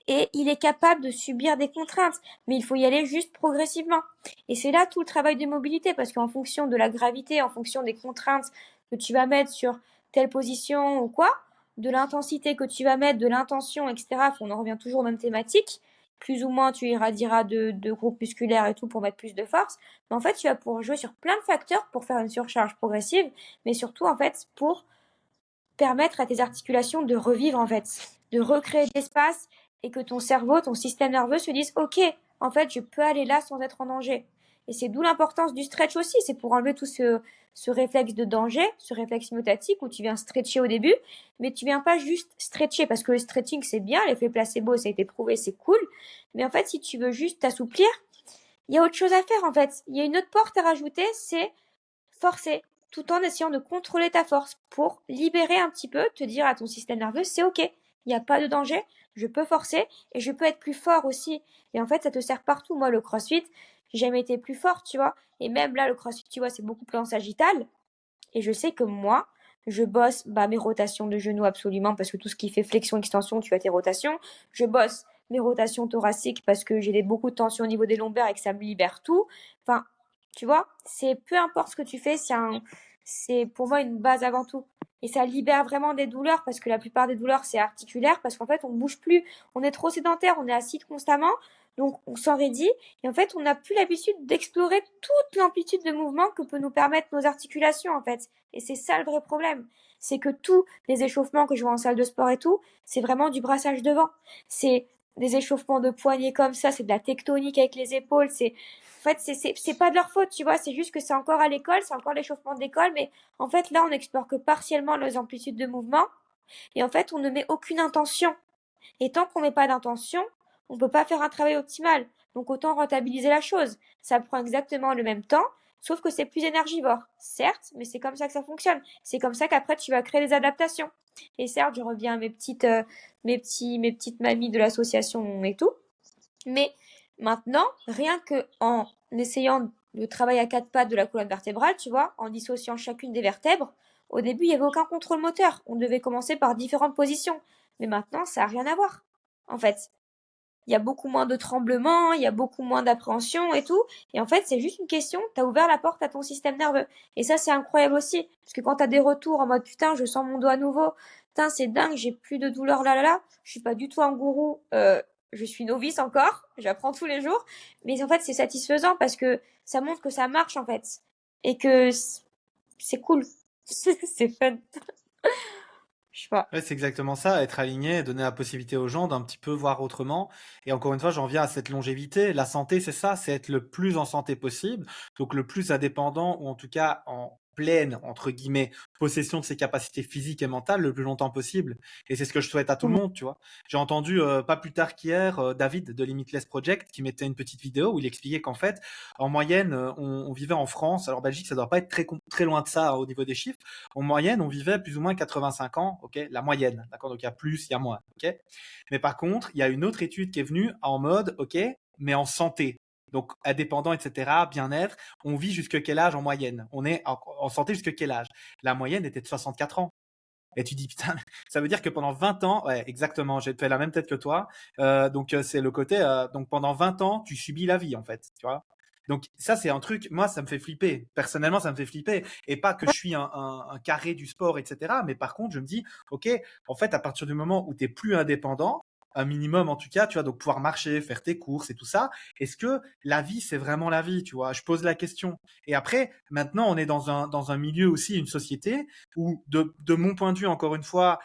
Speaker 2: et il est capable de subir des contraintes, mais il faut y aller juste progressivement. Et c'est là tout le travail de mobilité, parce qu'en fonction de la gravité, en fonction des contraintes que tu vas mettre sur telle position ou quoi, de l'intensité que tu vas mettre, de l'intention, etc., on en revient toujours aux mêmes thématiques, plus ou moins tu irradieras de groupes musculaires et tout pour mettre plus de force, mais en fait tu vas pouvoir jouer sur plein de facteurs pour faire une surcharge progressive, mais surtout en fait pour permettre à tes articulations de revivre en fait, de recréer de l'espace et que ton cerveau, ton système nerveux se dise ok, en fait je peux aller là sans être en danger. Et c'est d'où l'importance du stretch aussi, c'est pour enlever tout ce réflexe de danger, ce réflexe myotatique où tu viens stretcher au début, mais tu viens pas juste stretcher parce que le stretching c'est bien, l'effet placebo ça a été prouvé, c'est cool, mais en fait si tu veux juste t'assouplir, il y a autre chose à faire en fait. Il y a une autre porte à rajouter, c'est forcer, tout en essayant de contrôler ta force pour libérer un petit peu, te dire à ton système nerveux, c'est ok, il n'y a pas de danger, je peux forcer et je peux être plus fort aussi. Et en fait, ça te sert partout. Moi, le crossfit, j'ai jamais été plus fort, tu vois. Et même là, le crossfit, tu vois, c'est beaucoup plus en sagittal. Et je sais que moi, je bosse mes rotations de genoux absolument parce que tout ce qui fait flexion, extension, tu as tes rotations. Je bosse mes rotations thoraciques parce que j'ai beaucoup de tension au niveau des lombaires et que ça me libère tout. Enfin, tu vois, c'est peu importe ce que tu fais, c'est pour moi une base avant tout. Et ça libère vraiment des douleurs parce que la plupart des douleurs c'est articulaire parce qu'en fait on bouge plus, on est trop sédentaire, on est assis constamment, donc on s'enraidit et en fait on n'a plus l'habitude d'explorer toute l'amplitude de mouvement que peut nous permettre nos articulations en fait. Et c'est ça le vrai problème, c'est que tous les échauffements que je vois en salle de sport et tout, c'est vraiment du brassage devant, c'est des échauffements de poignets comme ça, c'est de la tectonique avec les épaules, c'est en fait, c'est pas de leur faute, tu vois, c'est juste que c'est encore à l'école, c'est encore l'échauffement de l'école, mais en fait, là, on n'explore que partiellement les amplitudes de mouvement, et en fait, on ne met aucune intention. Et tant qu'on met pas d'intention, on peut pas faire un travail optimal. Donc, autant rentabiliser la chose. Ça prend exactement le même temps, sauf que c'est plus énergivore. Certes, mais c'est comme ça que ça fonctionne. C'est comme ça qu'après, tu vas créer des adaptations. Et certes, je reviens à mes petites mamies de l'association et tout. Mais maintenant, rien que en essayant le travail à quatre pattes de la colonne vertébrale, tu vois, en dissociant chacune des vertèbres, au début, il n'y avait aucun contrôle moteur. On devait commencer par différentes positions. Mais maintenant, ça n'a rien à voir. En fait, il y a beaucoup moins de tremblements, il y a beaucoup moins d'appréhension et tout. Et en fait, c'est juste une question, t'as ouvert la porte à ton système nerveux. Et ça, c'est incroyable aussi. Parce que quand t'as des retours en mode putain, je sens mon doigt nouveau, putain, c'est dingue, j'ai plus de douleur là là là, je suis pas du tout un gourou, je suis novice encore, j'apprends tous les jours. Mais en fait, c'est satisfaisant parce que ça montre que ça marche en fait. Et que c'est cool. C'est fun. Je sais pas.
Speaker 1: Ouais, c'est exactement ça, être aligné, donner la possibilité aux gens d'un petit peu voir autrement. Et encore une fois, j'en viens à cette longévité. La santé, c'est ça, c'est être le plus en santé possible, donc le plus indépendant, ou en tout cas en pleine, entre guillemets, possession de ses capacités physiques et mentales le plus longtemps possible. Et c'est ce que je souhaite à tout le monde, tu vois. J'ai entendu pas plus tard qu'hier David de Limitless Project qui mettait une petite vidéo où il expliquait qu'en fait, en moyenne, on vivait en France. Alors Belgique, ça doit pas être très loin de ça au niveau des chiffres. En moyenne, on vivait plus ou moins 85 ans, ok, la moyenne, d'accord, donc il y a plus, il y a moins, ok. Mais par contre, il y a une autre étude qui est venue en mode, ok, mais en santé, donc indépendant, etc., bien-être, on vit jusque quel âge en moyenne? On est en santé jusque quel âge? La moyenne était de 64 ans. Et tu dis, putain, ça veut dire que pendant 20 ans, ouais, exactement, j'ai fait la même tête que toi. Donc, c'est le côté, donc pendant 20 ans, tu subis la vie, en fait, tu vois. Donc, ça, c'est un truc, moi, ça me fait flipper. Personnellement, ça me fait flipper. Et pas que je suis un carré du sport, etc. Mais par contre, je me dis, OK, en fait, à partir du moment où tu es plus indépendant, un minimum en tout cas, tu vois, donc pouvoir marcher, faire tes courses et tout ça, est-ce que la vie, c'est vraiment la vie, tu vois? Je pose la question. Et après, maintenant, on est dans un milieu aussi, une société où, de mon point de vue, encore une fois,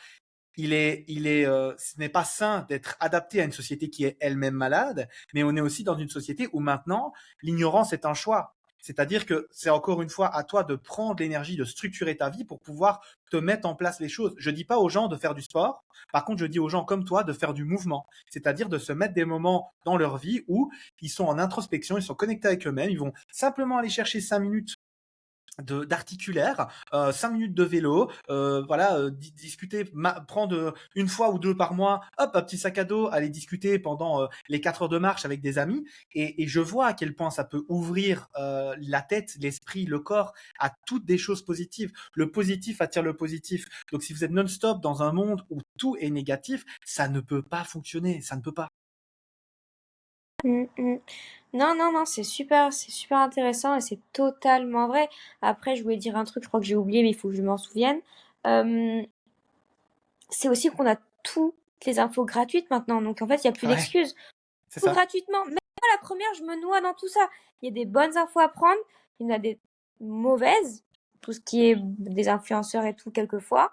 Speaker 1: ce n'est pas sain d'être adapté à une société qui est elle-même malade, mais on est aussi dans une société où maintenant, l'ignorance est un choix. C'est-à-dire que c'est encore une fois à toi de prendre l'énergie, de structurer ta vie pour pouvoir te mettre en place les choses. Je dis pas aux gens de faire du sport. Par contre, je dis aux gens comme toi de faire du mouvement. C'est-à-dire de se mettre des moments dans leur vie où ils sont en introspection, ils sont connectés avec eux-mêmes, ils vont simplement aller chercher 5 minutes d'articulaire, 5 minutes de vélo, voilà, discuter, prendre une fois ou deux par mois, hop, un petit sac à dos, aller discuter pendant les 4 heures de marche avec des amis. Et je vois à quel point ça peut ouvrir la tête, l'esprit, le corps à toutes des choses positives. Le positif attire le positif. Donc si vous êtes non-stop dans un monde où tout est négatif, ça ne peut pas fonctionner, ça ne peut pas.
Speaker 2: Mm, mm. Non, non, non, c'est super intéressant et c'est totalement vrai. Après, je voulais dire un truc, je crois que j'ai oublié, mais il faut que je m'en souvienne. Euh, c'est aussi qu'on a toutes les infos gratuites maintenant, donc en fait, il n'y a plus
Speaker 1: Ouais,
Speaker 2: d'excuses.
Speaker 1: c'est
Speaker 2: Tout
Speaker 1: ça.
Speaker 2: gratuitement. Même moi, la première, je me noie dans tout ça. Il y a des bonnes infos à prendre, il y en a des mauvaises, tout ce qui est des influenceurs et tout, quelquefois.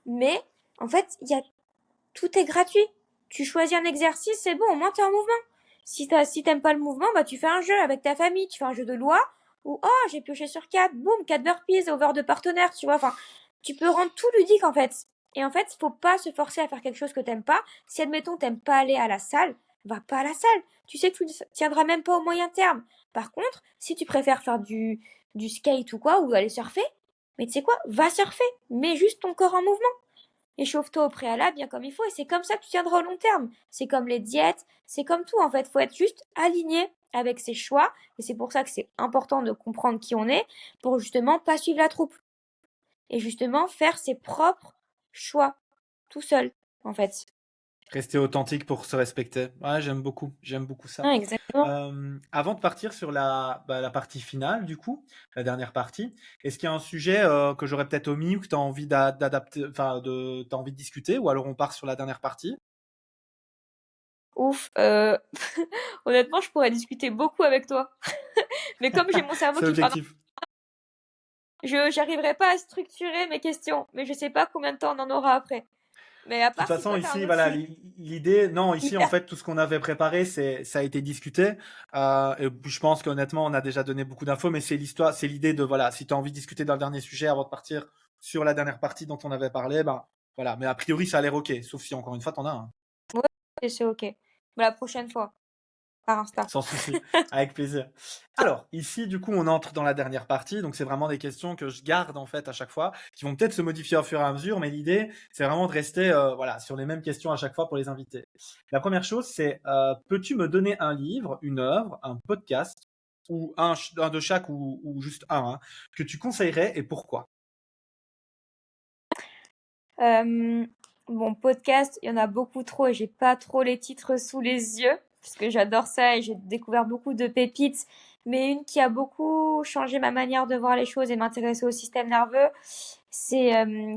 Speaker 2: Mais en fait, tout est gratuit. Tu choisis un exercice, c'est bon, au moins tu es en mouvement. Si t'aimes pas le mouvement, bah tu fais un jeu avec ta famille, tu fais un jeu de loi, ou oh j'ai pioché sur 4, boum, 4 burpees, over de partenaire, tu vois. Enfin, tu peux rendre tout ludique en fait. Et en fait, faut pas se forcer à faire quelque chose que t'aimes pas. Si admettons t'aimes pas aller à la salle, va pas à la salle. Tu sais que tu ne tiendras même pas au moyen terme. Par contre, si tu préfères faire du skate ou quoi, ou aller surfer, mais tu sais quoi, va surfer, mets juste ton corps en mouvement. Échauffe-toi au préalable bien comme il faut et c'est comme ça que tu tiendras au long terme. C'est comme les diètes, c'est comme tout en fait. Faut être juste aligné avec ses choix et c'est pour ça que c'est important de comprendre qui on est pour justement pas suivre la troupe et justement faire ses propres choix tout seul en fait.
Speaker 1: Rester authentique pour se respecter. Ouais, j'aime beaucoup ça.
Speaker 2: Ah, exactement.
Speaker 1: Avant de partir sur la partie finale, du coup, la dernière partie, est-ce qu'il y a un sujet que j'aurais peut-être omis ou que tu as envie d'adapter, enfin, t'as envie de discuter, ou alors on part sur la dernière partie?
Speaker 2: Ouf. Honnêtement, je pourrais discuter beaucoup avec toi. Mais comme j'ai mon cerveau
Speaker 1: C'est
Speaker 2: qui part,
Speaker 1: l'objectif.
Speaker 2: j'arriverai pas à structurer mes questions. Mais je sais pas combien de temps on en aura après. Mais à
Speaker 1: De toute
Speaker 2: part si
Speaker 1: façon,
Speaker 2: toi t'as un
Speaker 1: ici,
Speaker 2: autre
Speaker 1: voilà,
Speaker 2: sujet
Speaker 1: l'idée, non, ici, en
Speaker 2: hyper.
Speaker 1: fait, tout ce qu'on avait préparé, ça a été discuté. Et puis, je pense qu'honnêtement, on a déjà donné beaucoup d'infos, mais c'est l'histoire, c'est l'idée de, voilà, si tu as envie de discuter dans le dernier sujet avant de partir sur la dernière partie dont on avait parlé, ben, voilà. Mais a priori, ça a l'air ok, sauf si encore une fois, t'en as un.
Speaker 2: Ouais, c'est ok. Bah, la prochaine fois, par Insta.
Speaker 1: Sans souci, avec plaisir. Alors, ici, du coup, on entre dans la dernière partie. Donc, c'est vraiment des questions que je garde, en fait, à chaque fois, qui vont peut-être se modifier au fur et à mesure, mais l'idée, c'est vraiment de rester, voilà, sur les mêmes questions à chaque fois pour les invités. La première chose, c'est, peux-tu me donner un livre, une œuvre, un podcast, ou un de chaque, ou juste un, hein, que tu conseillerais et pourquoi?
Speaker 2: Euh, bon, podcast, il y en a beaucoup trop et j'ai pas trop les titres sous les yeux parce que j'adore ça et j'ai découvert beaucoup de pépites. Mais une qui a beaucoup changé ma manière de voir les choses et m'intéresser au système nerveux, c'est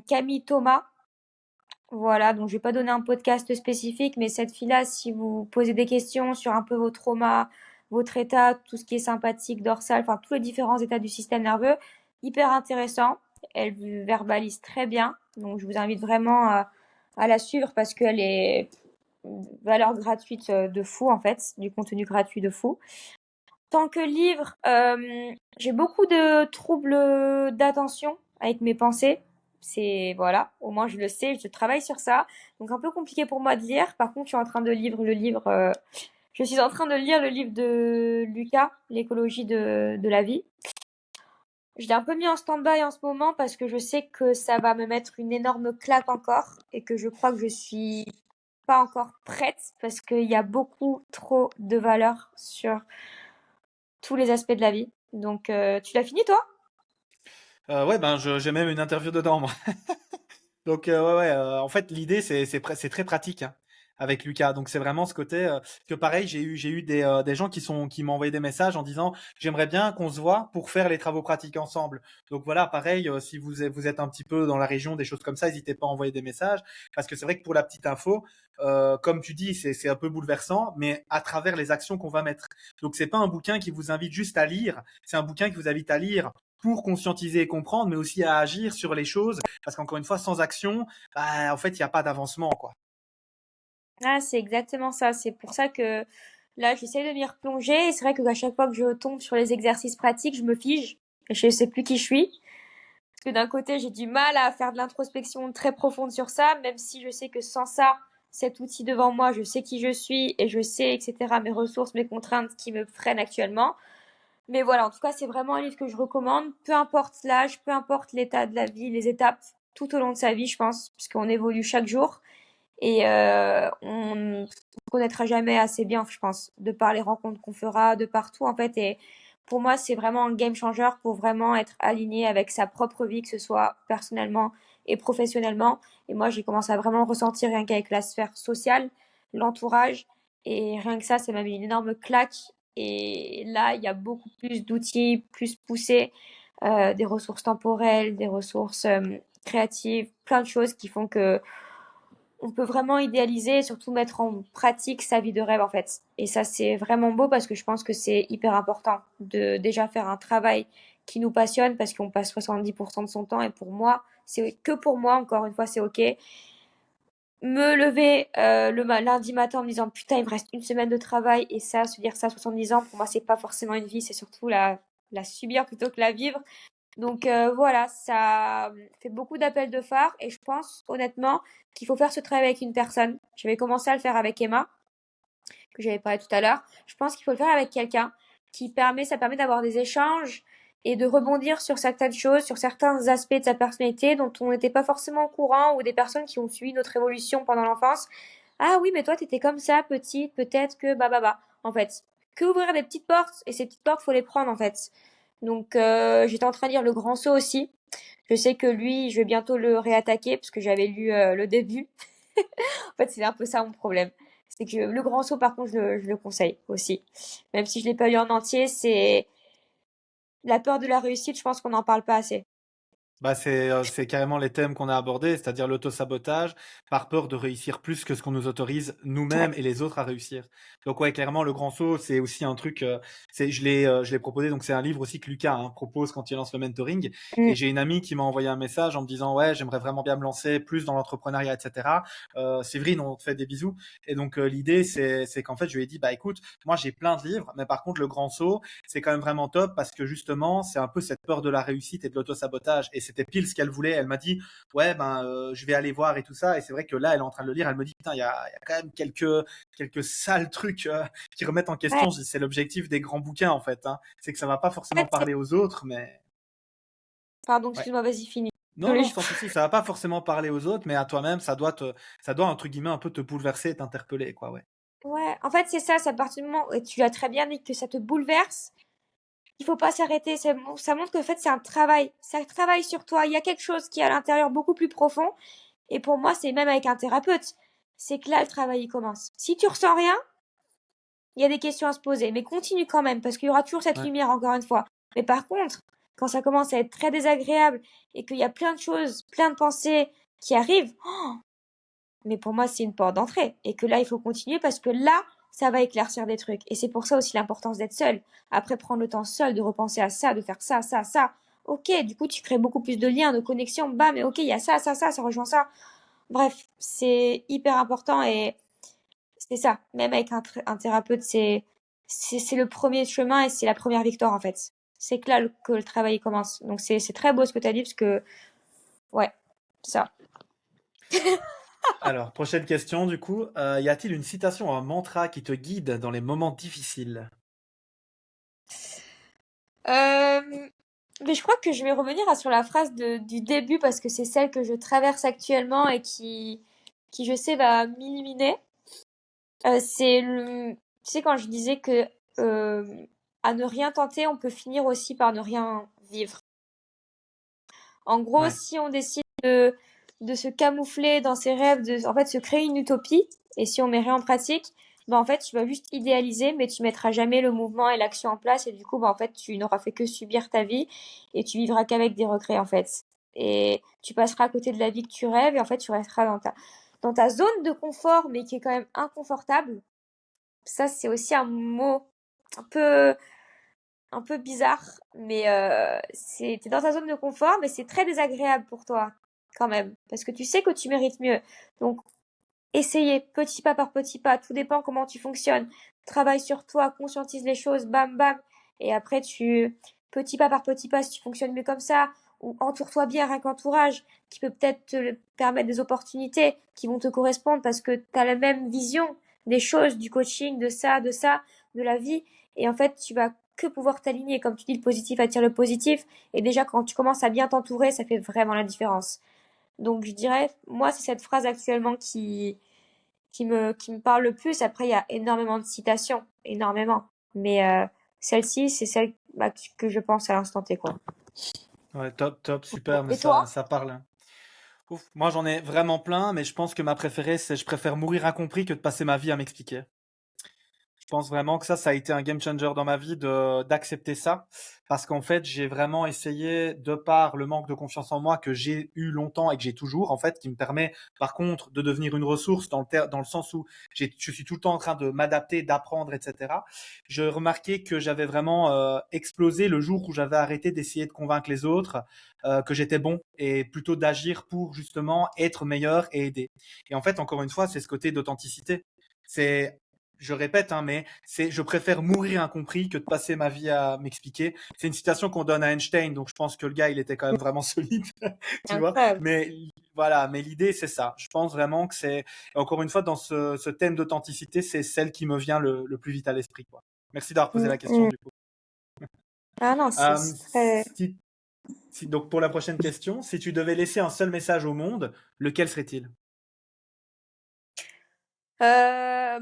Speaker 2: Camille Thomas. Voilà, donc je vais pas donner un podcast spécifique, mais cette fille-là, si vous posez des questions sur un peu vos traumas, votre état, tout ce qui est sympathique, dorsal, enfin tous les différents états du système nerveux, hyper intéressant. Elle verbalise très bien, donc je vous invite vraiment à la suivre parce qu'elle est valeur gratuite de fou en fait, du contenu gratuit de fou. Tant que livre, j'ai beaucoup de troubles d'attention avec mes pensées. C'est voilà, au moins je le sais, je travaille sur ça. Donc un peu compliqué pour moi de lire. Par contre, je suis en train de lire le livre. Je suis en train de lire le livre de Lucas, l'écologie de la vie. Je l'ai un peu mis en stand-by en ce moment parce que je sais que ça va me mettre une énorme claque encore et que je crois que je suis pas encore prête parce qu'il y a beaucoup trop de valeur sur tous les aspects de la vie. Donc, tu l'as fini, toi?
Speaker 1: Ouais, ben, j'ai même une interview dedans, moi. Donc ouais, ouais, en fait l'idée c'est très pratique, hein, avec Lucas. Donc c'est vraiment ce côté que pareil, j'ai eu des gens qui m'ont envoyé des messages en disant j'aimerais bien qu'on se voit pour faire les travaux pratiques ensemble. Donc voilà, pareil, si vous êtes un petit peu dans la région, des choses comme ça, n'hésitez pas à envoyer des messages parce que c'est vrai que pour la petite info, comme tu dis, c'est un peu bouleversant, mais à travers les actions qu'on va mettre. Donc c'est pas un bouquin qui vous invite juste à lire, c'est un bouquin qui vous invite à lire pour conscientiser et comprendre, mais aussi à agir sur les choses parce qu'encore une fois, sans action, bah, en fait, il n'y a pas d'avancement, quoi.
Speaker 2: Ah, c'est exactement ça. C'est pour ça que là, j'essaie de m'y replonger. Et c'est vrai qu'à chaque fois que je tombe sur les exercices pratiques, je me fige. Et je sais plus qui je suis. Parce que d'un côté, j'ai du mal à faire de l'introspection très profonde sur ça, même si je sais que sans ça, cet outil devant moi, je sais qui je suis et je sais, etc., mes ressources, mes contraintes qui me freinent actuellement. Mais voilà, en tout cas, c'est vraiment un livre que je recommande, peu importe l'âge, peu importe l'état de la vie, les étapes tout au long de sa vie, je pense, puisqu'on évolue chaque jour. Et on ne connaîtra jamais assez bien, je pense, de par les rencontres qu'on fera, de partout, en fait. Et pour moi, c'est vraiment un game changer pour vraiment être aligné avec sa propre vie, que ce soit personnellement et professionnellement. Et moi, j'ai commencé à vraiment le ressentir rien qu'avec la sphère sociale, l'entourage. Et rien que ça m'a mis une énorme claque. Et là, il y a beaucoup plus d'outils, plus poussés, des ressources temporelles, des ressources créatives, plein de choses qui font que on peut vraiment idéaliser et surtout mettre en pratique sa vie de rêve en fait. Et ça c'est vraiment beau parce que je pense que c'est hyper important de déjà faire un travail qui nous passionne parce qu'on passe 70% de son temps et pour moi, c'est que pour moi, encore une fois, c'est ok. Me lever lundi matin en me disant putain il me reste une semaine de travail et ça, se dire ça à 70 ans, pour moi c'est pas forcément une vie, c'est surtout la subir plutôt que la vivre. Donc voilà, ça fait beaucoup d'appels de phare et je pense honnêtement qu'il faut faire ce travail avec une personne. J'avais commencé à le faire avec Emma, que j'avais parlé tout à l'heure. Je pense qu'il faut le faire avec quelqu'un ça permet d'avoir des échanges et de rebondir sur certaines choses, sur certains aspects de sa personnalité dont on n'était pas forcément au courant ou des personnes qui ont suivi notre évolution pendant l'enfance. Ah oui, mais toi t'étais comme ça, petite, peut-être que bah. En fait, que ouvrir des petites portes et ces petites portes faut les prendre en fait. Donc j'étais en train de lire Le Grand Saut aussi. Je sais que lui, je vais bientôt le réattaquer parce que j'avais lu le début. En fait, c'est un peu ça mon problème. C'est que Le Grand Saut, par contre, je le conseille aussi. Même si je l'ai pas lu en entier, c'est la peur de la réussite, je pense qu'on n'en parle pas assez.
Speaker 1: Bah, c'est carrément les thèmes qu'on a abordés, c'est-à-dire l'auto-sabotage, par peur de réussir plus que ce qu'on nous autorise
Speaker 2: Ouais.
Speaker 1: nous-mêmes et les autres à réussir. Donc ouais, clairement, le grand saut, c'est aussi un truc, je l'ai proposé, donc c'est un livre aussi que Lucas, hein, propose quand il lance le mentoring.
Speaker 2: Mm.
Speaker 1: Et j'ai une amie qui m'a envoyé un message en me disant, ouais, j'aimerais vraiment bien me lancer plus dans l'entrepreneuriat, etc. Séverine, on te fait des bisous. Et donc, l'idée, c'est qu'en fait, je lui ai dit, bah écoute, moi j'ai plein de livres, mais par contre, le grand saut, c'est quand même vraiment top parce que justement, c'est un peu cette peur de la réussite et de l'auto-sabotage. Et c'était pile ce qu'elle voulait. Elle m'a dit, ouais, ben, je vais aller voir et tout ça. Et c'est vrai que là, elle est en train de le lire. Elle me dit, putain, il y a quand même quelques sales trucs qui remettent en
Speaker 2: Ouais.
Speaker 1: question. C'est l'objectif des grands bouquins, en fait. Hein. C'est que ça va pas
Speaker 2: En
Speaker 1: forcément
Speaker 2: fait,
Speaker 1: parler aux autres, mais
Speaker 2: pardon,
Speaker 1: ouais.
Speaker 2: excuse-moi, vas-y, finis.
Speaker 1: Non,
Speaker 2: Désolée,
Speaker 1: non, sans souci, ça va pas forcément parler aux autres, mais à toi-même, ça doit, entre guillemets, un peu te bouleverser et t'interpeller, quoi, ouais.
Speaker 2: Ouais, en fait, c'est ça, à partir du moment, et tu as très bien dit que ça te bouleverse, il faut pas s'arrêter. Ça montre qu'en fait, c'est un travail. Ça travaille sur toi. Il y a quelque chose qui est à l'intérieur beaucoup plus profond. Et pour moi, c'est même avec un thérapeute. C'est que là, le travail, il commence. Si tu ressens rien, il y a des questions à se poser. Mais continue quand même, parce qu'il y aura toujours cette
Speaker 1: Ouais.
Speaker 2: lumière, encore une fois. Mais par contre, quand ça commence à être très désagréable et qu'il y a plein de choses, plein de pensées qui arrivent, mais pour moi, c'est une porte d'entrée. Et que là, il faut continuer parce que là, ça va éclaircir des trucs. Et c'est pour ça aussi l'importance d'être seul. Après, prendre le temps seul, de repenser à ça, de faire ça, ça, ça. Ok, du coup, tu crées beaucoup plus de liens, de connexions. Bam, mais ok, il y a ça rejoint ça. Bref, c'est hyper important et c'est ça. Même avec un thérapeute, c'est le premier chemin et c'est la première victoire, en fait. C'est que là que le travail commence. Donc, c'est très beau ce que tu as dit parce que, ouais, ça.
Speaker 1: Alors, prochaine question, du coup. Y a-t-il une citation ou un mantra qui te guide dans les moments difficiles?
Speaker 2: Euh, Mais je crois que je vais revenir sur la phrase du début parce que c'est celle que je traverse actuellement et qui je sais, va m'illuminer. Tu sais, quand je disais que euh, à ne rien tenter, on peut finir aussi par ne rien vivre. En gros,
Speaker 1: Ouais,
Speaker 2: si on décide de se camoufler dans ses rêves, en fait, se créer une utopie, et si on met rien en pratique, ben, en fait, tu vas juste idéaliser, mais tu mettras jamais le mouvement et l'action en place, et du coup, ben, en fait, tu n'auras fait que subir ta vie, et tu vivras qu'avec des regrets, en fait. Et tu passeras à côté de la vie que tu rêves, et en fait, tu resteras dans ta zone de confort, mais qui est quand même inconfortable. Ça, c'est aussi un mot un peu, un peu bizarre, mais t'es dans ta zone de confort, mais c'est très désagréable pour toi, quand même, parce que tu sais que tu mérites mieux. Donc, essayez, petit pas par petit pas, tout dépend comment tu fonctionnes. Travaille sur toi, conscientise les choses, bam, bam, et après, petit pas par petit pas, si tu fonctionnes mieux comme ça, ou entoure-toi bien, rien qu'entourage, qui peut peut-être te permettre des opportunités qui vont te correspondre parce que tu as la même vision des choses, du coaching, de ça, de la vie, et en fait, tu vas que pouvoir t'aligner. Comme tu dis, le positif attire le positif. Et déjà, quand tu commences à bien t'entourer, ça fait vraiment la différence. Donc, je dirais, moi, c'est cette phrase actuellement qui me parle le plus. Après, il y a énormément de citations, énormément. Mais celle-ci, c'est celle que je pense à l'instant T, quoi.
Speaker 1: Ouais, top, top, super, mais
Speaker 2: Et toi?
Speaker 1: ça parle, hein. Ouf, moi j'en ai vraiment plein, mais je pense que ma préférée, c'est je préfère mourir incompris que de passer ma vie à m'expliquer. Je pense vraiment que ça a été un game changer dans ma vie d'accepter ça, parce qu'en fait, j'ai vraiment essayé, de par le manque de confiance en moi que j'ai eu longtemps et que j'ai toujours, en fait, qui me permet, par contre, de devenir une ressource dans le sens où je suis tout le temps en train de m'adapter, d'apprendre, etc. Je remarquais que j'avais vraiment explosé le jour où j'avais arrêté d'essayer de convaincre les autres que j'étais bon et plutôt d'agir pour justement être meilleur et aider. Et en fait, encore une fois, c'est ce côté d'authenticité. C'est je répète, hein, mais je préfère mourir incompris que de passer ma vie à m'expliquer. C'est une citation qu'on donne à Einstein, donc je pense que le gars, il était quand même vraiment solide, tu vois.
Speaker 2: Incroyable.
Speaker 1: Mais voilà, mais l'idée, c'est ça. Je pense vraiment que encore une fois, dans ce thème d'authenticité, c'est celle qui me vient le plus vite à l'esprit, quoi. Merci d'avoir posé la question,
Speaker 2: Mm.
Speaker 1: du coup.
Speaker 2: Ah non,
Speaker 1: Euh,
Speaker 2: c'est très...
Speaker 1: si, donc, pour la prochaine question, si tu devais laisser un seul message au monde, lequel serait-il?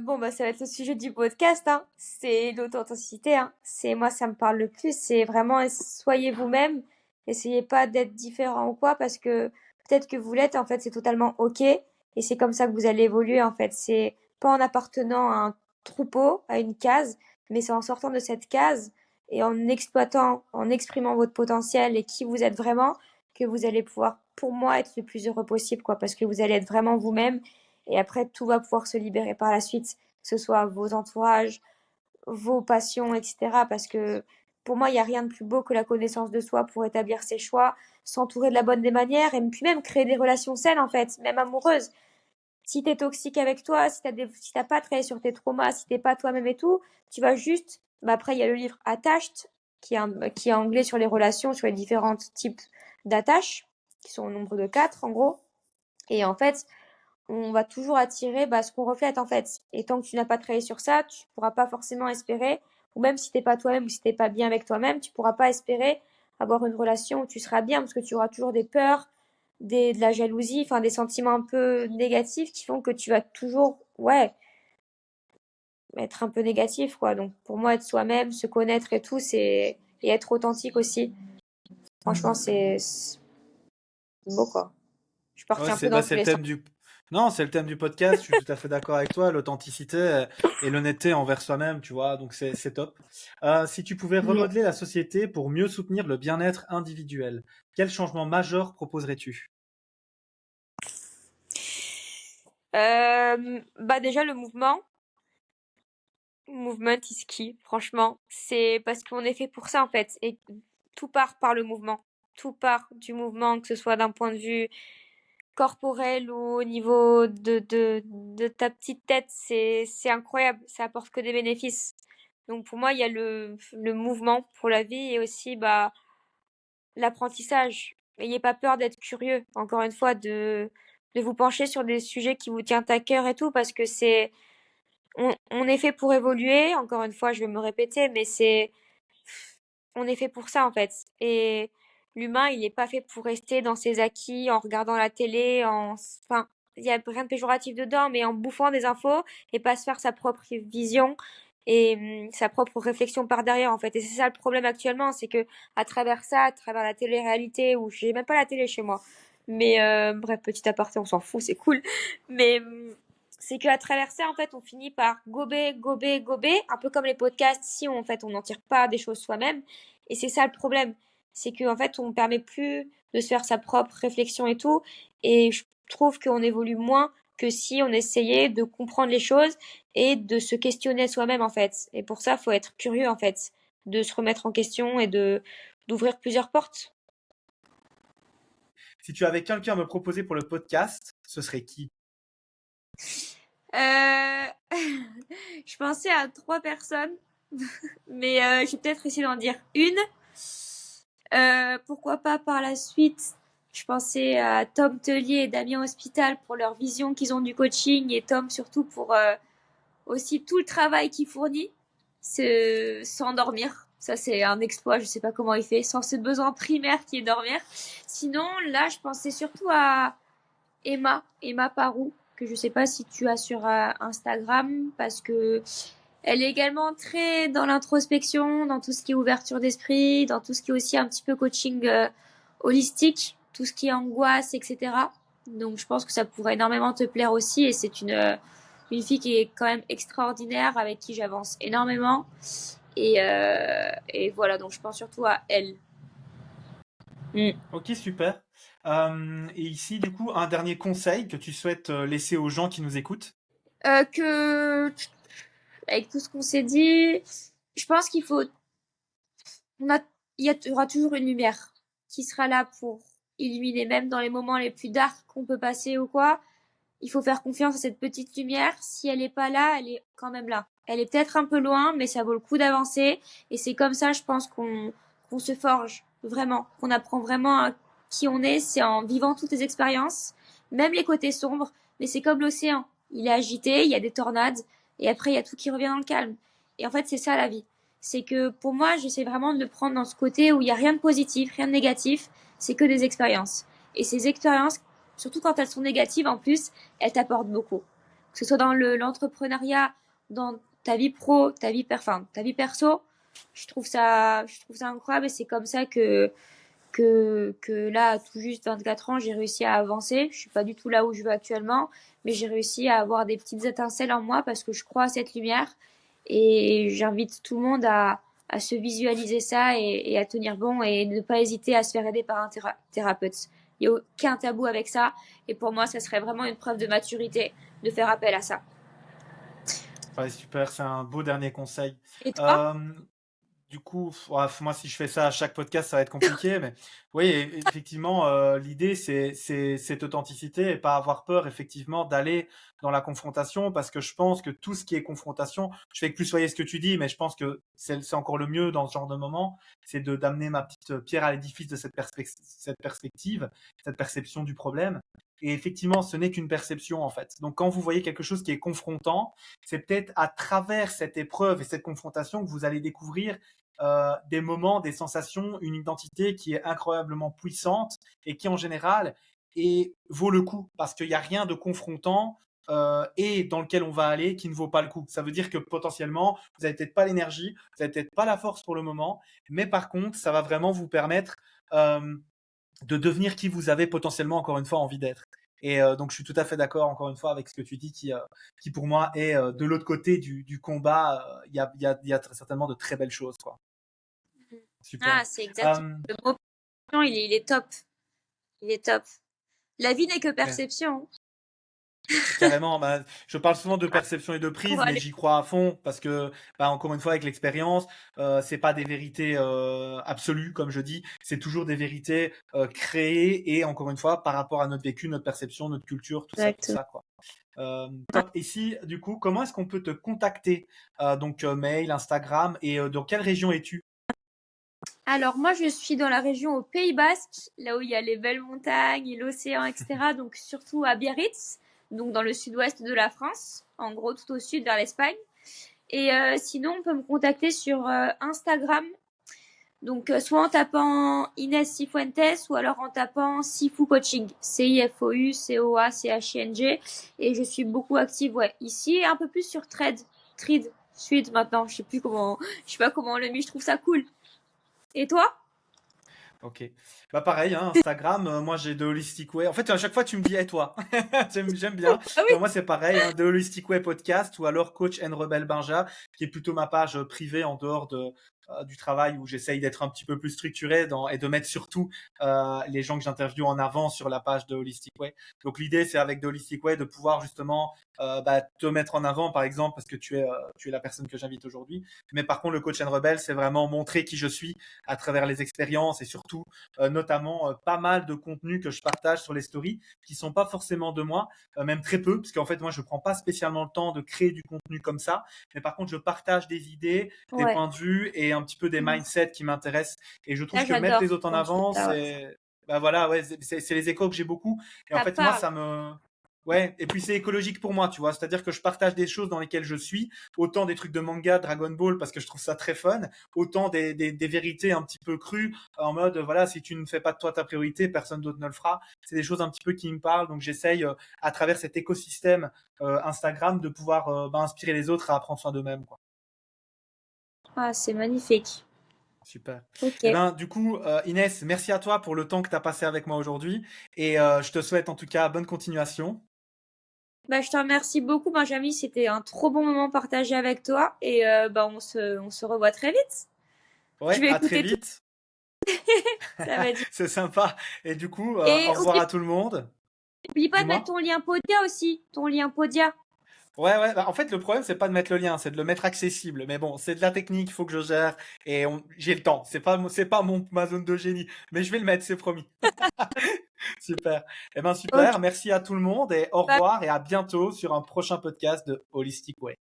Speaker 2: Bon, bah, ça va être le sujet du podcast, hein. C'est l'authenticité, hein. C'est, moi, ça me parle le plus. C'est vraiment, soyez vous-même. Essayez pas d'être différent ou quoi, parce que peut-être que vous l'êtes, en fait, c'est totalement OK. Et c'est comme ça que vous allez évoluer, en fait. C'est pas en appartenant à un troupeau, à une case, mais c'est en sortant de cette case et en exploitant, en exprimant votre potentiel et qui vous êtes vraiment, que vous allez pouvoir, pour moi, être le plus heureux possible, quoi, parce que vous allez être vraiment vous-même et après, tout va pouvoir se libérer par la suite, que ce soit vos entourages, vos passions, etc. Parce que pour moi, il n'y a rien de plus beau que la connaissance de soi pour établir ses choix, s'entourer de la bonne des manières et puis même créer des relations saines, en fait, même amoureuses. Si t'es toxique avec toi, si t'as pas travaillé sur tes traumas, si t'es pas toi-même et tout, tu vas juste, après, il y a le livre Attached, qui est anglais sur les relations, sur les différents types d'attaches, qui sont au nombre de 4, en gros. Et en fait, on va toujours attirer ce qu'on reflète en fait. Et tant que tu n'as pas travaillé sur ça, tu pourras pas forcément espérer, ou même si t'es pas toi-même ou si t'es pas bien avec toi-même, tu pourras pas espérer avoir une relation où tu seras bien parce que tu auras toujours des peurs, de la jalousie, enfin des sentiments un peu négatifs qui font que tu vas toujours, ouais, être un peu négatif quoi. Donc pour moi, être soi-même, se connaître et tout, et être authentique aussi. Franchement, c'est beau quoi. Je suis partie
Speaker 1: Ouais,
Speaker 2: un peu dans tous
Speaker 1: c'est le
Speaker 2: les sens.
Speaker 1: thème du. Non, c'est le thème du podcast. Je suis tout à fait d'accord avec toi. L'authenticité et l'honnêteté envers soi-même, tu vois. Donc c'est top. Si tu pouvais remodeler la société pour mieux soutenir le bien-être individuel, quel changement majeur proposerais-tu?
Speaker 2: Déjà le mouvement. Movement is key, franchement. C'est parce qu'on est fait pour ça en fait. Et tout part par le mouvement. Tout part du mouvement, que ce soit d'un point de vue corporel ou au niveau de ta petite tête. C'est incroyable. Ça apporte que des bénéfices. Donc pour moi, il y a le mouvement pour la vie et aussi l'apprentissage. N'ayez pas peur d'être curieux. Encore une fois, de vous pencher sur des sujets qui vous tiennent à cœur et tout, parce que on est fait pour évoluer. Encore une fois, je vais me répéter, mais on est fait pour ça en fait. Et l'humain, il n'est pas fait pour rester dans ses acquis en regardant la télé, enfin, il y a rien de péjoratif dedans, mais en bouffant des infos et pas se faire sa propre vision et sa propre réflexion par derrière en fait. Et c'est ça le problème actuellement, c'est que à travers ça, à travers la télé-réalité, où j'ai même pas la télé chez moi, mais bref, petit aparté, on s'en fout, c'est cool. Mais c'est qu'à travers ça, en fait, on finit par gober, gober, gober, un peu comme les podcasts, si en fait on n'en tire pas des choses soi-même. Et c'est ça le problème, c'est qu'en fait on ne permet plus de se faire sa propre réflexion et tout. Et je trouve qu'on évolue moins que si on essayait de comprendre les choses et de se questionner soi-même en fait. Et pour ça, faut être curieux en fait, de se remettre en question et de d'ouvrir plusieurs portes.
Speaker 1: Si tu avais quelqu'un à me proposer pour le podcast, ce serait qui?
Speaker 2: Euh... je pensais à 3 personnes, mais je vais peut-être essayer d'en dire une. Pourquoi pas par la suite, je pensais à Tom Tellier et Damien Hospital pour leur vision qu'ils ont du coaching et Tom surtout pour aussi tout le travail qu'il fournit, s'endormir. Ça, c'est un exploit. Je sais pas comment il fait, sans ce besoin primaire qui est dormir. Sinon, là, je pensais surtout à Emma Parou, que je sais pas si tu as sur Instagram, parce que elle est également très dans l'introspection, dans tout ce qui est ouverture d'esprit, dans tout ce qui est aussi un petit peu coaching holistique, tout ce qui est angoisse, etc. Donc je pense que ça pourrait énormément te plaire aussi, et c'est une fille qui est quand même extraordinaire, avec qui j'avance énormément. Et voilà, donc je pense surtout à elle. Mm.
Speaker 1: Ok, super. Et ici, du coup, un dernier conseil que tu souhaites laisser aux gens qui nous écoutent?
Speaker 2: Que avec tout ce qu'on s'est dit, je pense qu'il faut, on a, il y aura toujours une lumière qui sera là pour illuminer, même dans les moments les plus darks qu'on peut passer ou quoi. Il faut faire confiance à cette petite lumière. Si elle n'est pas là, elle est quand même là. Elle est peut-être un peu loin, mais ça vaut le coup d'avancer. Et c'est comme ça, je pense, qu'on se forge vraiment, qu'on apprend vraiment à qui on est. C'est en vivant toutes les expériences, même les côtés sombres. Mais c'est comme l'océan. Il est agité, il y a des tornades, et après, il y a tout qui revient dans le calme. Et en fait, c'est ça la vie. C'est que pour moi, j'essaie vraiment de le prendre dans ce côté où il n'y a rien de positif, rien de négatif. C'est que des expériences. Et ces expériences, surtout quand elles sont négatives en plus, elles t'apportent beaucoup. Que ce soit dans l'entrepreneuriat, dans ta vie pro, ta vie perso, je trouve ça incroyable, et c'est comme ça que là, à tout juste 24 ans, j'ai réussi à avancer. Je suis pas du tout là où je veux actuellement, mais j'ai réussi à avoir des petites étincelles en moi parce que je crois à cette lumière, et j'invite tout le monde à se visualiser ça, et à tenir bon, et ne pas hésiter à se faire aider par un thérapeute. Il n'y a aucun tabou avec ça, et pour moi, ça serait vraiment une preuve de maturité de faire appel à ça.
Speaker 1: Ouais, super, c'est un beau dernier conseil.
Speaker 2: Et toi?
Speaker 1: Euh, Du coup, ouais, moi, si je fais ça à chaque podcast, ça va être compliqué. Mais oui, effectivement, l'idée, c'est cette authenticité et pas avoir peur, effectivement, d'aller dans la confrontation, parce que je pense que tout ce qui est confrontation, je fais que plus soyez ce que tu dis, mais je pense que c'est encore le mieux dans ce genre de moment, c'est de d'amener ma petite pierre à l'édifice de cette perspective, cette perception du problème. Et effectivement, ce n'est qu'une perception, en fait. Donc, quand vous voyez quelque chose qui est confrontant, c'est peut-être à travers cette épreuve et cette confrontation que vous allez découvrir des moments, des sensations, une identité qui est incroyablement puissante et qui en général vaut le coup, parce qu'il n'y a rien de confrontant et dans lequel on va aller qui ne vaut pas le coup. Ça veut dire que potentiellement, vous n'avez peut-être pas l'énergie, vous n'avez peut-être pas la force pour le moment, mais par contre, ça va vraiment vous permettre euh, de devenir qui vous avez potentiellement encore une fois envie d'être. Et donc je suis tout à fait d'accord encore une fois avec ce que tu dis qui pour moi est de l'autre côté du combat. Il y a certainement de très belles choses, quoi.
Speaker 2: Ah,
Speaker 1: Super.
Speaker 2: c'est exactement.
Speaker 1: Euh,
Speaker 2: Le mot perception, il est top. Il est top. La vie n'est que
Speaker 1: ouais,
Speaker 2: perception.
Speaker 1: carrément. Bah, je parle souvent de
Speaker 2: Ah,
Speaker 1: perception et de
Speaker 2: on
Speaker 1: prise,
Speaker 2: va
Speaker 1: mais
Speaker 2: aller.
Speaker 1: j'y crois à fond parce que, bah, encore une fois, avec l'expérience, c'est pas des vérités absolues, comme je dis. C'est toujours des vérités créées et encore une fois, par rapport à notre vécu, notre perception, notre culture, tout
Speaker 2: Exactement.
Speaker 1: ça, quoi. Top. Et si, du coup, comment est-ce qu'on peut te contacter? Donc, mail, Instagram, et dans quelle région es-tu?
Speaker 2: Alors, moi, je suis dans la région au Pays Basque, là où il y a les belles montagnes et l'océan, etc. Donc, surtout à Biarritz, donc dans le sud-ouest de la France, en gros, tout au sud vers l'Espagne. Et sinon, on peut me contacter sur Instagram. Donc, soit en tapant Inès Cifuentes, ou alors en tapant Sifu Coaching. Cifou Coaching. Et je suis beaucoup active, ouais, ici, et un peu plus sur Thread, Suite maintenant. Je sais pas comment on le met, je trouve ça cool. Et toi?
Speaker 1: Ok. Bah pareil, hein, Instagram, moi j'ai The Holistic Way. En fait, à chaque fois tu me dis, et toi? J'aime bien.
Speaker 2: Ah oui,
Speaker 1: Moi c'est pareil, hein, The Holistic Way podcast ou alors Coach and Rebel Benja, qui est plutôt ma page privée en dehors du travail où j'essaye d'être un petit peu plus structuré et de mettre surtout les gens que j'interviewe en avant sur la page de Holistic Way. Donc l'idée c'est avec The Holistic Way de pouvoir justement te mettre en avant par exemple parce que tu es la personne que j'invite aujourd'hui. Mais par contre le Coach and Rebel c'est vraiment montrer qui je suis à travers les expériences et surtout notamment pas mal de contenus que je partage sur les stories qui sont pas forcément de moi, même très peu, parce qu'en fait moi je prends pas spécialement le temps de créer du contenu comme ça, mais par contre je partage des idées, des
Speaker 2: ouais.
Speaker 1: points de vue et un petit peu des mindsets qui m'intéressent. Et je trouve
Speaker 2: Ça,
Speaker 1: que mettre les
Speaker 2: j'adore
Speaker 1: autres en
Speaker 2: quand tu fais
Speaker 1: avant,
Speaker 2: ça, ouais.
Speaker 1: bah voilà, ouais, c'est les échos que j'ai beaucoup. Et en
Speaker 2: Ça
Speaker 1: fait moi
Speaker 2: parle.
Speaker 1: ça me Ouais, et puis c'est écologique pour moi, tu vois. C'est-à-dire que je partage des choses dans lesquelles je suis, autant des trucs de manga, Dragon Ball, parce que je trouve ça très fun, autant des vérités un petit peu crues, en mode, voilà, si tu ne fais pas de toi ta priorité, personne d'autre ne le fera. C'est des choses un petit peu qui me parlent, donc j'essaye, à travers cet écosystème Instagram, de pouvoir inspirer les autres à prendre soin d'eux-mêmes, quoi.
Speaker 2: Ah, c'est magnifique.
Speaker 1: Super. Eh
Speaker 2: Ok.
Speaker 1: ben, du coup, Inès, merci à toi pour le temps que tu as passé avec moi aujourd'hui, et je te souhaite en tout cas bonne continuation.
Speaker 2: Bah, je te remercie beaucoup, Benjamin. C'était un trop bon moment partagé avec toi. Et bah, on se revoit très vite. Je
Speaker 1: Ouais,
Speaker 2: vais
Speaker 1: à très
Speaker 2: écouter tout.
Speaker 1: vite.
Speaker 2: Ça va être.
Speaker 1: C'est sympa. Et du coup,
Speaker 2: Et
Speaker 1: au revoir à tout le monde.
Speaker 2: oublie pas de mettre
Speaker 1: Dis-moi.
Speaker 2: ton lien Podia aussi. Ton lien Podia.
Speaker 1: Ouais, ouais. En fait, le problème, c'est pas de mettre le lien, c'est de le mettre accessible. Mais bon, c'est de la technique, il faut que je gère. Et j'ai le temps. C'est pas ma zone de génie. Mais je vais le mettre, c'est promis. Super. Eh ben,
Speaker 2: Ok.
Speaker 1: super. Merci à tout le monde et au revoir et à bientôt sur un prochain podcast de Holistic Way.